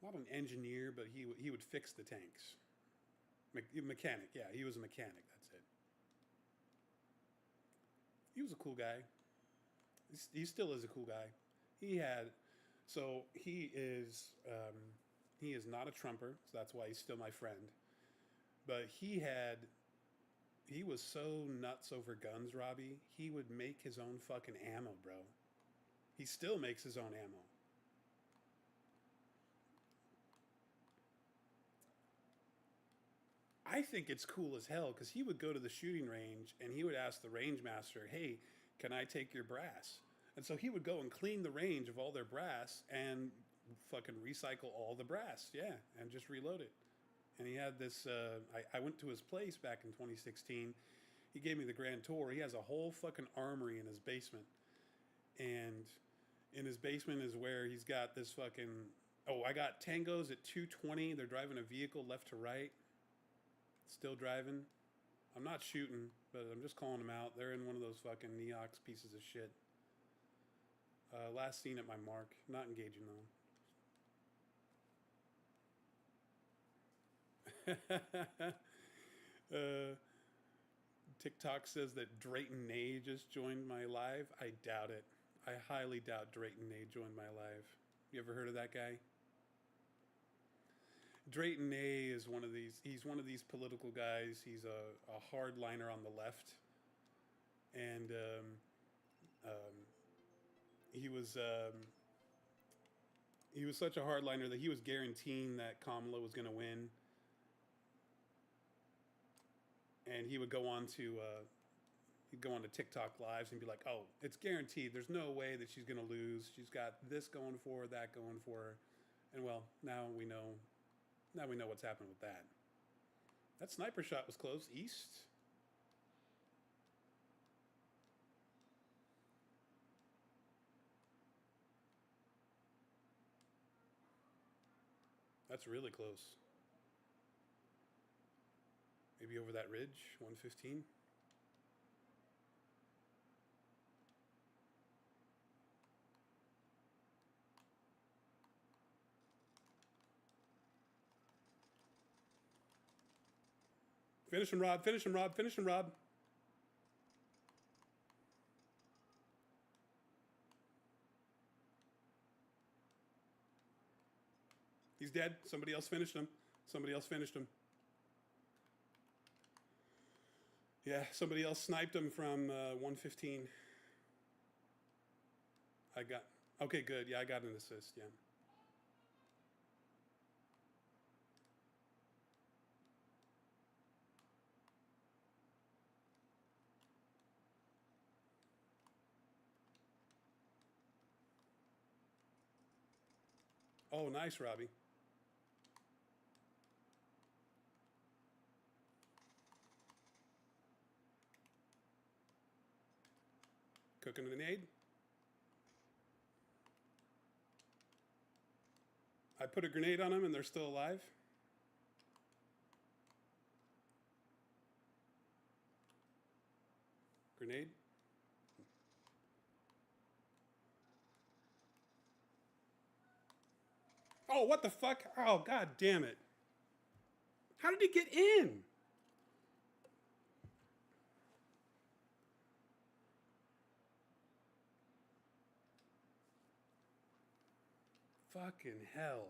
not an engineer, but he would fix the tanks. Mechanic, yeah. He was a mechanic. That's it. He was a cool guy. He still is a cool guy. He had, so he is not a Trumper, so that's why he's still my friend. But he was so nuts over guns, Robbie. He would make his own fucking ammo, bro. He still makes his own ammo. I think it's cool as hell because he would go to the shooting range and he would ask the range master, "Hey, can I take your brass?" And so he would go and clean the range of all their brass and fucking recycle all the brass, yeah, and just reload it. And he had this. I went to his place back in 2016. He gave me the grand tour. He has a whole fucking armory in his basement, and in his basement is where he's got this fucking. Oh, I got tangos at 220. They're driving a vehicle left to right. Still driving. I'm not shooting, but I'm just calling them out. They're in one of those fucking Neox pieces of shit. Last seen at my mark. Not engaging though. TikTok says that Drayton Nay just joined my live. I doubt it. I highly doubt Drayton Nay joined my live. You ever heard of that guy? Drayton Nay is one of these. He's one of these political guys. He's a hardliner on the left, and he was he was such a hardliner that he was guaranteeing that Kamala was going to win, and he would go on to he'd go on to TikTok lives and be like, "Oh, it's guaranteed. There's no way that she's going to lose. She's got this going for her, that going for her," and well, now we know. Now we know what's happened with that. That sniper shot was close. East. That's really close. Maybe over that ridge, 115. Finish him, Rob. Finish him, Rob. Finish him, Rob. He's dead. Somebody else finished him. Somebody else finished him. Yeah, somebody else sniped him from 115. I got. Okay, good. Yeah, I got an assist. Yeah. Oh, nice, Robbie. Cooking a grenade. I put a grenade on them and they're still alive. Grenade. Oh, what the fuck? Oh, god damn it. How did he get in? Fucking hell.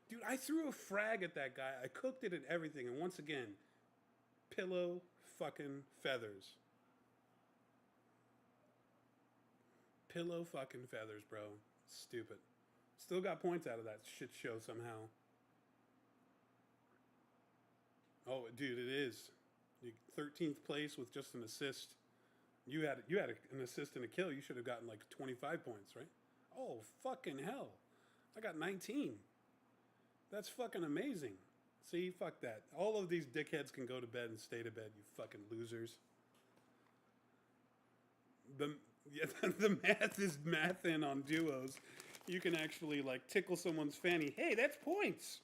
Dude, I threw a frag at that guy. I cooked it and everything. And once again, pillow fucking feathers. Pillow fucking feathers, bro. Stupid. Still got points out of that shit show somehow. Oh, dude, it is. 13th place with just an assist. You had an assist and a kill. You should have gotten like 25 points, right? Oh, fucking hell. I got 19. That's fucking amazing. See, fuck that. All of these dickheads can go to bed and stay to bed, you fucking losers. The Yeah, the math is math in on duos. You can actually like tickle someone's fanny. Hey, that's points.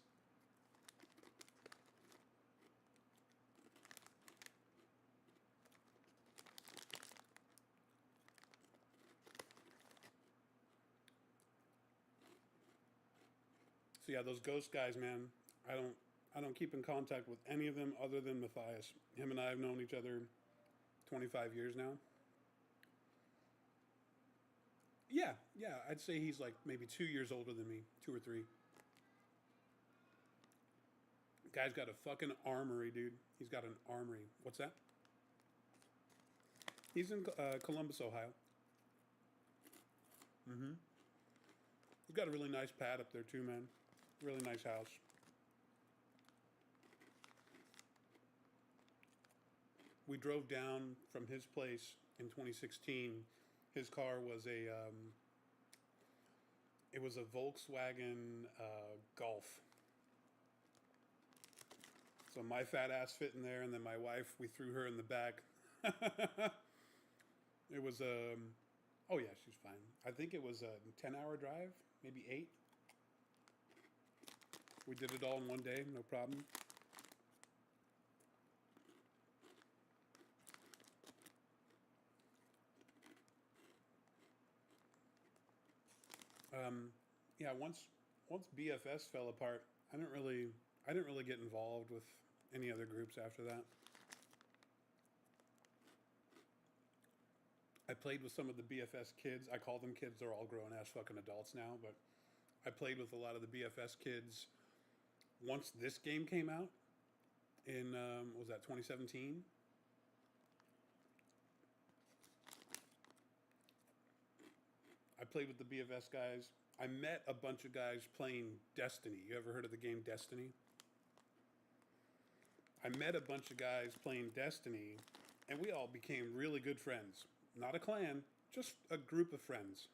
So yeah, those ghost guys, man. I don't I don't keep in contact with any of them other than Matthias. Him and I have known each other 25 years now. Yeah, yeah. I'd say he's like maybe 2 years older than me, 2 or 3. Guy's got a fucking armory, dude. He's got an armory. What's that? He's in Columbus, Ohio. Mm-hmm. He's got a really nice pad up there too, man. Really nice house. We drove down from his place in 2016. His car was it was a Volkswagen Golf. So my fat ass fit in there, and then my wife, we threw her in the back. It was oh yeah, she's fine. I think it was a 10-hour drive, maybe 8. We did it all in one day, no problem. Um, yeah, once BFS fell apart, I didn't really get involved with any other groups after that. I played with some of the BFS kids. I call them kids. They're all grown ass fucking adults now, but I played with a lot of the BFS kids once this game came out in what was that 2017? I played with the BFS guys. I met a bunch of guys playing Destiny. You ever heard of the game Destiny? I met a bunch of guys playing Destiny, and we all became really good friends. Not a clan, just a group of friends.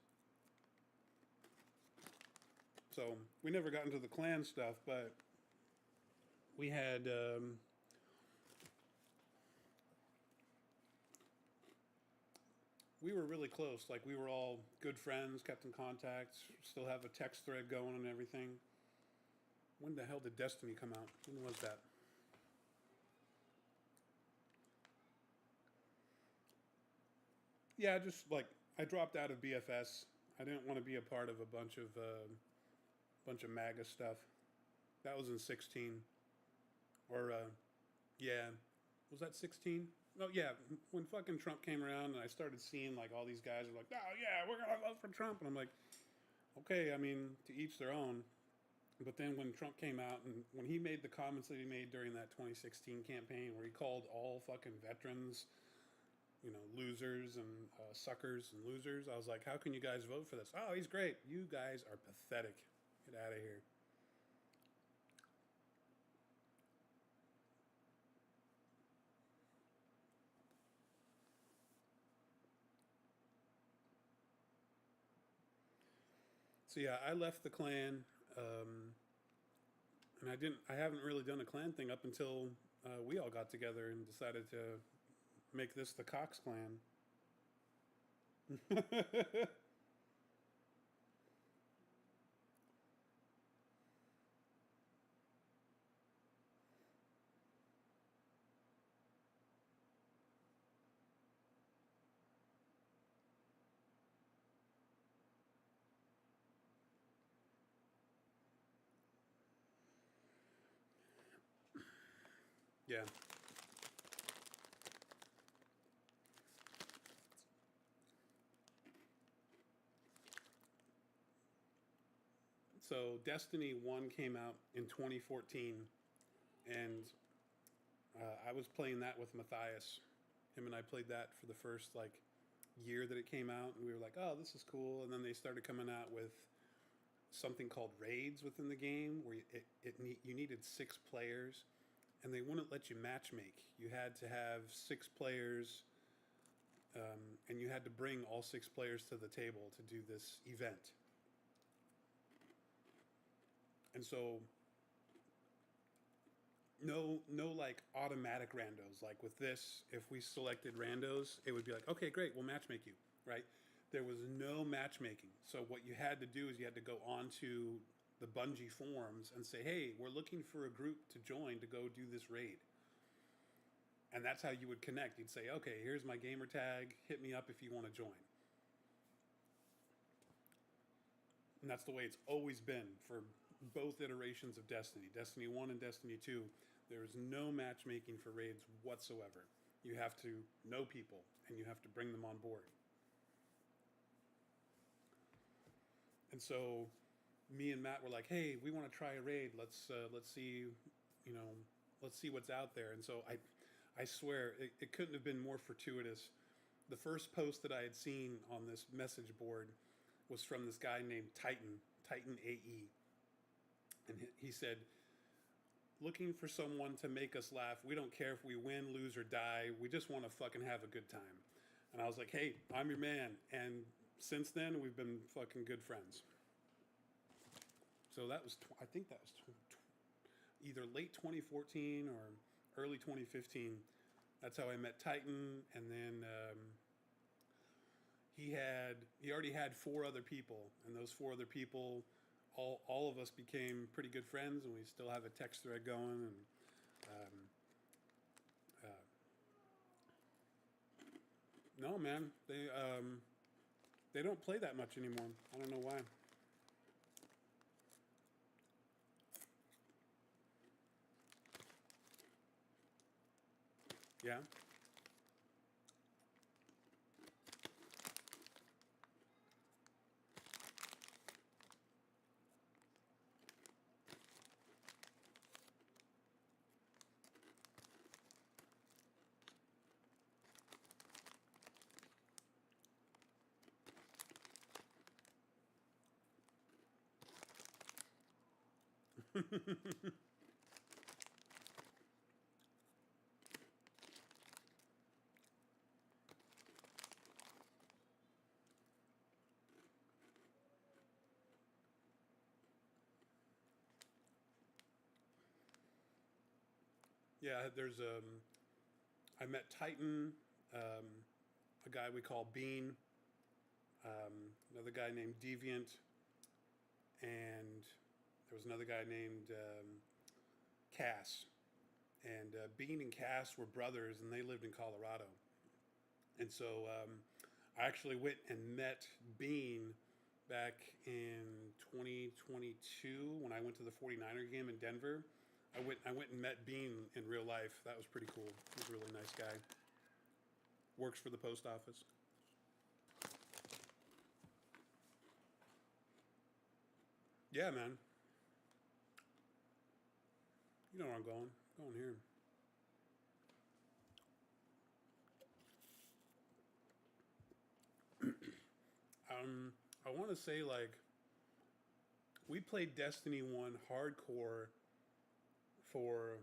So we never got into the clan stuff, but we had we were really close. Like we were all good friends, kept in contact, still have a text thread going and everything. When the hell did Destiny come out? When was that? Yeah, just like I dropped out of BFS. I didn't want to be a part of a bunch of MAGA stuff. That was in 16, or yeah, was that 16? No, yeah. When fucking Trump came around and I started seeing like all these guys are like, oh yeah, we're gonna vote for Trump, and I'm like, okay, I mean, to each their own. But then when Trump came out and when he made the comments that he made during that 2016 campaign, where he called all fucking veterans, losers and suckers and losers, I was like, how can you guys vote for this? Oh, he's great. You guys are pathetic. Get out of here. So yeah, I left the clan, and I haven't really done a clan thing up until we all got together and decided to make this the Cox clan. Yeah. So Destiny 1 came out in 2014, and I was playing that with Matthias. Him and I played that for the first like year that it came out, and we were like, "Oh, this is cool." And then they started coming out with something called raids within the game, where you needed 6 players, and they wouldn't let you matchmake. You had to have 6 players, and you had to bring all 6 players to the table to do this event. And so no like automatic randos. Like with this, if we selected randos, it would be like, okay, great, we'll matchmake you, right? There was no matchmaking. So what you had to do is you had to go onto the Bungie forums and say, "Hey, we're looking for a group to join to go do this raid." And that's how you would connect. You'd say, "Okay, here's my gamer tag. Hit me up if you want to join." And that's the way it's always been for both iterations of Destiny, Destiny 1 and Destiny 2. There's no matchmaking for raids whatsoever. You have to know people and you have to bring them on board. And so me and Matt were like, "Hey, we want to try a raid. Let's see, you know, let's see what's out there." And so I swear it couldn't have been more fortuitous. The first post that I had seen on this message board was from this guy named Titan AE, and he said, "Looking for someone to make us laugh. We don't care if we win, lose, or die. We just want to fucking have a good time." And I was like, "Hey, I'm your man." And since then, we've been fucking good friends. So that was, I think that was either late 2014 or early 2015. That's how I met Titan, and then he already had 4 other people, and those 4 other people, all of us became pretty good friends, and we still have a text thread going. And uh, no, man, they don't play that much anymore. I don't know why. Yeah. Yeah, I met Titan, a guy we call Bean, another guy named Deviant, and there was another guy named Cass. And Bean and Cass were brothers, and they lived in Colorado. And so I actually went and met Bean back in 2022 when I went to the 49er game in Denver. I went and met Bean in real life. That was pretty cool. He's a really nice guy. Works for the post office. Yeah, man. You know where I'm going. I'm going here. I want to say like we played Destiny 1 hardcore for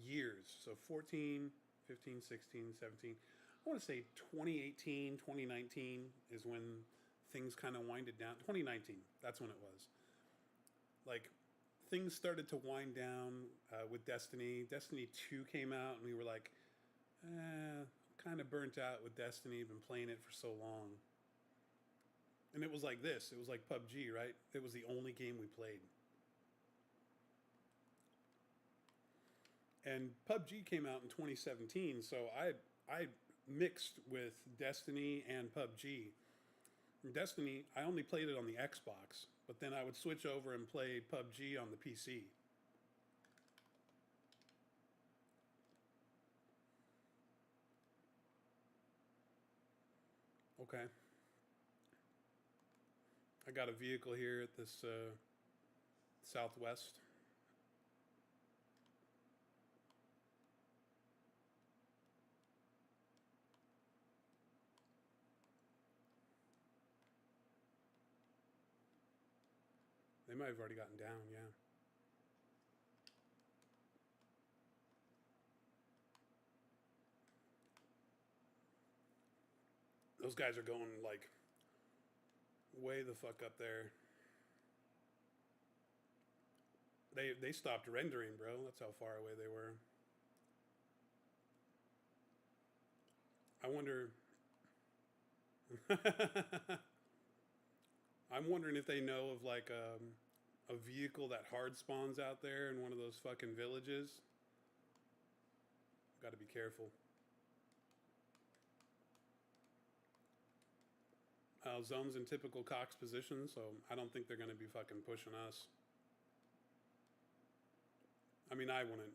years. So 14, 15, 16, 17. I want to say 2018, 2019 is when things kind of winded down. 2019, that's when it was. Like things started to wind down with Destiny. Destiny 2 came out, and we were like, kind of burnt out with Destiny. Been playing it for so long. And it was like this. It was like PUBG, right? It was the only game we played. And PUBG came out in 2017, so I mixed with Destiny and PUBG. Destiny, I only played it on the Xbox, but then I would switch over and play PUBG on the PC. Okay. I got a vehicle here at this Southwest. They might have already gotten down, yeah. Those guys are going like way the fuck up there. They stopped rendering, bro. That's how far away they were. I wonder. I'm wondering if they know of like a vehicle that hard spawns out there in one of those fucking villages. Got to be careful. Zone's in typical Cox position, so I don't think they're going to be fucking pushing us. I mean, I wouldn't.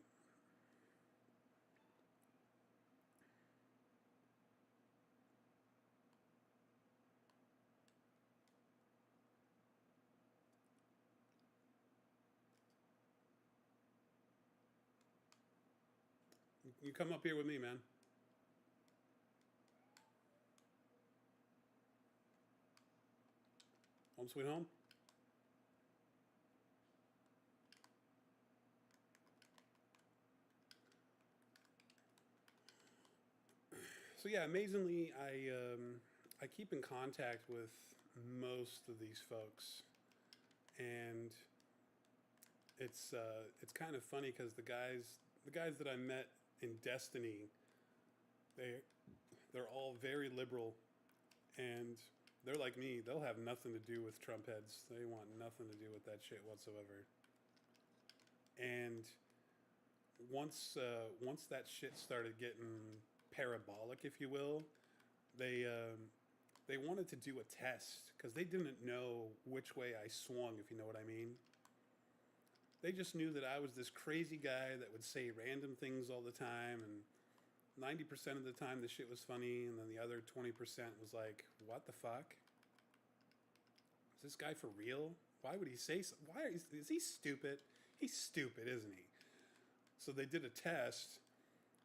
You come up here with me, man. Home sweet home. So yeah, amazingly, I keep in contact with most of these folks, and it's kind of funny because the guys that I met in Destiny, they they're all very liberal, and they're like me. They'll have nothing to do with Trump heads. They want nothing to do with that shit whatsoever. And once that shit started getting parabolic, if you will, they they wanted to do a test because they didn't know which way I swung, if you know what I mean. They just knew that I was this crazy guy that would say random things all the time, and 90% of the time the shit was funny, and then the other 20% was like, what the fuck? Is this guy for real? Why would he say so? Is he stupid? He's stupid, isn't he? So they did a test.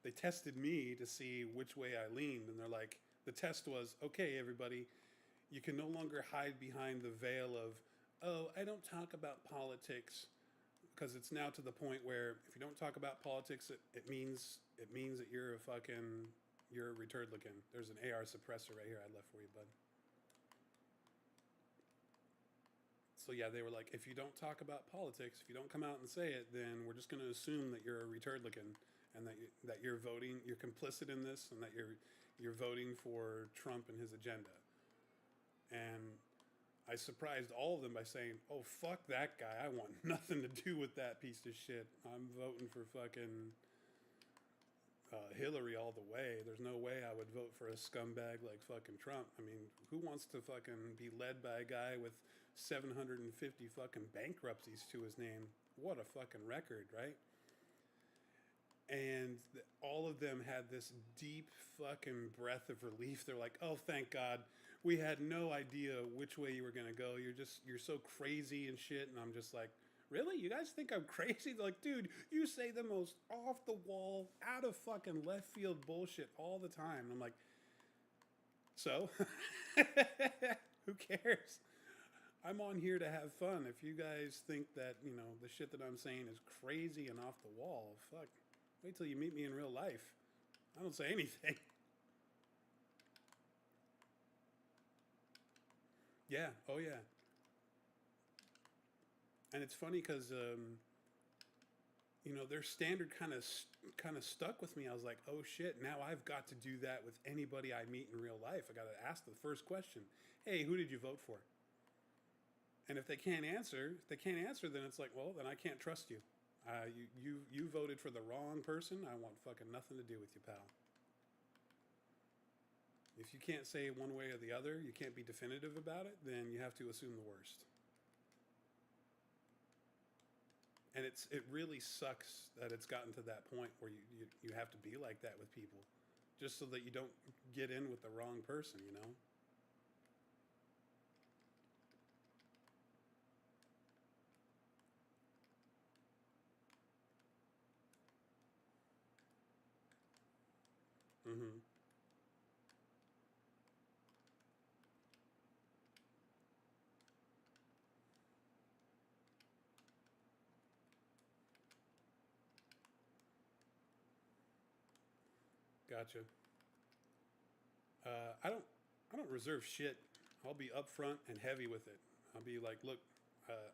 They tested me to see which way I leaned, and they're like, the test was, okay, everybody, you can no longer hide behind the veil of, oh, I don't talk about politics, because it's now to the point where if you don't talk about politics, it means that you're a retard looking. There's an AR suppressor right here I left for you, bud. So yeah, they were like, if you don't talk about politics, if you don't come out and say it, then we're just going to assume that you're a retard looking, and that you're voting, you're complicit in this, and that you're voting for Trump and his agenda. And I surprised all of them by saying, "Oh fuck that guy! I want nothing to do with that piece of shit. I'm voting for fucking Hillary all the way. There's no way I would vote for a scumbag like fucking Trump. I mean, who wants to fucking be led by a guy with 750 fucking bankruptcies to his name? What a fucking record, right?" And all of them had this deep fucking breath of relief. They're like, "Oh, thank God. We had no idea which way you were going to go. You're so crazy and shit." And I'm just like, "Really? You guys think I'm crazy?" They're like, "Dude, you say the most off the wall, out of fucking left field bullshit all the time." And I'm like, "So? Who cares? I'm on here to have fun. If you guys think that, the shit that I'm saying is crazy and off the wall, fuck. Wait till you meet me in real life. I don't say anything." Yeah. Oh, yeah. And it's funny because, their standard kind of stuck with me. I was like, oh shit, now I've got to do that with anybody I meet in real life. I got to ask the first question, hey, who did you vote for? And if they can't answer, then it's like, well, then I can't trust you. You voted for the wrong person. I want fucking nothing to do with you, pal. If you can't say one way or the other, you can't be definitive about it, then you have to assume the worst. And it really sucks that it's gotten to that point where you have to be like that with people, just so that you don't get in with the wrong person, you know? Mm-hmm. Gotcha. Uh, I don't I don't reserve shit. I'll be upfront and heavy with it. I'll be like, look, uh,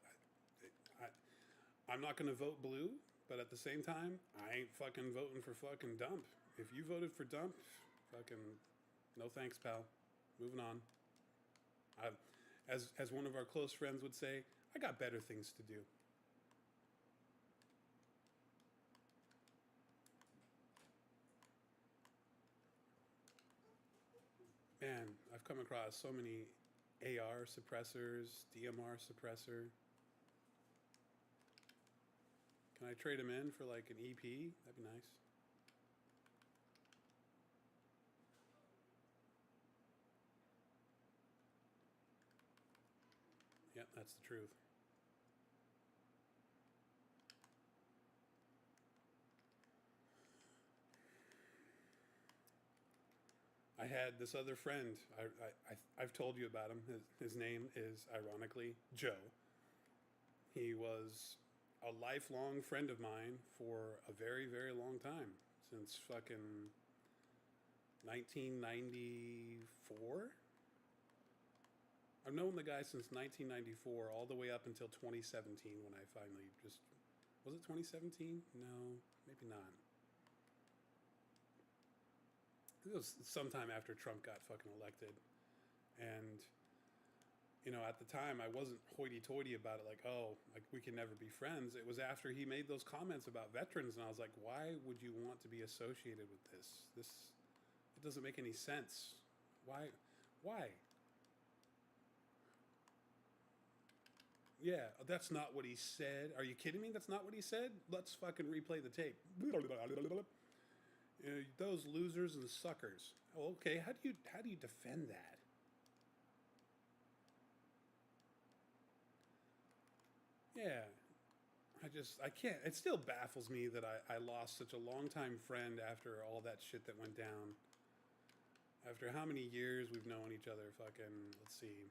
I'm not going to vote blue, but at the same time, I ain't fucking voting for fucking dump. If you voted for dump, fucking no thanks, pal. Moving on. I, as one of our close friends would say, I got better things to do. Man, I've come across so many AR suppressors, DMR suppressor. Can I trade them in for like an EP? That'd be nice. Yep, that's the truth. I had this other friend. I've told you about him. His name is, ironically, Joe. He was a lifelong friend of mine for a very, very long time. Since fucking 1994. I've known the guy since 1994, all the way up until 2017 when I finally just. Was it 2017? No, maybe not. It was sometime after Trump got fucking elected. And, at the time I wasn't hoity toity about it, like, oh, like we can never be friends. It was after he made those comments about veterans, and I was like, why would you want to be associated with this? It doesn't make any sense. Why? Why? Yeah, that's not what he said. Are you kidding me? That's not what he said? Let's fucking replay the tape. Those losers and suckers. Oh, okay, how do you defend that? Yeah, I can't. It still baffles me that I lost such a longtime friend after all that shit that went down. After how many years we've known each other? Fucking, let's see,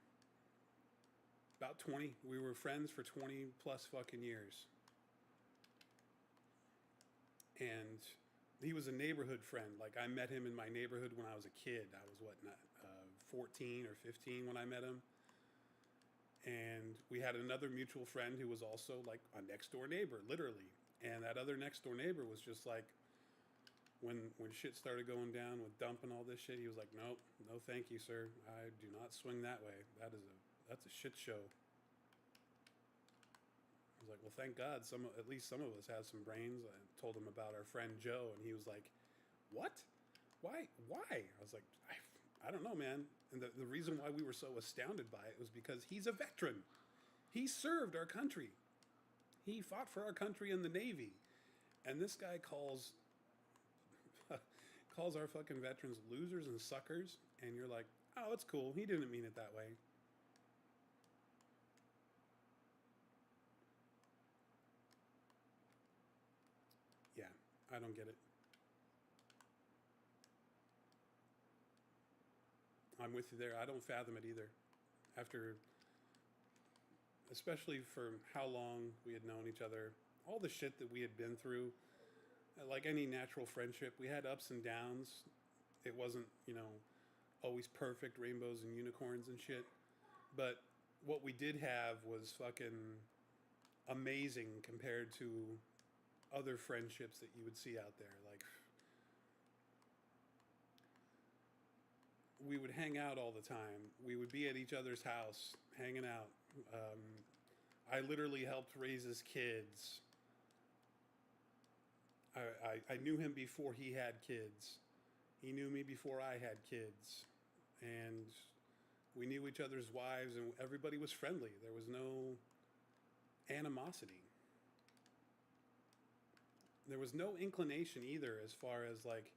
about 20. We were friends for 20 plus fucking years. And he was a neighborhood friend. Like, I met him in my neighborhood when I was a kid. I was, 14 or 15 when I met him. And we had another mutual friend who was also like a next door neighbor, literally. And that other next door neighbor was just like, when shit started going down with dumping all this shit, he was like, nope, no thank you, sir. I do not swing that way. That's a shit show. I was like, well, thank God, at least some of us have some brains. I told him about our friend Joe, and he was like, what? Why? I was like, I don't know, man. And the reason why we were so astounded by it was because he's a veteran. He served our country. He fought for our country in the Navy. And this guy calls our fucking veterans losers and suckers. And you're like, oh, it's cool. He didn't mean it that way. Yeah, I don't get it. I'm with you there. I don't fathom it either. After, especially for how long we had known each other, all the shit that we had been through, like any natural friendship, we had ups and downs. It wasn't, always perfect rainbows and unicorns and shit. But what we did have was fucking amazing compared to other friendships that you would see out there. Like, we would hang out all the time. We would be at each other's house, hanging out. Um, I literally helped raise his kids. I knew him before he had kids. He knew me before I had kids. And we knew each other's wives, and everybody was friendly. There was no animosity. There was no inclination either, as far as like,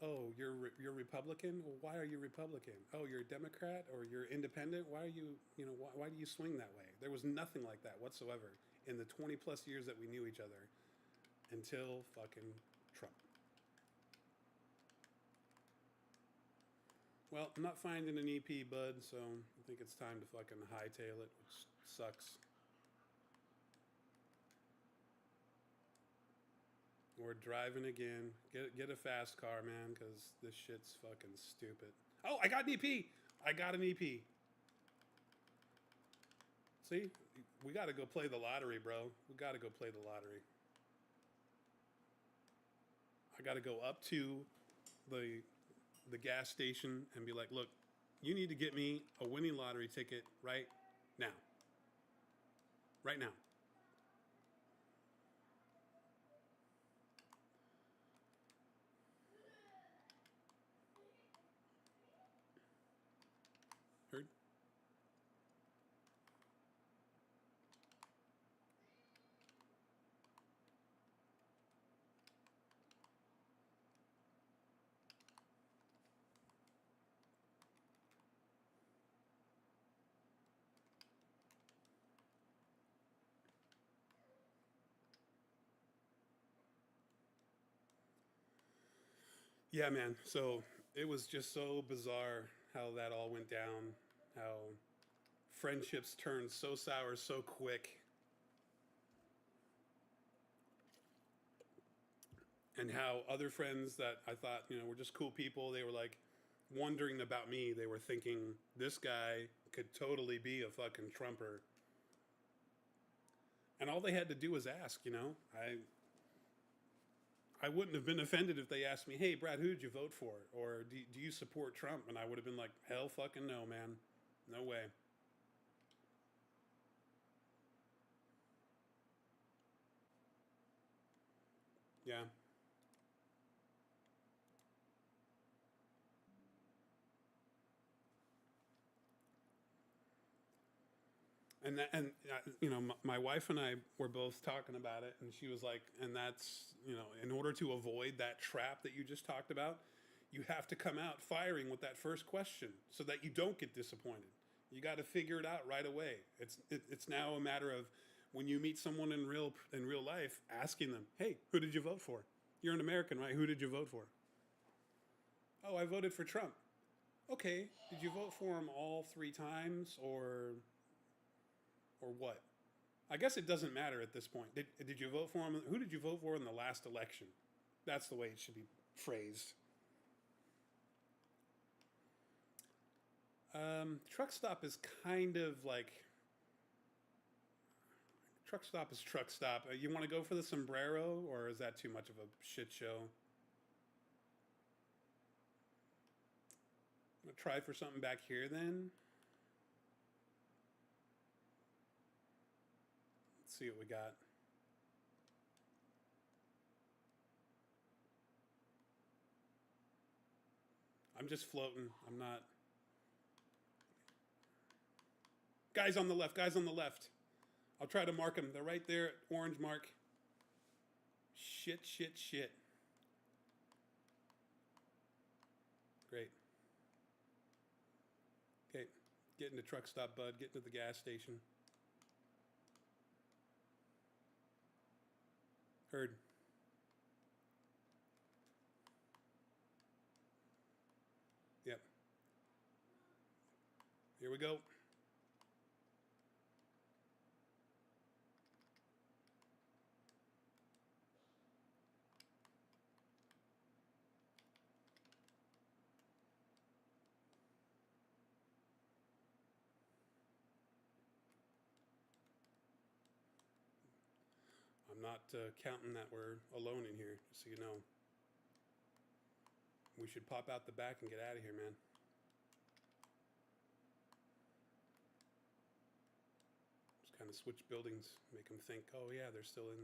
oh, you're Republican. Well, why are you Republican? Oh, you're a Democrat or you're independent. Why are you why do you swing that way? There was nothing like that whatsoever in the 20 plus years that we knew each other until fucking Trump. Well, I'm not finding an EP, bud, so I think it's time to fucking hightail it, which sucks. We're driving again. Get a fast car, man, because this shit's fucking stupid. Oh, I got an EP. I got an EP. See, we got to go play the lottery, bro. We got to go play the lottery. I got to go up to the gas station and be like, look, You need to get me a winning lottery ticket right now. Right now. Heard? Yeah, man. So it was just so bizarre how that all went down. How friendships turned so sour so quick. And how other friends that I thought, were just cool people, they were like wondering about me. They were thinking, this guy could totally be a fucking Trumper. And all they had to do was ask. I wouldn't have been offended if they asked me, hey, Brad, who did you vote for? Or do you support Trump? And I would have been like, hell fucking no, man. No way. Yeah. And my wife and I were both talking about it, and she was like, and that's, in order to avoid that trap that you just talked about, you have to come out firing with that first question so that you don't get disappointed. You got to figure it out right away. It's now a matter of when you meet someone in real life, asking them, hey, who did you vote for? You're an American, right? Who did you vote for? Oh, I voted for Trump. Okay, did you vote for him all three times, or what? I guess it doesn't matter at this point. Did you vote for him? Who did you vote for in the last election? That's the way it should be phrased. Truck stop is kind of like truck stop is truck stop. You want to go for the sombrero, or is that too much of a shit show? I'm gonna try for something back here then. Let's see what we got. I'm just floating. I'm not. Guys on the left. Guys on the left. I'll try to mark them. They're right there. Orange mark. Shit, shit, shit. Great. Okay. Get into truck stop, bud. Get into the gas station. Heard. Yep. Here we go. I'm not counting that we're alone in here, just so you know. We should pop out the back and get out of here, man. Just kind of switch buildings, make them think, oh yeah, they're still in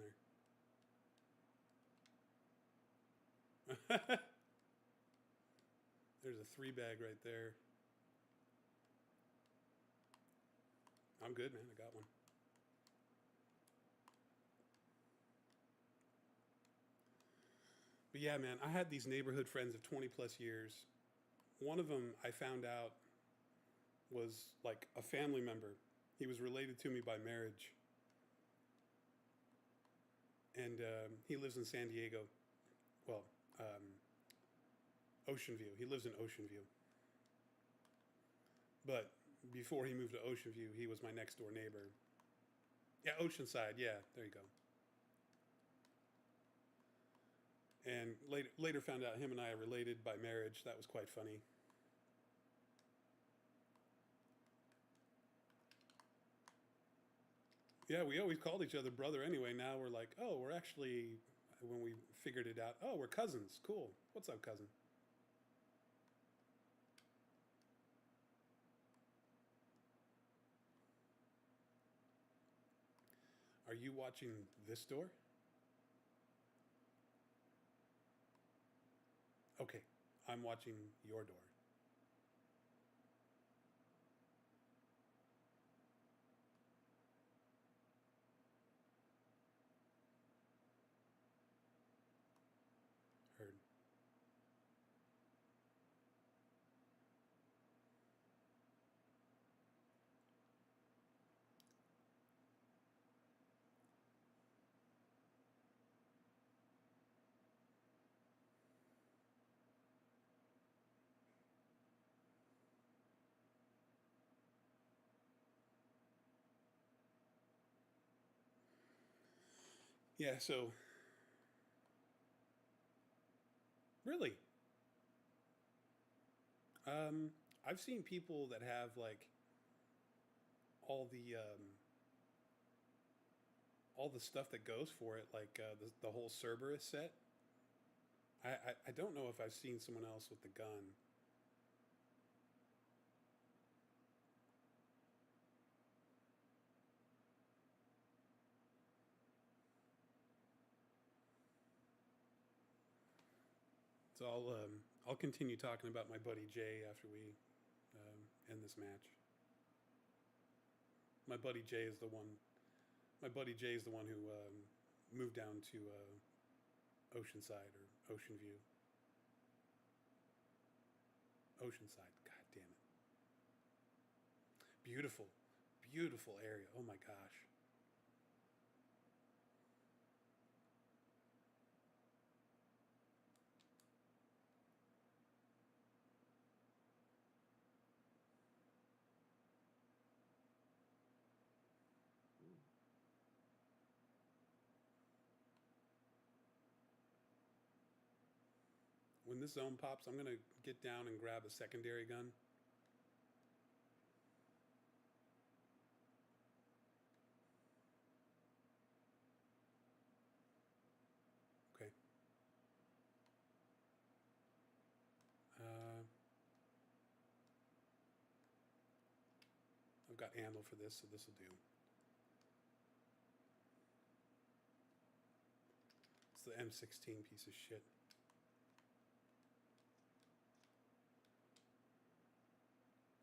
there. There's a 3-bag right there. I'm good, man. I got one. But yeah, man, I had these neighborhood friends of 20 plus years. One of them I found out was like a family member. He was related to me by marriage. And he lives in San Diego. Well, Ocean View. He lives in Ocean View. But before he moved to Ocean View, he was my next door neighbor. Yeah, Oceanside. Yeah, there you go. And later found out him and I are related by marriage. That was quite funny. Yeah, we always called each other brother anyway. Now we're like, oh, we're actually, when we figured it out, oh, we're cousins. Cool. What's up, cousin? Are you watching this door? Okay, I'm watching your door. Heard. Yeah, so really, um, I've seen people that have like all the um, all the stuff that goes for it, like the whole Cerberus set. I don't know if I've seen someone else with the gun. So I'll continue talking about my buddy Jay after we end this match. My buddy Jay is the one. My buddy Jay is the one who moved down to Oceanside or Ocean View. Oceanside. God damn it. Beautiful, beautiful area. Oh my gosh. When this zone pops, I'm gonna get down and grab a secondary gun. Okay. Uh, I've got ammo for this, so this will do. It's the M16 piece of shit.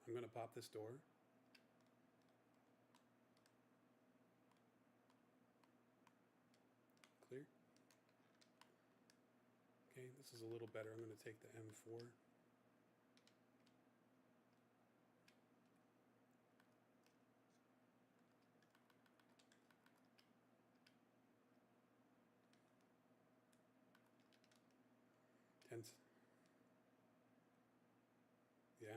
I'm gonna pop this door. Clear. Okay, this is a little better. I'm gonna take the M4. Tense. Yeah.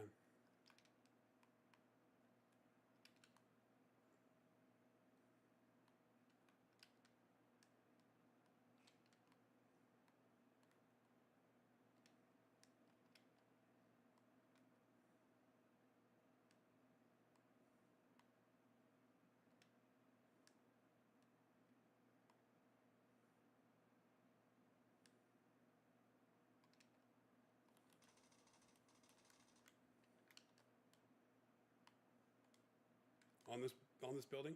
On this building.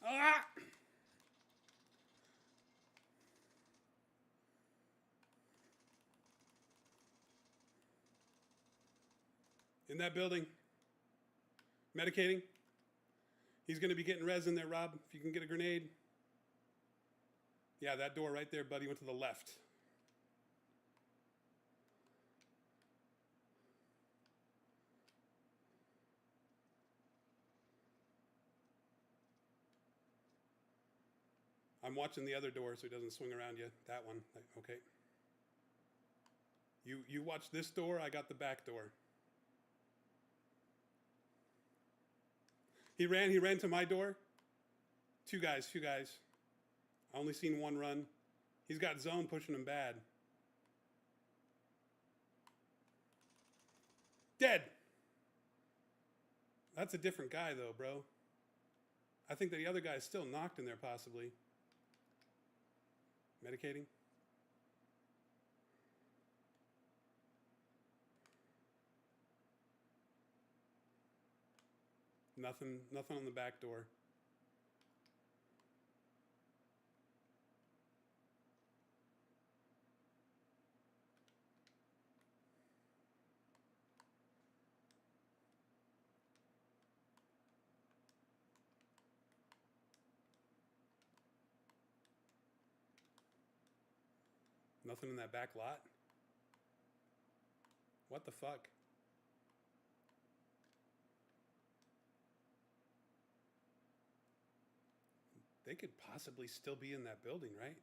Ah! In that building. Medicating. He's gonna be getting res in there, Rob. If you can get a grenade. Yeah, that door right there, buddy, went to the left. I'm watching the other door so he doesn't swing around you. That one. Okay. You watch this door, I got the back door. He ran to my door. Two guys. I only seen one run. He's got zone pushing him bad. Dead. That's a different guy though, bro. I think that the other guy is still knocked in there possibly. Medicating. Nothing on the back door. Nothing in that back lot. What the fuck? They could possibly still be in that building, right?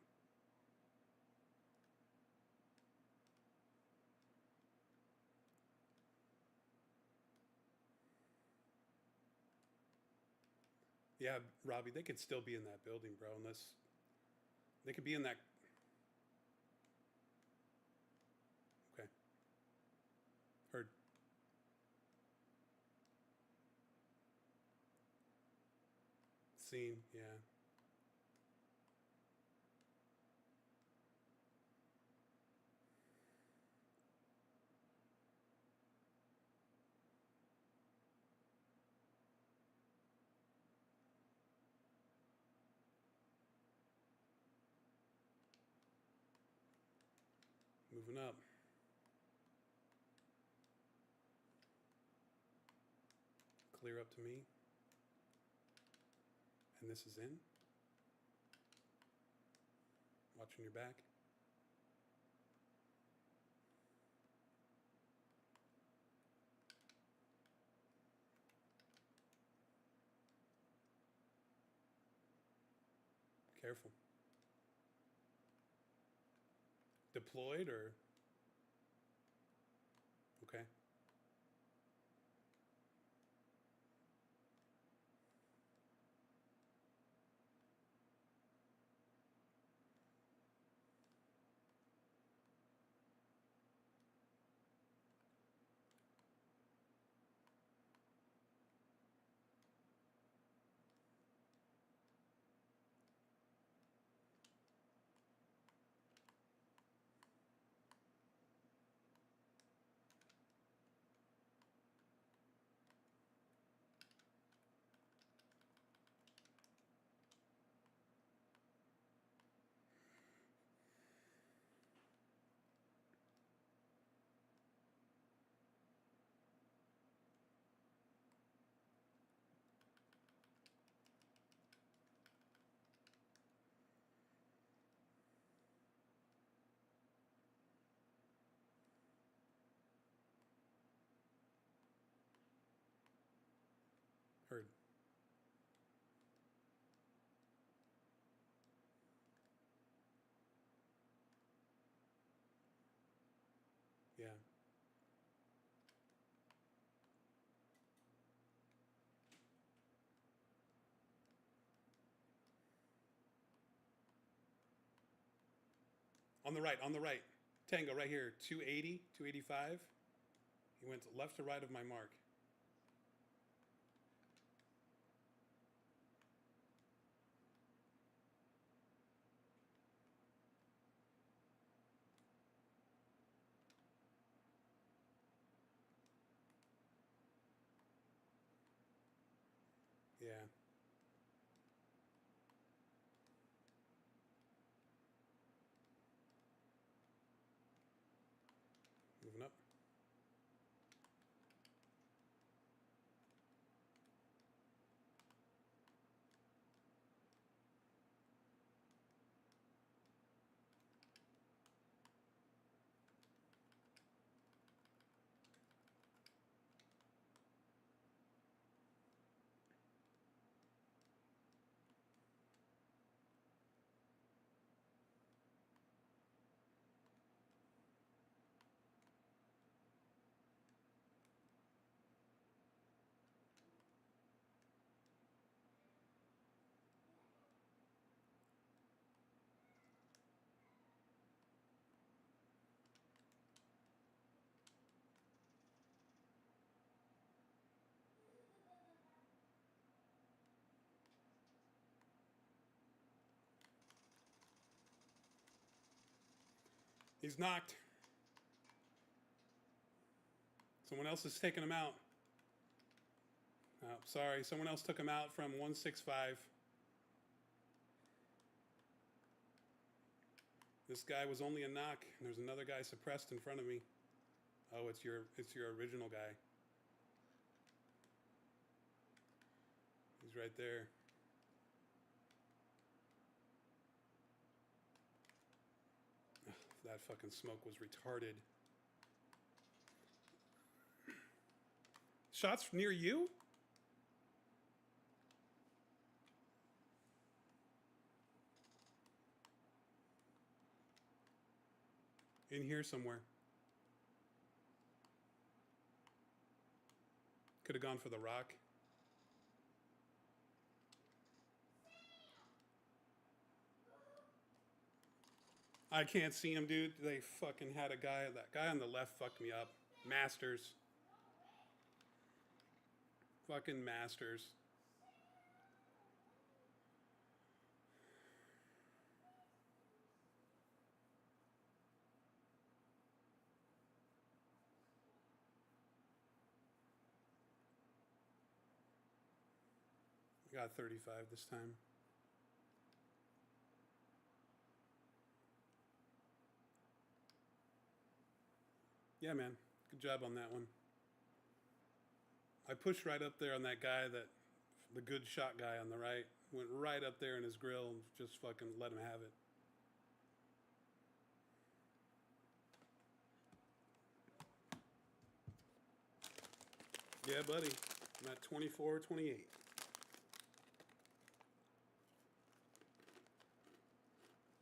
Yeah, Robbie, they could still be in that building, bro, unless they could be in that. Okay. Heard. Seen, yeah. Moving up. Clear up to me. And this is in. Watching your back. Careful. Deployed or? Okay. Heard. Yeah. On the right, on the right. Tango right here. 280, 285. He went left to right of my mark. Yeah. Moving up. He's knocked. Someone else is taking him out. Oh, sorry, someone else took him out from 165. This guy was only a knock, and there's another guy suppressed in front of me. Oh, it's your original guy. He's right there. Ugh, that fucking smoke was retarded. Shots near you? In here somewhere. Could have gone for the rock. I can't see him, dude. They fucking had a guy. That guy on the left fucked me up. Masters. Fucking Masters. Got 35 this time. Yeah, man. Good job on that one. I pushed right up there on that guy, the good shot guy on the right. Went right up there in his grill and just fucking let him have it. Yeah, buddy. I'm at 24, 28.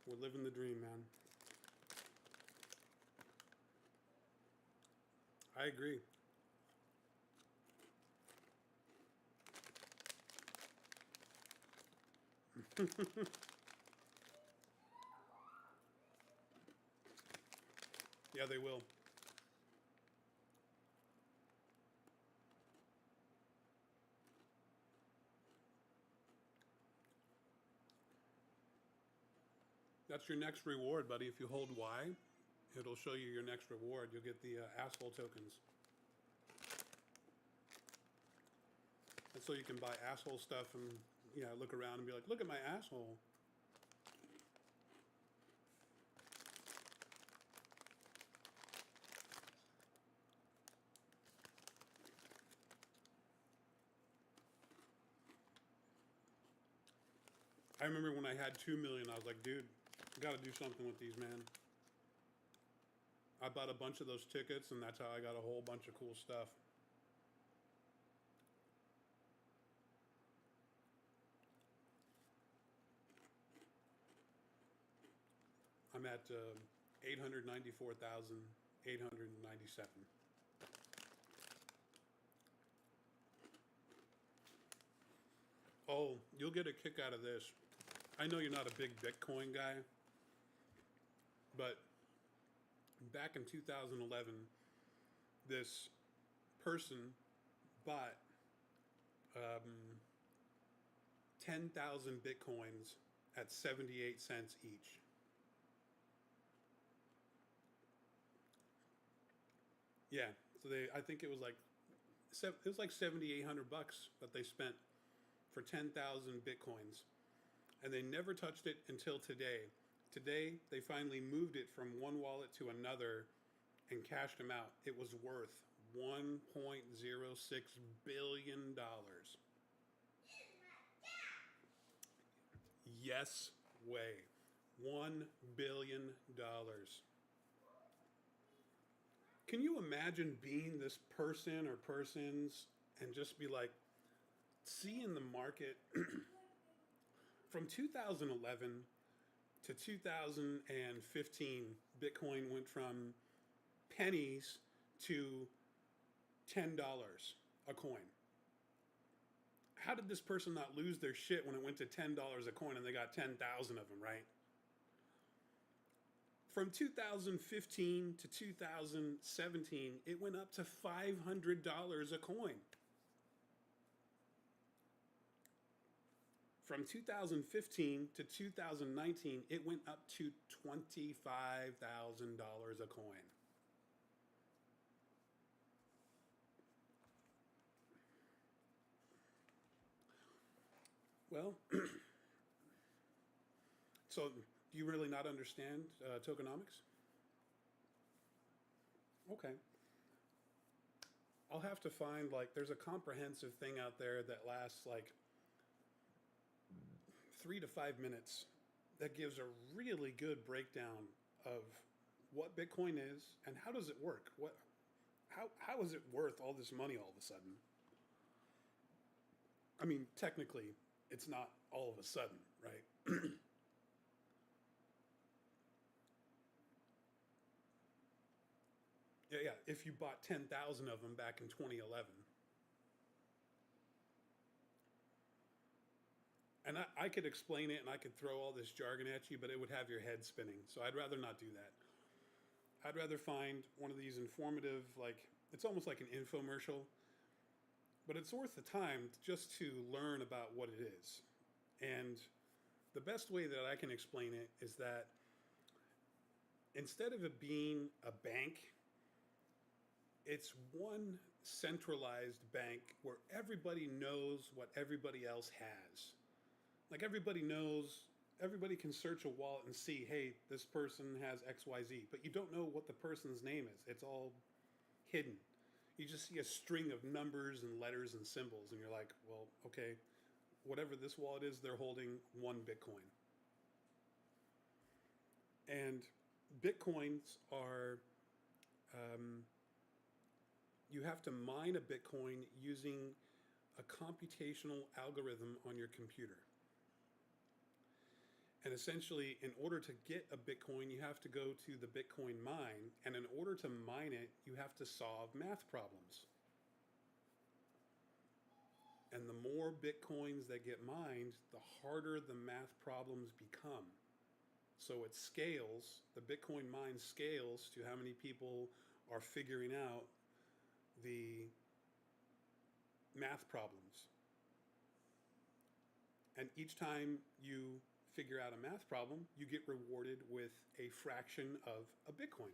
We're living the dream, man. I agree. Yeah, they will. That's your next reward, buddy. If you hold Y, it'll show you your next reward. You'll get the asshole tokens. And so you can buy asshole stuff and look around and be like, look at my asshole. I remember when I had 2 million, I was like, dude, I gotta do something with these, man. I bought a bunch of those tickets, and that's how I got a whole bunch of cool stuff. I'm at 894,897. Oh, you'll get a kick out of this. I know you're not a big Bitcoin guy, but back in 2011, this person bought 10,000 Bitcoins at 78 cents each. Yeah, so I think it was like $7,800 that they spent for 10,000 Bitcoins. And they never touched it until today. Today, they finally moved it from one wallet to another and cashed them out. It was worth $1.06 billion. Yes way. $1 billion. Can you imagine being this person or persons and just be like, seeing the market from 2011 to 2015, Bitcoin went from pennies to $10 a coin. How did this person not lose their shit when it went to $10 a coin and they got 10,000 of them, right? From 2015 to 2017, it went up to $500 a coin. From 2015 to 2019, it went up to $25,000 a coin. Well, so do you really not understand tokenomics? Okay. I'll have to find like there's a comprehensive thing out there that lasts like 3 to 5 minutes that gives a really good breakdown of what Bitcoin is and how does it work. How is it worth all this money all of a sudden? I mean, technically, it's not all of a sudden, right? Yeah, yeah. If you bought 10,000 of them back in 2011, and I could explain it and I could throw all this jargon at you, but it would have your head spinning. So I'd rather not do that. I'd rather find one of these informative, like, it's almost like an infomercial, but it's worth the time just to learn about what it is. And the best way that I can explain it is that instead of it being a bank, it's one centralized bank where everybody knows what everybody else has. Like everybody knows, everybody can search a wallet and see, hey, this person has XYZ, but you don't know what the person's name is. It's all hidden. You just see a string of numbers and letters and symbols, and you're like, well, okay, whatever this wallet is, they're holding 1 Bitcoin. And Bitcoins are, um, you have to mine a Bitcoin using a computational algorithm on your computer. And essentially, in order to get a Bitcoin, you have to go to the Bitcoin mine. And in order to mine it, you have to solve math problems. And the more Bitcoins that get mined, the harder the math problems become. So it scales, the Bitcoin mine scales to how many people are figuring out the math problems. And each time you figure out a math problem, you get rewarded with a fraction of a Bitcoin.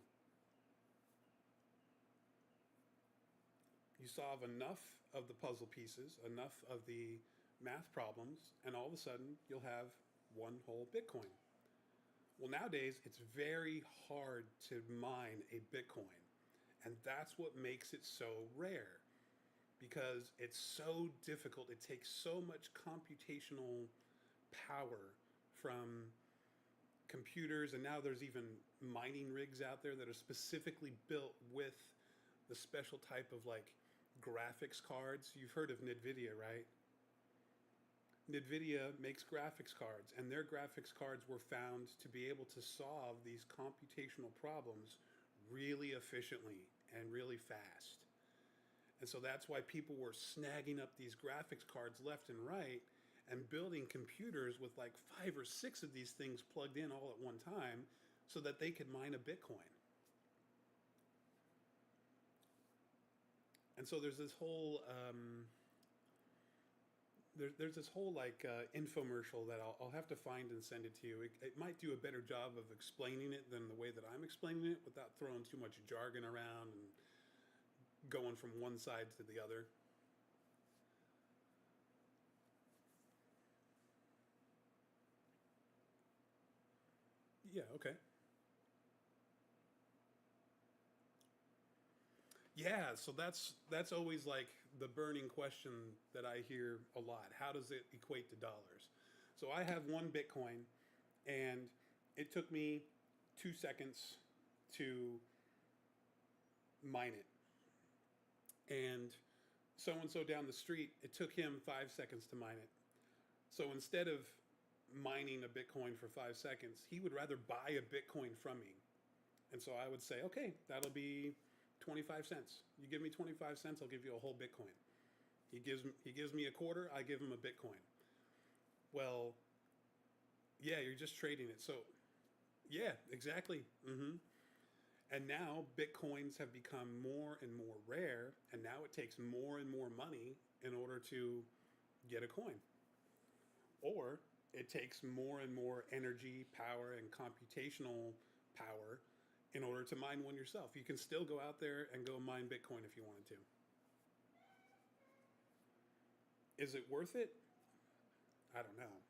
You solve enough of the puzzle pieces, enough of the math problems, and all of a sudden you'll have one whole Bitcoin. Well, nowadays it's very hard to mine a Bitcoin, and that's what makes it so rare because it's so difficult. It takes so much computational power from computers, and now there's even mining rigs out there that are specifically built with the special type of like graphics cards. You've heard of NVIDIA, right? NVIDIA makes graphics cards, and their graphics cards were found to be able to solve these computational problems really efficiently and really fast. And so that's why people were snagging up these graphics cards left and right and building computers with like 5 or 6 of these things plugged in all at one time so that they could mine a Bitcoin. And so there's this whole there's this whole like infomercial that I'll have to find and send it to you. It might do a better job of explaining it than the way that I'm explaining it without throwing too much jargon around and going from one side to the other. Yeah, okay. Yeah, so that's always like the burning question that I hear a lot. How does it equate to dollars? So I have 1 Bitcoin, and it took me 2 seconds to mine it. And so and so down the street, it took him 5 seconds to mine it. So instead of mining a Bitcoin for 5 seconds, he would rather buy a Bitcoin from me. And so I would say, okay, that'll be 25 cents. You give me 25 cents, I'll give you a whole Bitcoin. He gives me a quarter, I give him a Bitcoin. Well, yeah, you're just trading it. So, yeah, exactly. And now Bitcoins have become more and more rare, and now it takes more and more money in order to get a coin. Or it takes more and more energy, power, and computational power in order to mine one yourself. You can still go out there and go mine Bitcoin if you wanted to. Is it worth it? I don't know.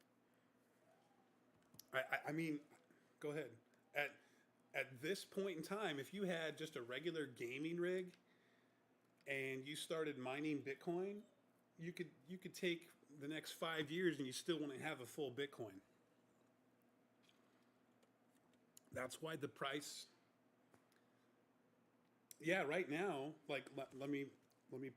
I mean, go ahead. At at this point in time, if you had just a regular gaming rig and you started mining Bitcoin, you could take the next 5 years and you still wouldn't have a full Bitcoin. That's why the price. Yeah, right now, like let me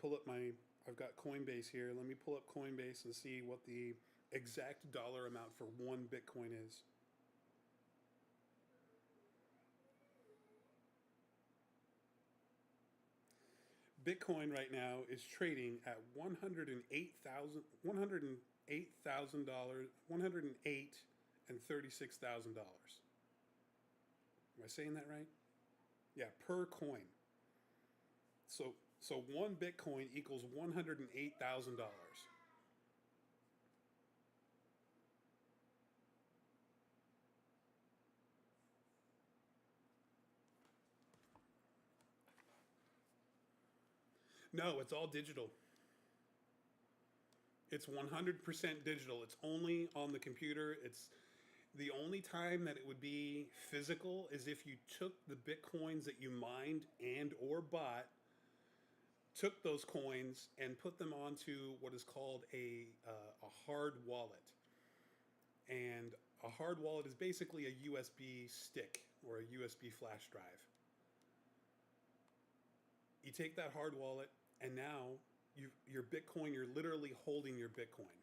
pull up my. I've got Coinbase here. Let me pull up Coinbase and see what the exact dollar amount for one Bitcoin is. Bitcoin right now is trading at $108,000, $108,036. Am I saying that right? Yeah, per coin. So one Bitcoin equals $108,000. No, it's all digital. It's 100% digital. It's only on the computer. It's the only time that it would be physical is if you took the Bitcoins that you mined and or bought, took those coins and put them onto what is called a hard wallet. And a hard wallet is basically a USB stick or a USB flash drive. You take that hard wallet, and now your Bitcoin, you're literally holding your Bitcoin.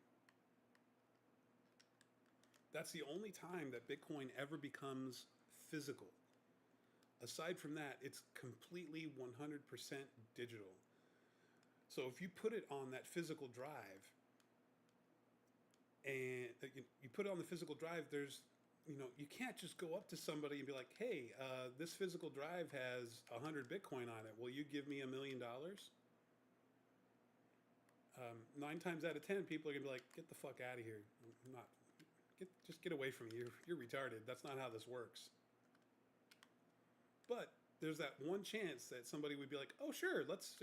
That's the only time that Bitcoin ever becomes physical. Aside from that, it's completely 100% digital. So if you put it on that physical drive, and you put it on the physical drive, you can't just go up to somebody and be like, hey, this physical drive has 100 Bitcoin on it. Will you give me $1 million? 9 times out of 10, people are gonna be like, get the fuck out of here. I'm not, just get away from me. You're retarded. That's not how this works. But there's that one chance that somebody would be like, oh, sure, let's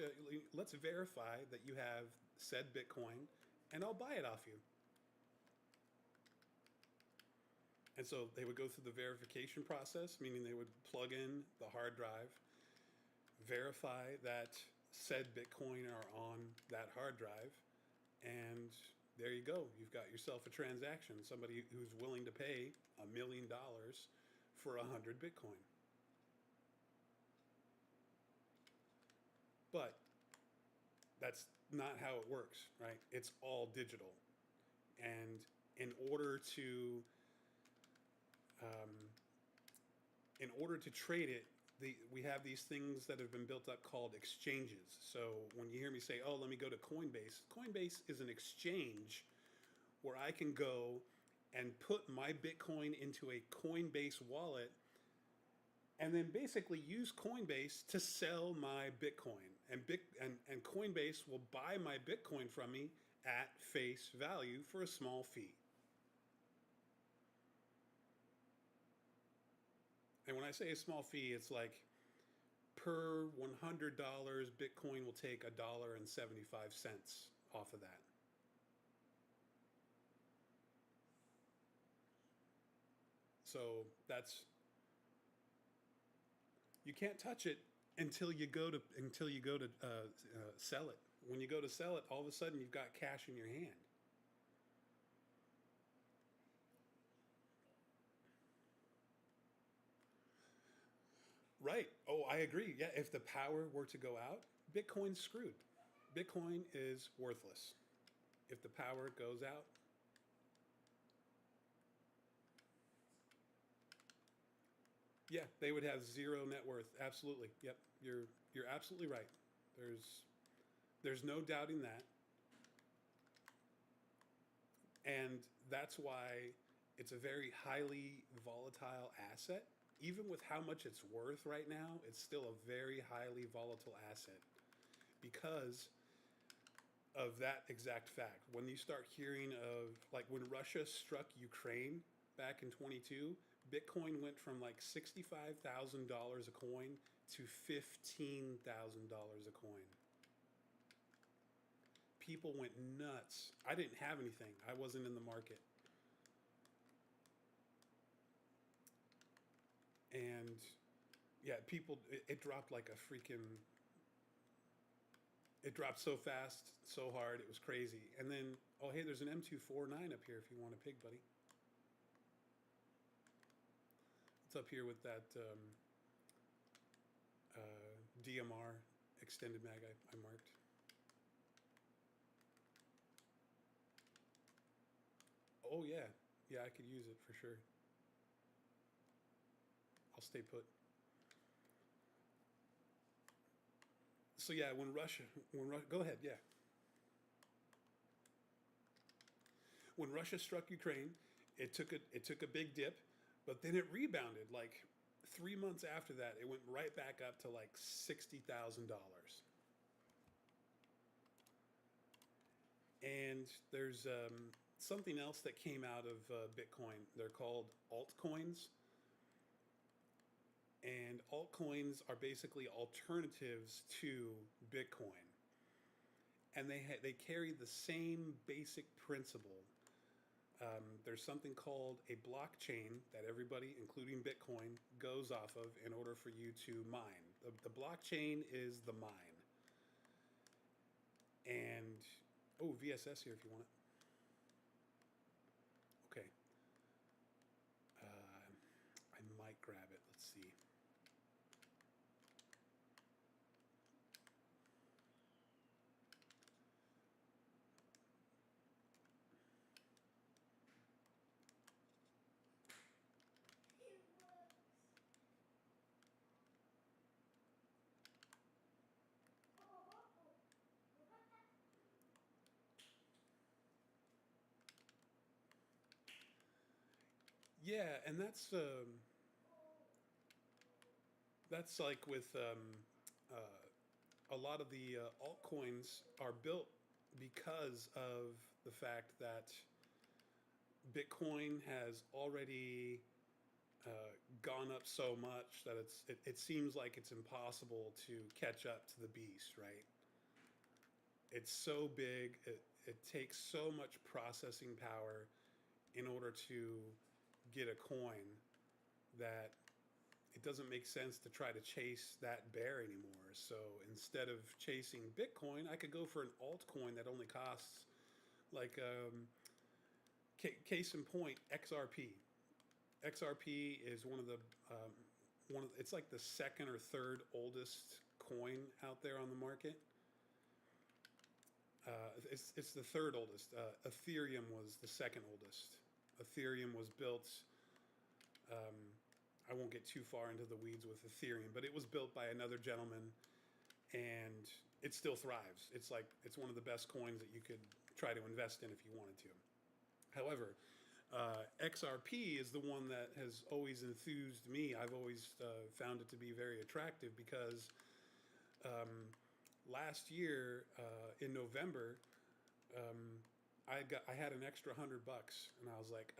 verify that you have said Bitcoin, and I'll buy it off you. And so they would go through the verification process, meaning they would plug in the hard drive, verify that said Bitcoin are on that hard drive, and there you go. You've got yourself a transaction. Somebody who's willing to pay $1 million for 100 Bitcoin. But that's not how it works, right? It's all digital. And in order to um, trade it, we have these things that have been built up called exchanges. So when you hear me say, oh, let me go to Coinbase, Coinbase is an exchange where I can go and put my Bitcoin into a Coinbase wallet and then basically use Coinbase to sell my Bitcoin. And Coinbase will buy my Bitcoin from me at face value for a small fee. And when I say a small fee, it's like per $100, Bitcoin will take $1.75 off of that. So you can't touch it until you go to sell it. When you go to sell it, all of a sudden you've got cash in your hand. Right. Oh, I agree. Yeah, if the power were to go out, Bitcoin's screwed. Bitcoin is worthless. If the power goes out, yeah, they would have zero net worth. Absolutely. Yep. You're absolutely right. There's there's no doubting that. And that's why it's a very highly volatile asset. Even with how much it's worth right now, it's still a very highly volatile asset because of that exact fact. When you start hearing of, like, when Russia struck Ukraine back in 22, Bitcoin went from like $65,000 a coin to $15,000 a coin. people went nuts. I didn't have anything. I wasn't in the market. And yeah, people, it dropped like a freaking, it dropped so fast, so hard, it was crazy. And then, oh, hey, there's an M249 up here if you want a pig, buddy. It's up here with that DMR extended mag I marked. Oh, yeah. Yeah, I could use it for sure. I'll stay put. So yeah, go ahead, yeah. When Russia struck Ukraine, it took a big dip, but then it rebounded. Like 3 months after that, it went right back up to like $60,000. And there's something else that came out of Bitcoin. They're called altcoins. And altcoins are basically alternatives to Bitcoin. And they carry the same basic principle. There's something called a blockchain that everybody, including Bitcoin, goes off of in order for you to mine. The blockchain is the mine. And, oh, VSS here if you want it. Okay. I might grab it. Let's see. Yeah, and that's like with uh, a lot of the altcoins are built because of the fact that Bitcoin has already gone up so much that it seems like it's impossible to catch up to the beast, right? It's so big, it takes so much processing power in order to get a coin that it doesn't make sense to try to chase that bear anymore. So instead of chasing Bitcoin, I could go for an altcoin that only costs like case in point XRP. XRP is one of the it's like the second or third oldest coin out there on the market. It's the third oldest. Ethereum was the second oldest. Ethereum was built. Um, I won't get too far into the weeds with Ethereum, but it was built by another gentleman, and it still thrives. It's one of the best coins that you could try to invest in if you wanted to. However, XRP is the one that has always enthused me. I've always found it to be very attractive because last year in November, I had an extra $100, and I was like,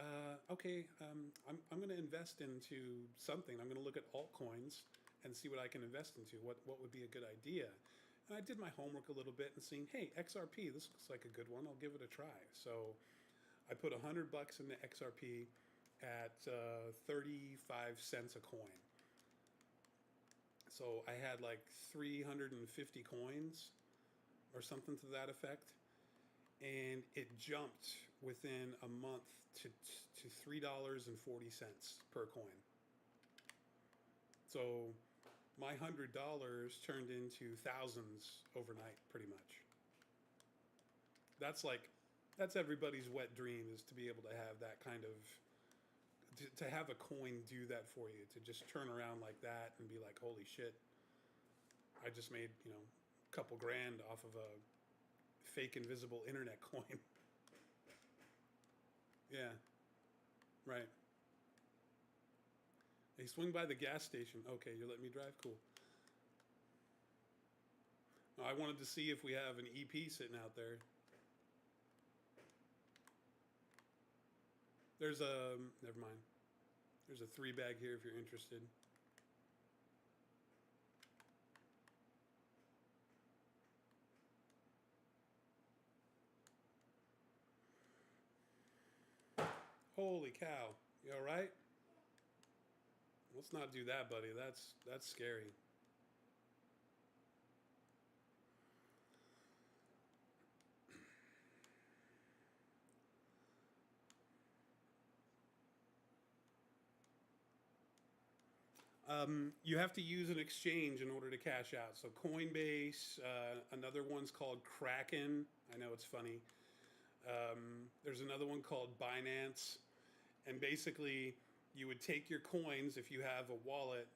okay, I'm going to invest into something. I'm going to look at altcoins and see what I can invest into. What would be a good idea? And I did my homework a little bit and seeing, hey, XRP, this looks like a good one. I'll give it a try. So I put $100 into XRP at 35 cents a coin. So I had like 350 coins or something to that effect. And it jumped within a month to $3.40 per coin. So my $100 turned into thousands overnight, pretty much. That's everybody's wet dream, is to be able to have that kind of, to have a coin do that for you, to just turn around like that and be like, holy shit, I just made, a couple grand off of a fake invisible internet coin. Yeah, right. Hey, swing by the gas station. Okay, you let me drive? Cool. Oh, I wanted to see if we have an EP sitting out there. There's a, never mind. There's a 3-bag here if you're interested. Holy cow. You all right? Let's not do that, buddy. That's scary. You have to use an exchange in order to cash out. So Coinbase, another one's called Kraken. I know it's funny. There's another one called Binance, and basically you would take your coins if you have a wallet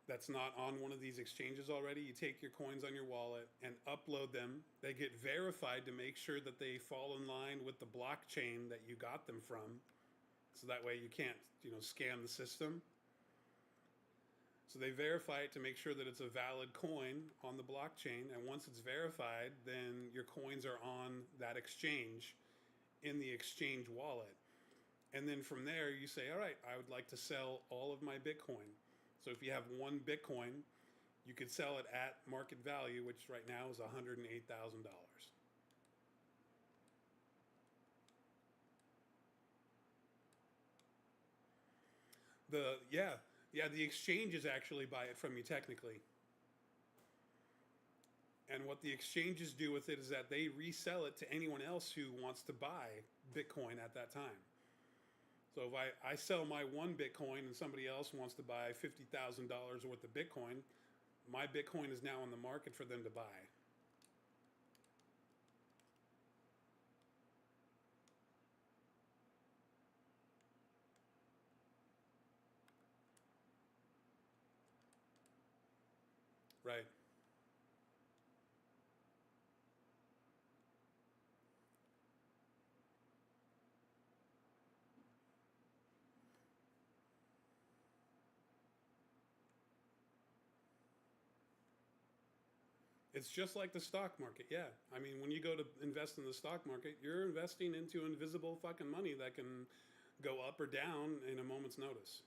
that's not on one of these exchanges already. You take your coins on your wallet and upload them. They get verified to make sure that they fall in line with the blockchain that you got them from, so that way you can't, scam the system. So they verify it to make sure that it's a valid coin on the blockchain. And once it's verified, then your coins are on that exchange in the exchange wallet. And then from there, you say, all right, I would like to sell all of my Bitcoin. So if you have one Bitcoin, you could sell it at market value, which right now is $108,000. The exchanges actually buy it from you technically. And what the exchanges do with it is that they resell it to anyone else who wants to buy Bitcoin at that time. So if I sell my one Bitcoin and somebody else wants to buy $50,000 worth of Bitcoin, my Bitcoin is now on the market for them to buy. Right. It's just like the stock market. Yeah. I mean, when you go to invest in the stock market, you're investing into invisible fucking money that can go up or down in a moment's notice.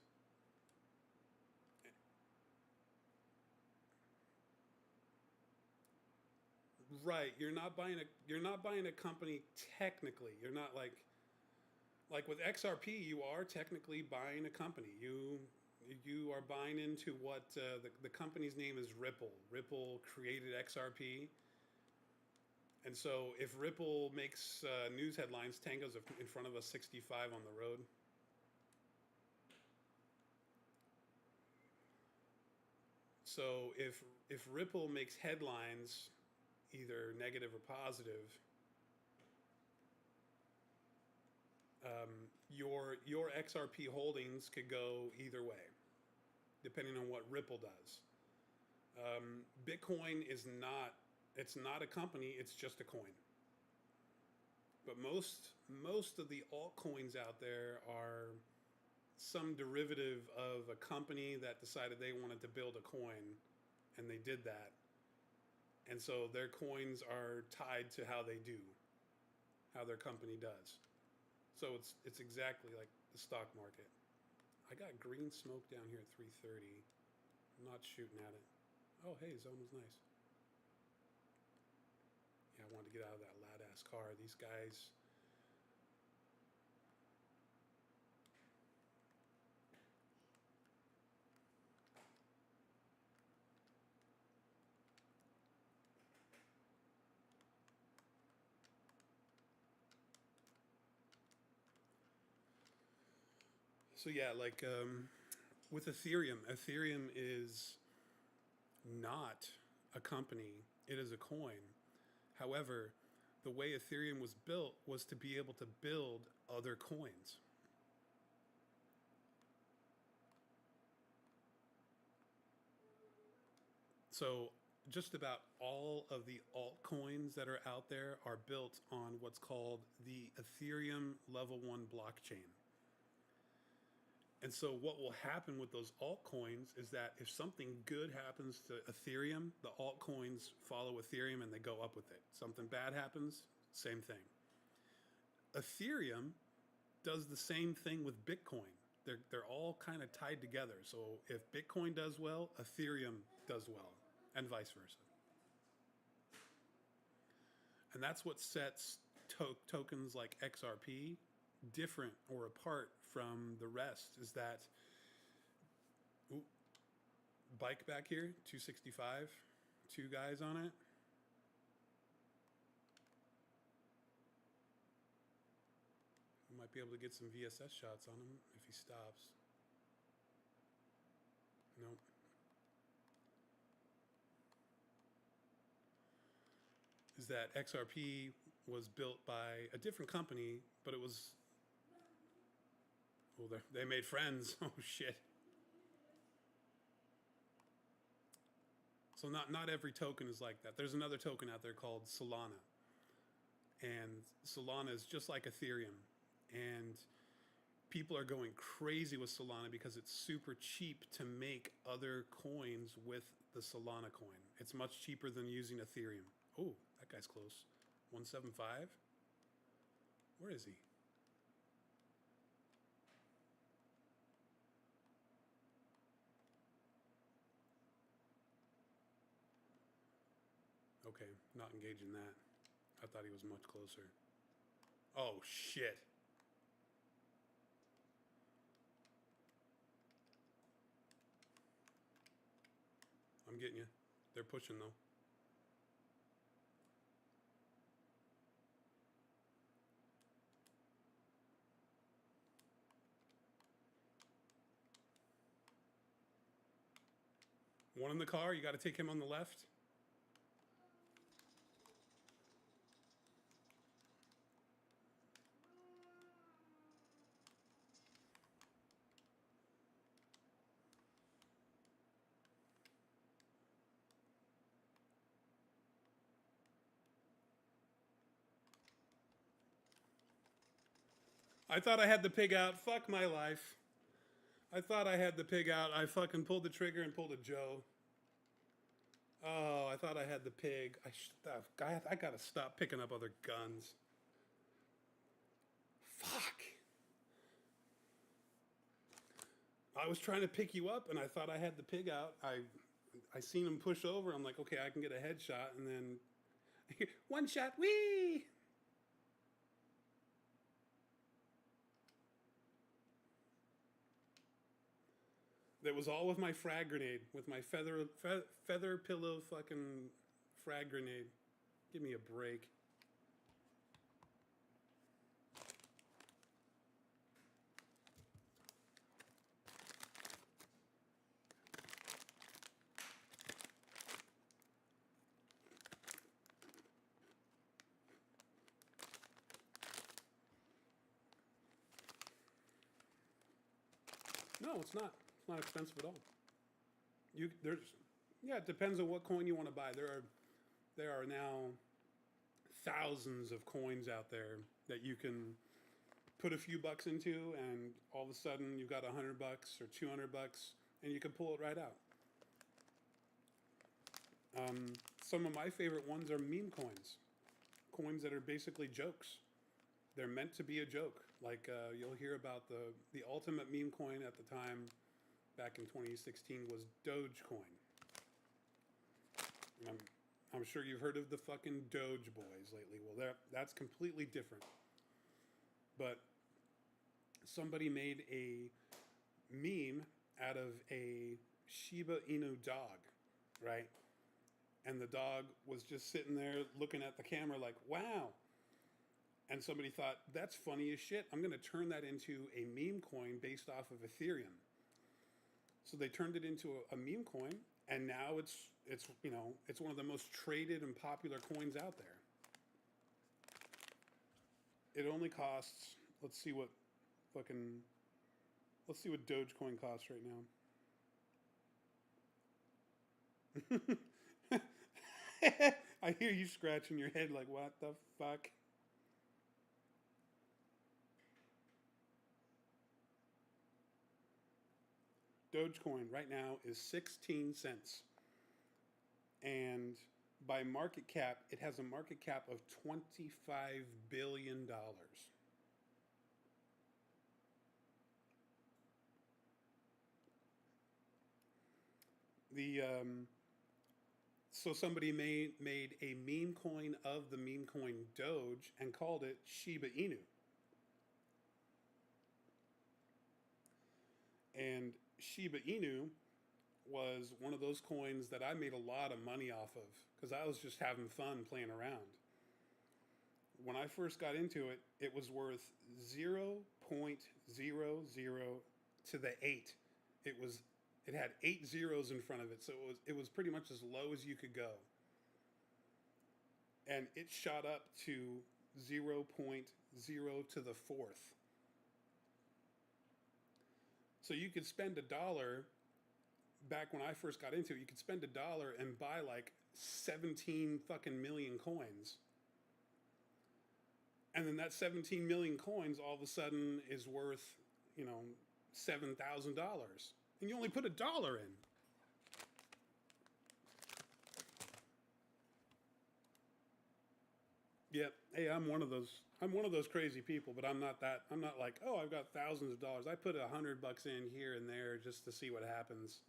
Right. You're not buying a company technically. You're not like with XRP, you are technically buying a company. You are buying into what the company's name is Ripple. Ripple created XRP. And so if Ripple makes news headlines, Tango's in front of a 65 on the road. So if Ripple makes headlines, either negative or positive, your XRP holdings could go either way, depending on what Ripple does. Bitcoin is not, it's not a company, it's just a coin. But most of the altcoins out there are some derivative of a company that decided they wanted to build a coin, and they did that. And so their coins are tied to how they do, how their company does. So it's exactly like the stock market. I got green smoke down here at 3:30. I'm not shooting at it. Oh, hey, zone was nice. Yeah, I wanted to get out of that loud ass car. These guys. So yeah, like with Ethereum, Ethereum is not a company. It is a coin. However, the way Ethereum was built was to be able to build other coins. So just about all of the altcoins that are out there are built on what's called the Ethereum level 1 blockchain. And so what will happen with those altcoins is that if something good happens to Ethereum, the altcoins follow Ethereum and they go up with it. Something bad happens, same thing. Ethereum does the same thing with Bitcoin. They're all kind of tied together. So if Bitcoin does well, Ethereum does well, and vice versa. And that's what sets tokens like XRP different or apart from the rest is that, ooh, bike back here, 265, two guys on it. We might be able to get some VSS shots on him if he stops. Nope. Is that XRP was built by a different company, but it was, well, they made friends. Oh shit. So not every token is like that. There's another token out there called Solana, and Solana is just like Ethereum, and people are going crazy with Solana because it's super cheap to make other coins with the Solana coin. It's much cheaper than using Ethereum. Oh, that guy's close. 175. Where is he? Okay, not engaging that. I thought he was much closer. Oh, shit. I'm getting you. They're pushing, though. One in the car. You got to take him on the left. I thought I had the pig out. Fuck my life. I thought I had the pig out. I fucking pulled the trigger and pulled a Joe. Oh, I thought I had the pig. I gotta stop picking up other guns. Fuck. I was trying to pick you up and I thought I had the pig out. I seen him push over. I'm like, okay, I can get a headshot, and then one shot, wee. That was all with my frag grenade, with my feather pillow fucking frag grenade. Give me a break. No, it's not. It's not expensive at all. Yeah, it depends on what coin you want to buy. There are now thousands of coins out there that you can put a few bucks into, and all of a sudden you've got $100 or $200, and you can pull it right out. Some of my favorite ones are meme coins that are basically jokes. They're meant to be a joke. Like you'll hear about the ultimate meme coin at the time, back in 2016, was Dogecoin. I'm sure you've heard of the fucking Doge boys lately. Well, that's completely different. But somebody made a meme out of a Shiba Inu dog, right? And the dog was just sitting there looking at the camera like, wow. And somebody thought, that's funny as shit. I'm going to turn that into a meme coin based off of Ethereum. So they turned it into a meme coin, and now it's one of the most traded and popular coins out there. It only costs, let's see what Dogecoin costs right now. I hear you scratching your head like, what the fuck? Dogecoin right now is 16 cents. And by market cap, it has a market cap of $25 billion. So somebody made a meme coin of the meme coin Doge and called it Shiba Inu. And Shiba Inu was one of those coins that I made a lot of money off of because I was just having fun playing around. When I first got into it, it was worth 0.00 to the 8. It was it had 8 zeros in front of it, so it was pretty much as low as you could go. And it shot up to 0.0 to the fourth. So you could spend a dollar back when I first got into it, you could spend a dollar and buy like 17 fucking million coins. And then that 17 million coins all of a sudden is worth, $7,000. And you only put a dollar in. Yep. Hey, I'm one of those crazy people, but I'm not like, oh, I've got thousands of dollars. I put $100 in here and there just to see what happens.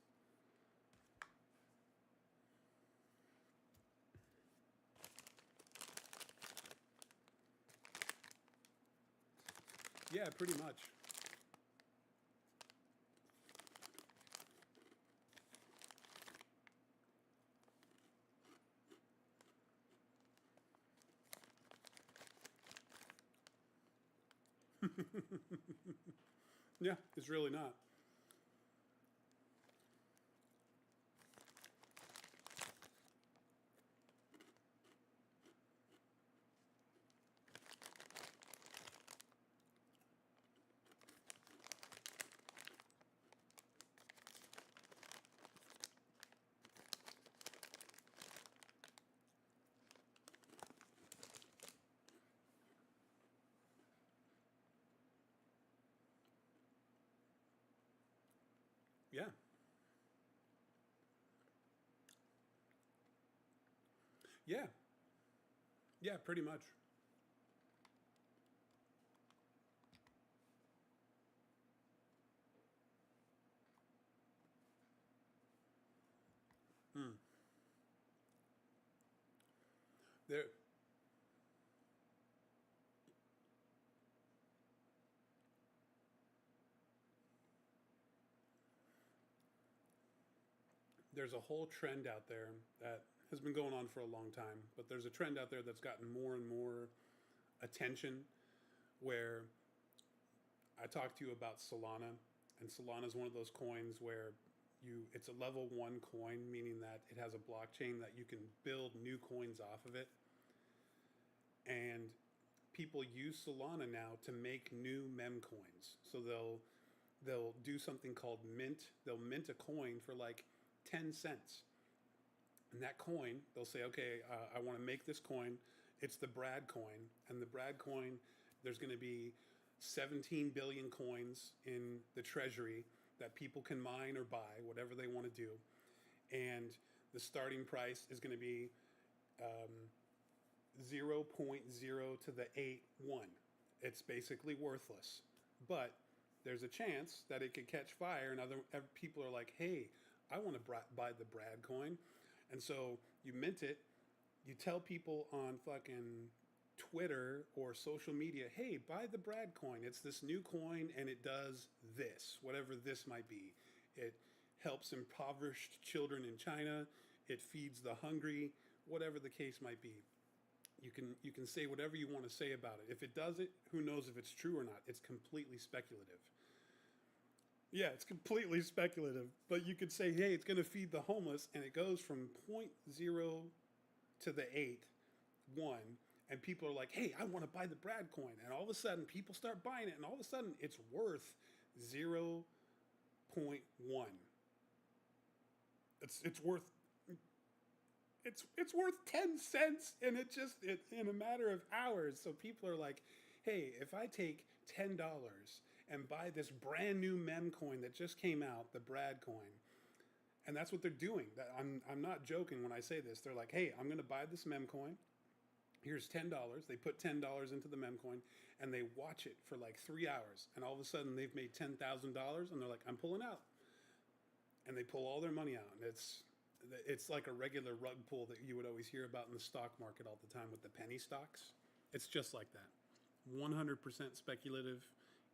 Yeah, pretty much. Yeah, it's really not. Yeah. Yeah. Yeah, pretty much. Hmm. There there's a whole trend out there that has been going on for a long time, but there's a trend out there that's gotten more and more attention where I talked to you about Solana, and Solana is one of those coins where it's a level 1 coin, meaning that it has a blockchain that you can build new coins off of it. And people use Solana now to make new mem coins. So they'll do something called mint. They'll mint a coin for like 10 cents. And that coin, they'll say, okay, I want to make this coin. It's the Brad coin. And the Brad coin, there's going to be 17 billion coins in the treasury that people can mine or buy, whatever they want to do. And the starting price is going to be um, 0.0 to the 8 1. It's basically worthless. But there's a chance that it could catch fire, and other people are like, hey, I want to buy the Brad coin. And so you mint it, you tell people on fucking Twitter or social media, hey, buy the Brad coin. It's this new coin and it does this, whatever this might be. It helps impoverished children in China, it feeds the hungry, whatever the case might be. You can say whatever you want to say about it. If it does it, who knows if it's true or not? It's completely speculative. Yeah, it's completely speculative. But you could say, hey, it's going to feed the homeless, and it goes from point 0 to the 8 1, and people are like, hey, I want to buy the Brad coin. And all of a sudden, people start buying it, and all of a sudden, it's worth 0.1. It's worth it's worth 10 cents, and in a matter of hours. So people are like, hey, if I take $10 and buy this brand new mem coin that just came out, the Brad coin, and that's what they're doing. I'm not joking when I say this. They're like, hey, I'm going to buy this mem coin. Here's $10. They put $10 into the mem coin, and they watch it for like 3 hours, and all of a sudden they've made $10,000, and they're like, I'm pulling out, and they pull all their money out, and it's like a regular rug pull that you would always hear about in the stock market all the time with the penny stocks. It's just like that. 100% speculative.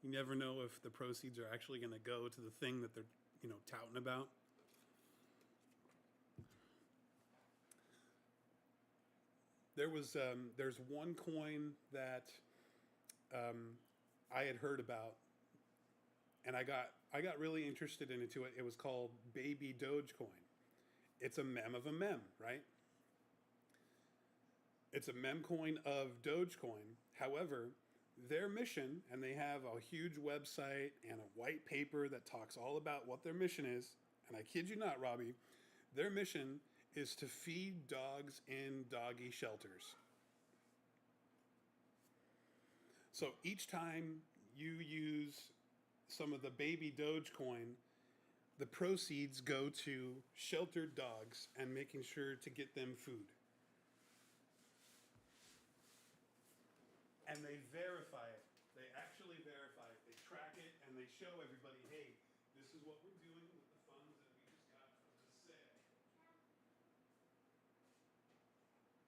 You never know if the proceeds are actually going to go to the thing that they're, touting about. There's one coin that I had heard about, and I got really interested into it. It was called Baby Dogecoin. It's a mem of a mem, right? It's a mem coin of Dogecoin. However, their mission, and they have a huge website and a white paper that talks all about what their mission is. And I kid you not, Robbie, their mission is to feed dogs in doggy shelters. So each time you use some of the baby Dogecoin, the proceeds go to sheltered dogs and making sure to get them food. And they verify it. They actually verify it. They track it and they show everybody, hey, this is what we're doing with the funds that we just got from the sale.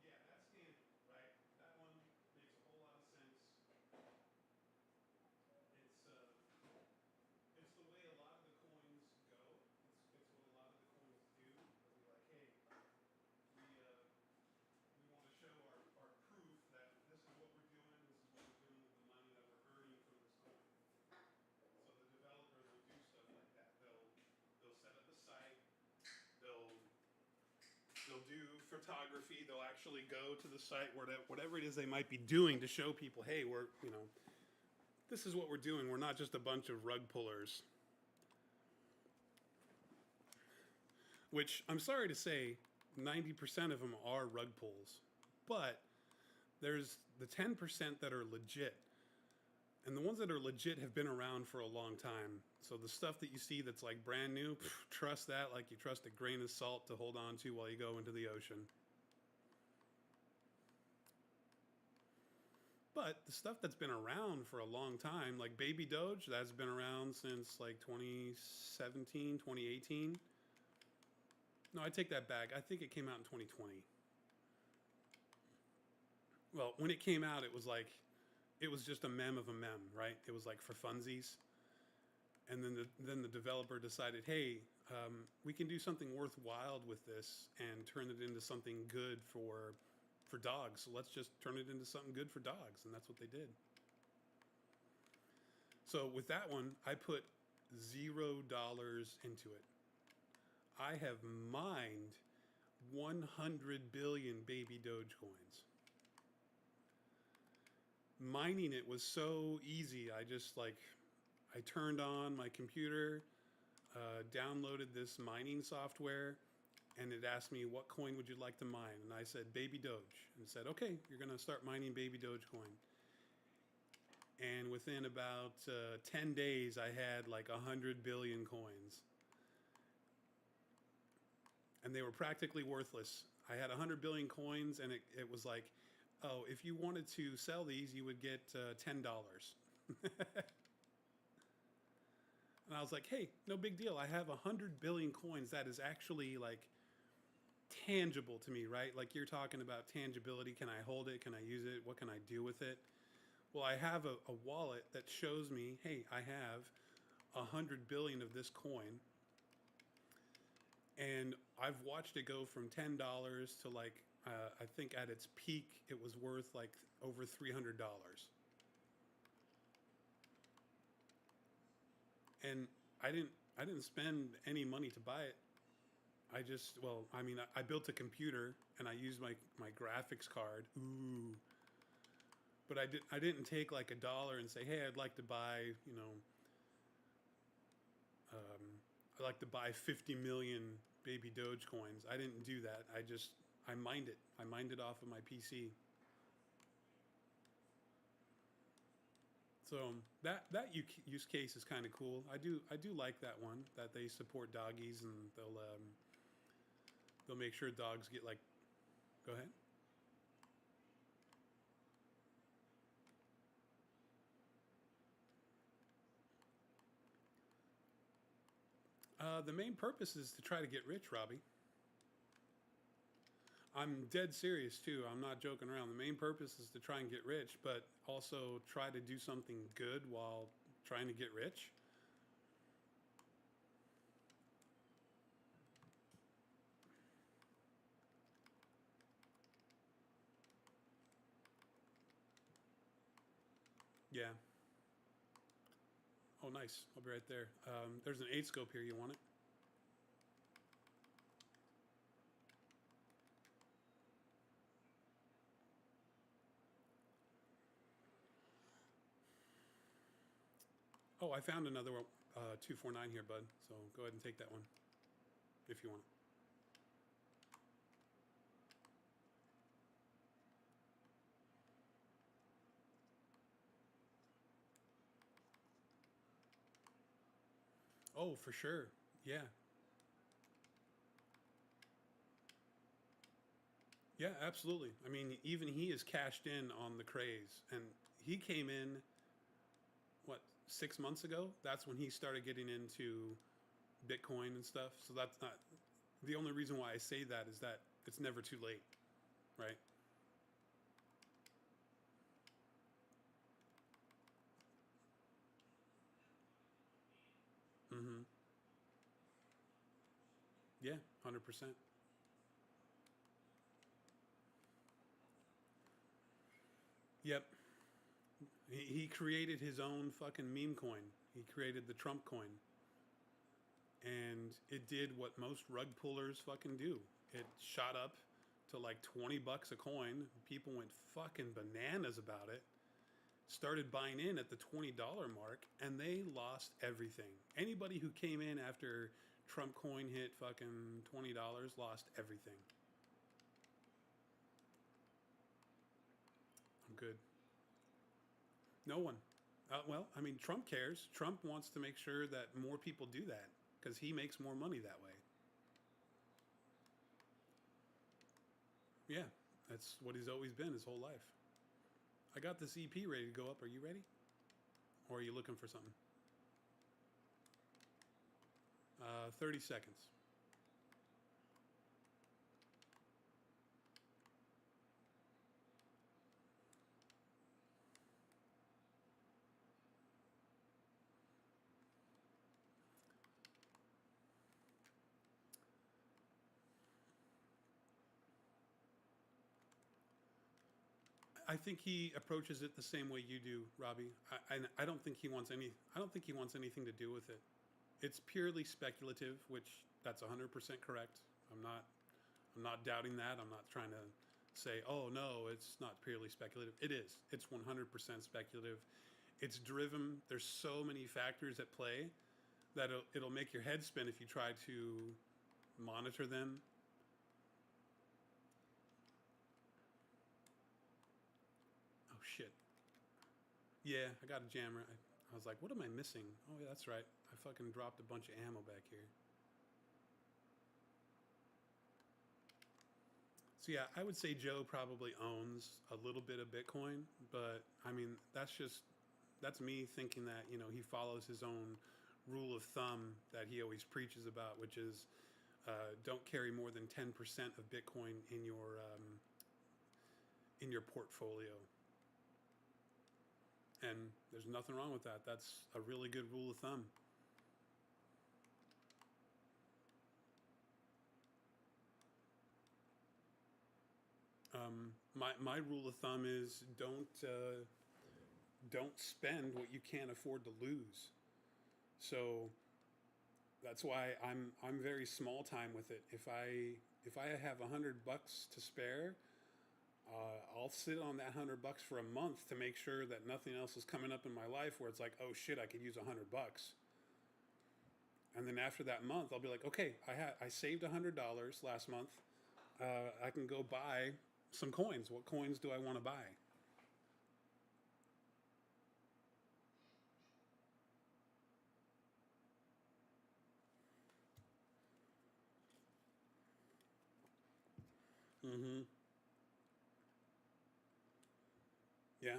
Yeah, that's Danny, right? That one makes a whole lot of sense. It's the way a lot of the coins go. It's what a lot of the coins do. They'll be like, hey, we want to show our proof that this is what we're doing. This is what we're doing with the money that we're earning from this coin. So the developers will do stuff like that. They'll set up a site. They'll they'll do photography. They'll actually go to the site, whatever it is they might be doing to show people, hey, this is what we're doing. We're not just a bunch of rug pullers. Which I'm sorry to say, 90% of them are rug pulls, but there's the 10% that are legit. And the ones that are legit have been around for a long time. So the stuff that you see that's like brand new, trust that like you trust a grain of salt to hold on to while you go into the ocean. But the stuff that's been around for a long time, like Baby Doge, that's been around since like 2017, 2018. No, I take that back. I think it came out in 2020. Well, when it came out, it was just a mem of a mem, right? It was like for funsies. And then the developer decided, hey, we can do something worthwhile with this and turn it into something good for dogs. So let's just turn it into something good for dogs, and that's what they did. So with that one, I put $0 into it. I have mined 100 billion baby Dogecoins. Mining it was so easy. I turned on my computer, downloaded this mining software, and it asked me, what coin would you like to mine? And I said, Baby Doge. And it said, okay, you're going to start mining Baby Dogecoin. And within about 10 days, I had like 100 billion coins. And they were practically worthless. I had 100 billion coins, and it was like, oh, if you wanted to sell these, you would get $10. And I was like, hey, no big deal. I have 100 billion coins. That is actually like tangible to me, right? Like you're talking about tangibility. Can I hold it? Can I use it? What can I do with it? Well, I have a wallet that shows me, hey, I have 100 billion of this coin. And I've watched it go from $10 to like, I think at its peak, it was worth like over $300. And I didn't spend any money to buy it. I built a computer and I used my graphics card. Ooh. But I didn't take like $1 and say, hey, I'd like to buy, I'd like to buy 50 million baby Dogecoins. I didn't do that. I mined it. I mined it off of my PC. So that use case is kind of cool. I do like that one, that they support doggies and they'll make sure dogs get like. Go ahead. The main purpose is to try to get rich, Robbie. I'm dead serious too. I'm not joking around. The main purpose is to try and get rich, but also try to do something good while trying to get rich. Yeah. Oh, nice. I'll be right there. There's an 8 scope here. You want it? Oh, I found another 249 here, bud. So go ahead and take that one if you want. Oh, for sure. Yeah. Yeah, absolutely. I mean, even he is cashed in on the craze, and he came in what 6 months ago. That's when he started getting into Bitcoin and stuff. So that's not the only reason why I say that is that it's never too late, right? Mm-hmm. Yeah, 100%. Yep. He created his own fucking meme coin. He created the Trump coin, and it did what most rug pullers fucking do. It shot up to like 20 bucks a coin. People went fucking bananas about it. Started buying in at the $20 mark, and they lost everything. Anybody who came in after Trump coin hit fucking $20 lost everything. I'm good. No one. Well, I mean, Trump cares. Trump wants to make sure that more people do that because he makes more money that way. Yeah, that's what he's always been his whole life. I got this EP ready to go up. Are you ready? Or are you looking for something? 30 seconds. I think he approaches it the same way you do, Robbie. I don't think he wants any. I don't think he wants anything to do with it. It's purely speculative, which that's 100% correct. I'm not. I'm not doubting that. I'm not trying to say, oh no, it's not purely speculative. It is. It's 100% speculative. It's driven. There's so many factors at play that it'll make your head spin if you try to monitor them. Oh shit. Yeah, I got a jammer. I was like, what am I missing? Oh yeah, that's right. I fucking dropped a bunch of ammo back here. So yeah, I would say Joe probably owns a little bit of Bitcoin, but I mean that's me thinking that he follows his own rule of thumb that he always preaches about, which is don't carry more than 10% of Bitcoin in your portfolio. And there's nothing wrong with that. That's a really good rule of thumb. My rule of thumb is don't spend what you can't afford to lose. So that's why I'm very small time with it. If I have $100 to spare, I'll sit on that $100 for a month to make sure that nothing else is coming up in my life where it's like, oh shit, I could use $100. And then after that month, I'll be like, okay, I saved $100 last month. I can go buy some coins. What coins do I want to buy? Mm-hmm. Yeah.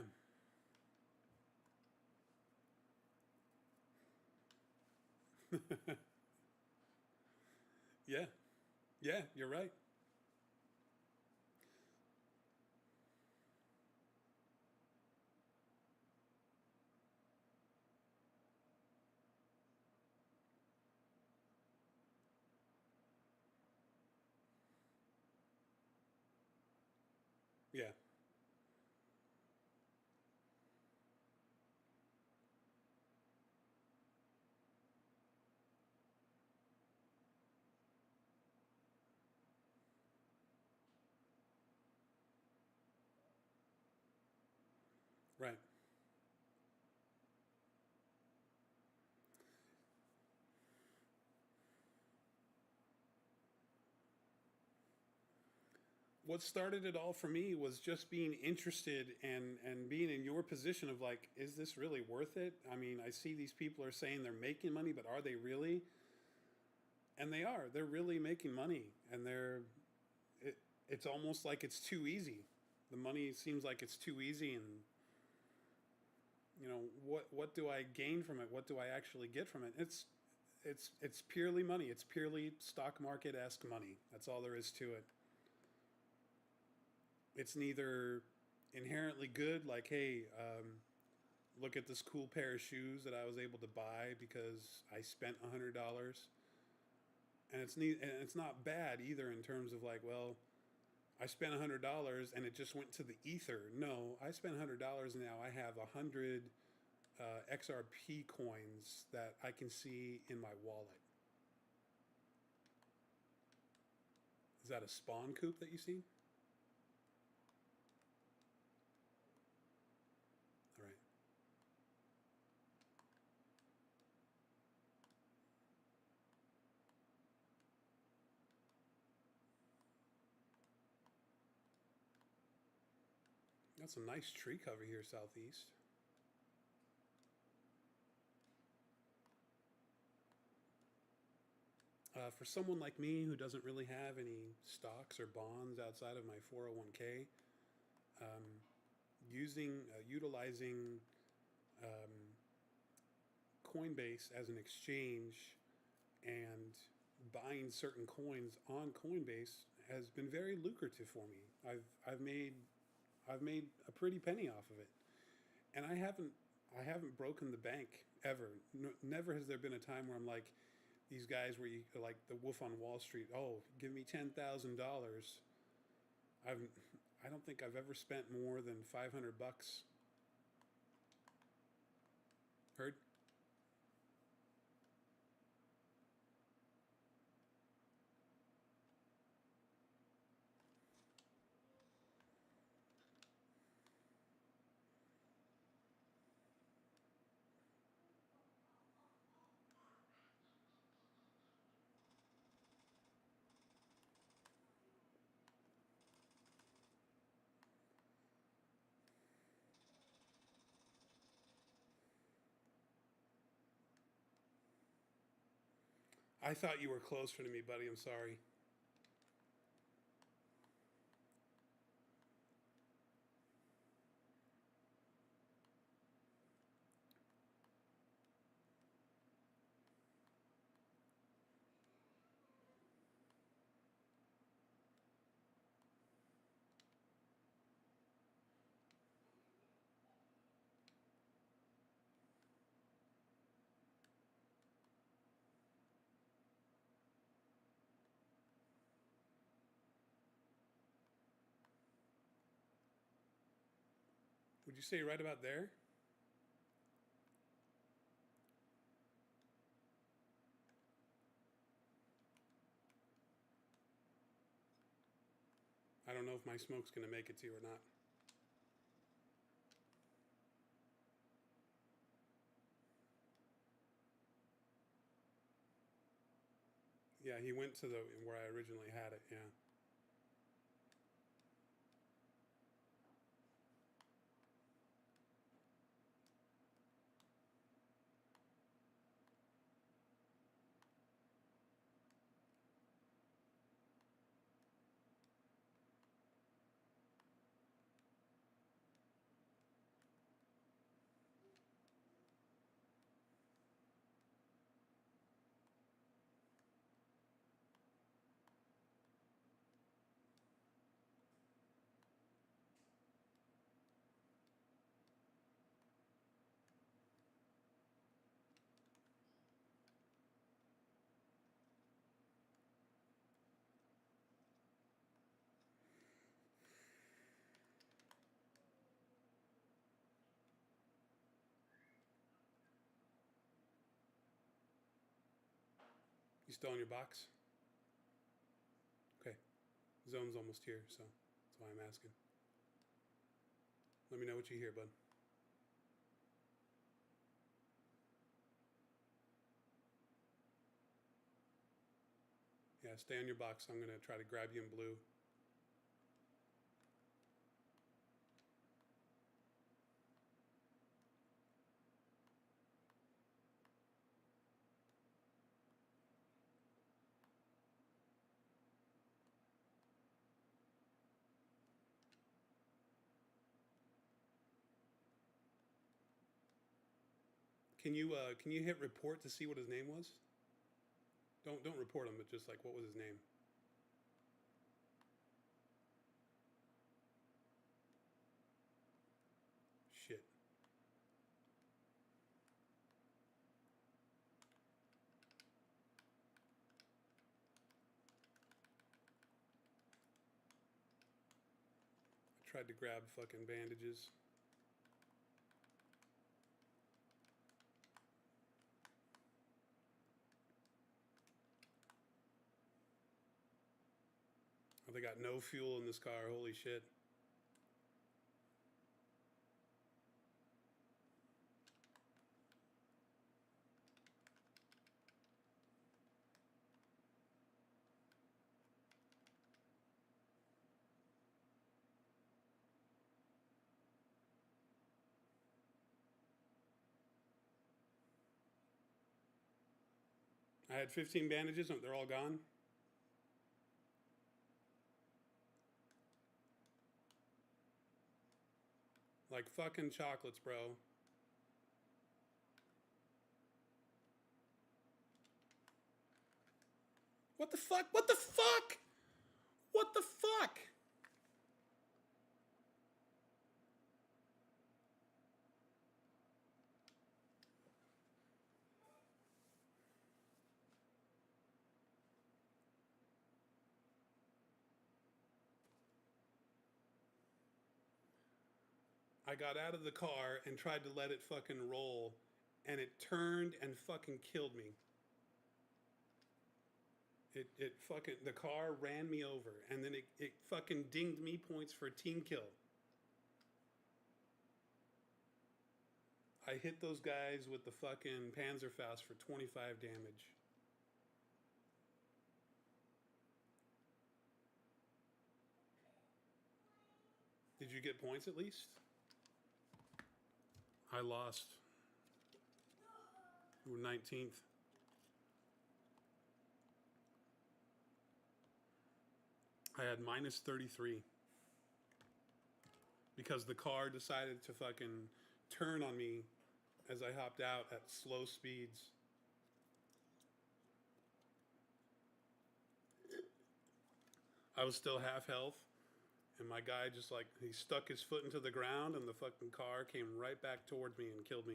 Yeah. Yeah. You're right. what started it all for me was just being interested and being in your position of like, is this really worth it? I mean, I see these people are saying they're making money, but are they really? And they are. They're really making money, and it, it's almost like it's too easy. The money seems like it's too easy, and what do I gain from it? What do I actually get from it? It's purely money. It's purely stock market esque money. That's all there is to it. It's neither inherently good, like, hey, look at this cool pair of shoes that I was able to buy because I spent $100, and it's not bad either in terms of like, well, I spent $100 and it just went to the ether. No, I spent $100 now. I have 100 XRP coins that I can see in my wallet. Is that a spawn coop that you see? All right. That's a nice tree cover here, southeast. For someone like me who doesn't really have any stocks or bonds outside of my 401k, um, utilizing um, Coinbase as an exchange and buying certain coins on Coinbase has been very lucrative for me. I've made a pretty penny off of it, and I haven't broken the bank ever. No, never has there been a time where I'm like these guys where you like the Wolf on Wall Street. Oh, give me $10,000. I've I don't think I've ever spent more than $500. Heard? I thought you were closer to me, buddy. I'm sorry. Would you say right about there? I don't know if my smoke's going to make it to you or not. Yeah, he went to the where I originally had it. Yeah. You still in your box? Okay. Zone's almost here, so that's why I'm asking. Let me know what you hear, bud. Yeah, stay on your box. I'm gonna try to grab you in blue. Can you hit report to see what his name was? Don't report him, but just like what was his name? Shit. I tried to grab fucking bandages. Oh, they got no fuel in this car. Holy shit. I had 15 bandages. They're all gone. Like fucking chocolates, bro. What the fuck? What the fuck? What the fuck? I got out of the car and tried to let it fucking roll, and it turned and fucking killed me. It fucking, the car ran me over, and then it fucking dinged me points for a team kill. I hit those guys with the fucking Panzerfaust for 25 damage. Did you get points at least? I lost. We were 19th. I had minus 33 because the car decided to fucking turn on me as I hopped out at slow speeds. I was still half health, and my guy just like, he stuck his foot into the ground, and the fucking car came right back towards me and killed me.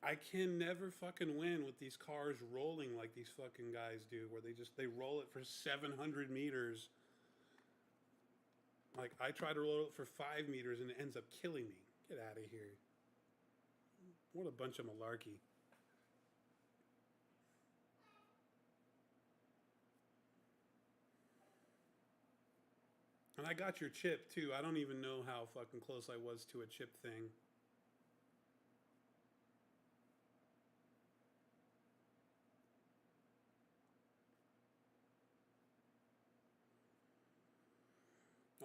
I can never fucking win with these cars rolling like these fucking guys do, where they roll it for 700 meters. Like, I try to roll it for 5 meters and it ends up killing me. Get out of here. What a bunch of malarkey. And I got your chip too. I don't even know how fucking close I was to a chip thing.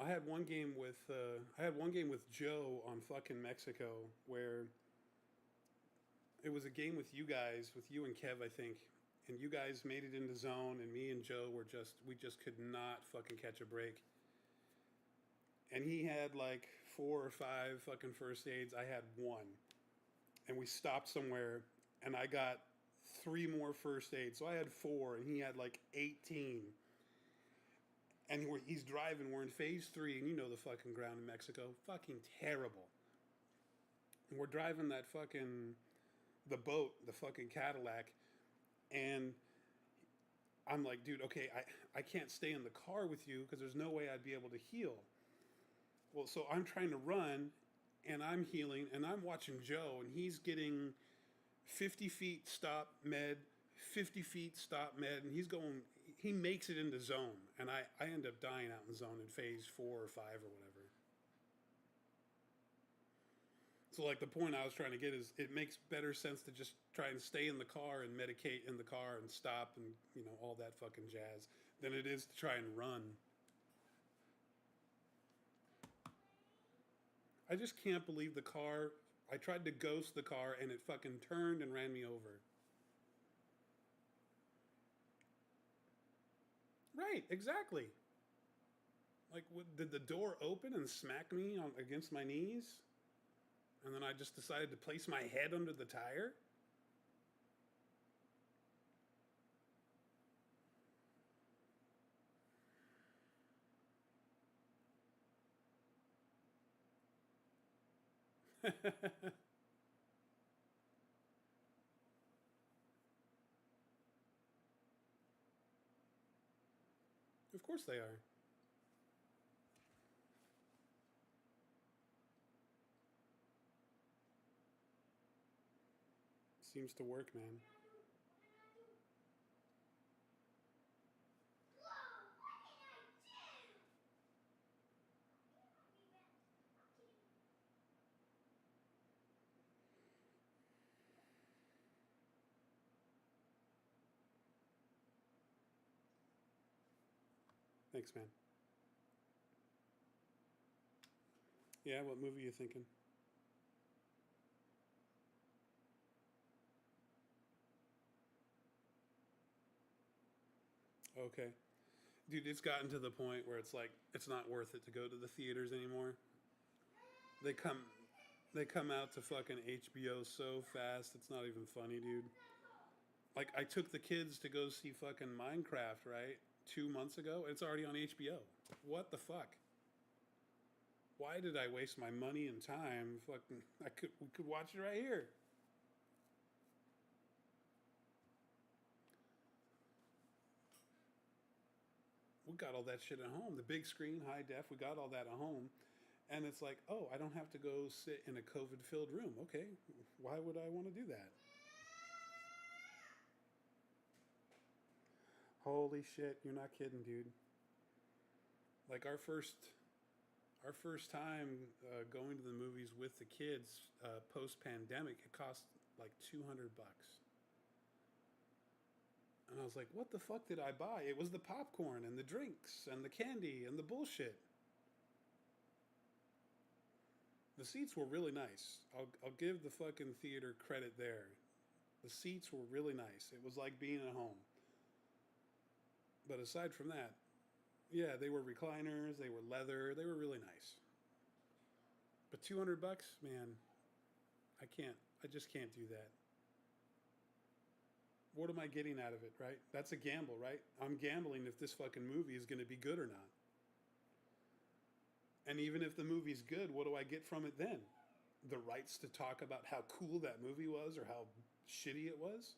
I had one game with Joe on fucking Mexico where it was a game with you guys, with you and Kev, I think, and you guys made it into zone, and me and Joe we just could not fucking catch a break. And he had like 4 or 5 fucking first aids. I had 1, and we stopped somewhere, and I got 3 more first aids. So I had 4, and he had like 18. And he's driving. We're in phase 3, and you know the fucking ground in Mexico, fucking terrible. And we're driving the boat, the fucking Cadillac, and I'm like, dude, okay, I can't stay in the car with you because there's no way I'd be able to heal. Well, so I'm trying to run, and I'm healing, and I'm watching Joe, and he's getting 50 feet stop med, 50 feet stop med, and he makes it into zone, and I end up dying out in zone in phase 4 or 5 or whatever. So like the point I was trying to get is it makes better sense to just try and stay in the car and medicate in the car and stop and, you know, all that fucking jazz than it is to try and run. I just can't believe I tried to ghost the car and it fucking turned and ran me over. Right, exactly. Like, did the door open and smack me against my knees? And then I just decided to place my head under the tire. Of course they are. Seems to work, man. Thanks, man. Yeah, what movie are you thinking? Okay. Dude, it's gotten to the point where it's like it's not worth it to go to the theaters anymore. They come they come out to fucking HBO so fast, it's not even funny, dude. Like I took the kids to go see fucking Minecraft, right? 2 months ago. It's already on HBO. What the fuck? Why did I waste my money and time? Fucking, we could watch it right here. We got all that shit at home. The big screen, high def, we got all that at home. And it's like, oh, I don't have to go sit in a COVID filled room. Okay, why would I want to do that? Holy shit, you're not kidding, dude. Like our first time going to the movies with the kids post pandemic, it cost like $200. And I was like, what the fuck did I buy? It was the popcorn and the drinks and the candy and the bullshit. The seats were really nice. I'll give the fucking theater credit there. The seats were really nice. It was like being at home. But aside from that, yeah, they were recliners, they were leather, they were really nice. But $200, man, I can't. I just can't do that. What am I getting out of it, right? That's a gamble, right? I'm gambling if this fucking movie is going to be good or not. And even if the movie's good, what do I get from it then? The rights to talk about how cool that movie was or how shitty it was?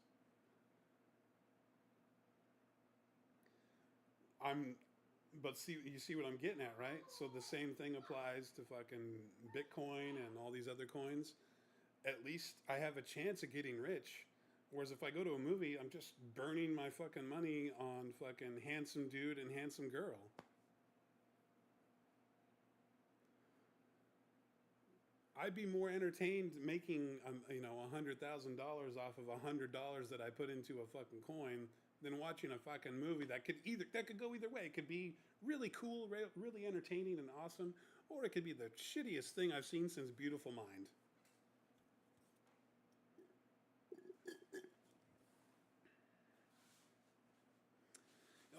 I'm but see you see what I'm getting at, right? So the same thing applies to fucking Bitcoin and all these other coins. At least I have a chance of getting rich. Whereas if I go to a movie, I'm just burning my fucking money on fucking handsome dude and handsome girl. I'd be more entertained making $100,000 off of $100 that I put into a fucking coin than watching a fucking movie that could go either way. It could be really cool, really entertaining and awesome, or it could be the shittiest thing I've seen since Beautiful Mind.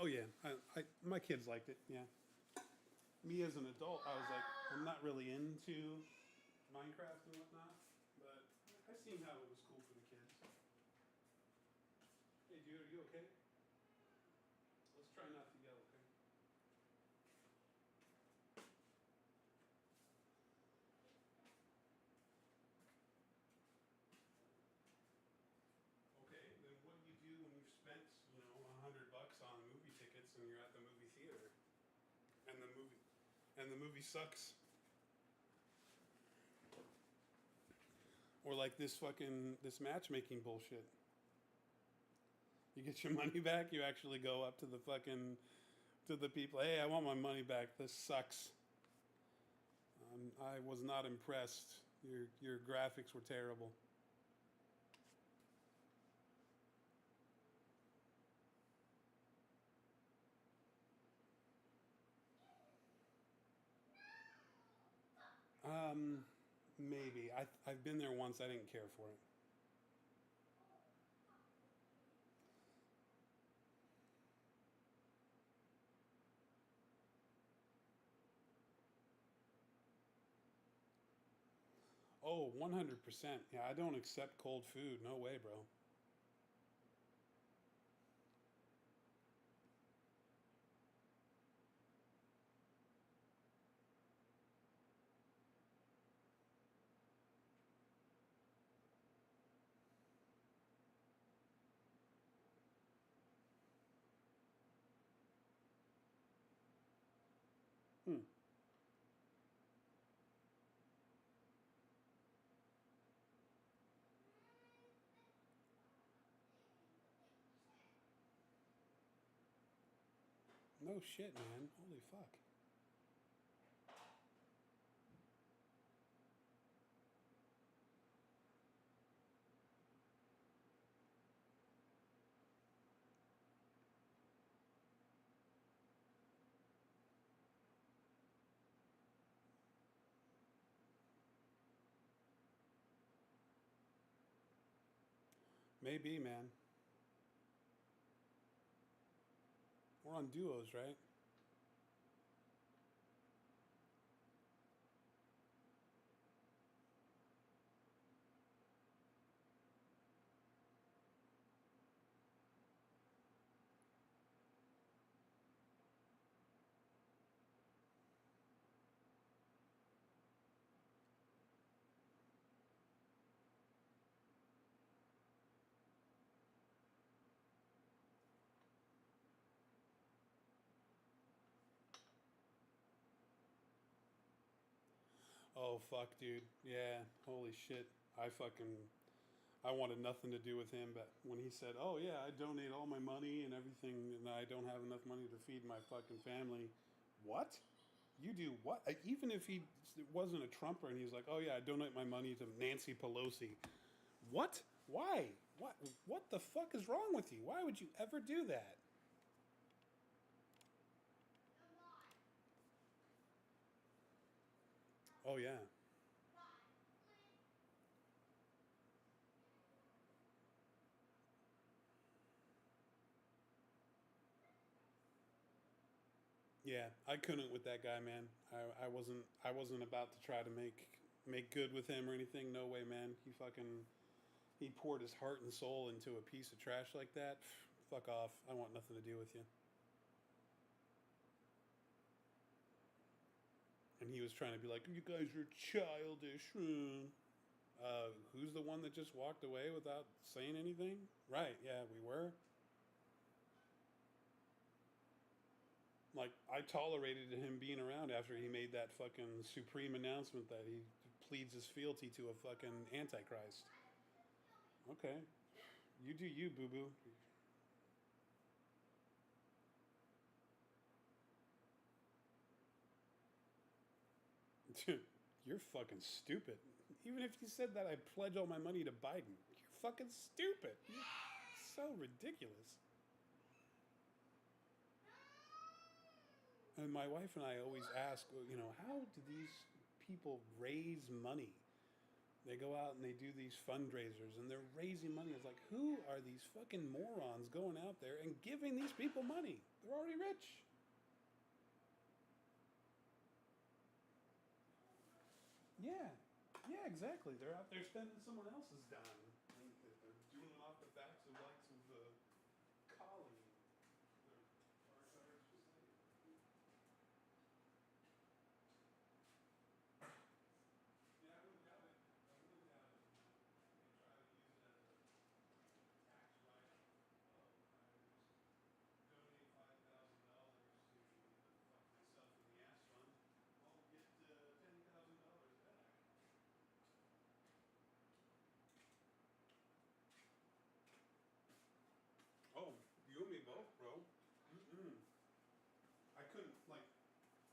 Oh yeah, my kids liked it. Yeah, me as an adult, I was like, I'm not really into Minecraft and whatnot, but I seen how it was cool for the kids. Hey dude, are you okay? Let's try not to yell, okay? Okay, then what do you do when you've spent, $100 on movie tickets and you're at the movie theater and the movie sucks? Or like this matchmaking bullshit. You get your money back, you actually go up to the people, hey, I want my money back. This sucks. I was not impressed. Your graphics were terrible. Um, Maybe I've been there once. I didn't care for it. Oh, 100%. Yeah, I don't accept cold food. No way, bro. Hmm. No shit, man. Holy fuck. Maybe, man. We're on duos, right? Oh fuck, dude. Yeah. Holy shit. I fucking I wanted nothing to do with him, but when he said, "Oh yeah, I donate all my money and everything, and I don't have enough money to feed my fucking family," what? You do what? Even if he wasn't a Trumper and he's like, "Oh yeah, I donate my money to Nancy Pelosi," what? Why? What? What the fuck is wrong with you? Why would you ever do that? Oh yeah, yeah. I couldn't with that guy, man. I wasn't about to try to make good with him or anything. No way, man. He poured his heart and soul into a piece of trash like that. Fuck off. I want nothing to do with you. And he was trying to be like, "You guys are childish." Who's the one that just walked away without saying anything? Right? Yeah, we were. Like, I tolerated him being around after he made that fucking supreme announcement that he pleads his fealty to a fucking antichrist. Okay, you do you, boo boo. You're fucking stupid. Even if you said that I pledge all my money to Biden, you're fucking stupid. You're so ridiculous. And my wife and I always ask, well, how do these people raise money? They go out and they do these fundraisers and they're raising money. It's like, who are these fucking morons going out there and giving these people money? They're already rich. Yeah, yeah, exactly. They're out there spending someone else's dime. And they're doing it off the backs of likes of Colin. Yeah, I wouldn't doubt it. I wouldn't doubt it. They try to use it as a tax write-off. Oh, I just donate $5,000 to fuck myself in the ass fund. I'll get $10,000 back. Oh, you and me both, bro. Mm-mm. I couldn't like.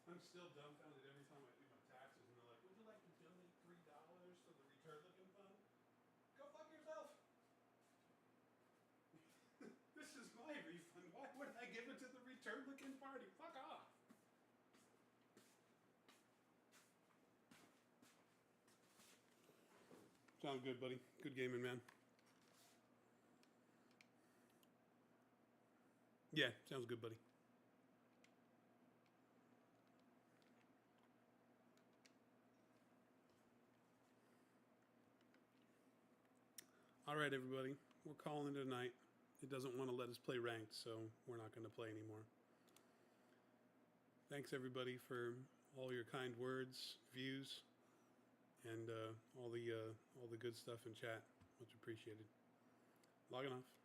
I'm still dumbfounded every time I do my taxes, and they're like, "Would you like to donate $3 to the return looking fund?" Go fuck yourself. This is my refund. Why would I give it to the return looking party? Fuck off. Sounds good, buddy. Good gaming, man. Yeah, sounds good, buddy. All right, everybody, we're calling it a night. It doesn't want to let us play ranked, so we're not going to play anymore. Thanks, everybody, for all your kind words, views, and all the good stuff in chat. Much appreciated. Logging off.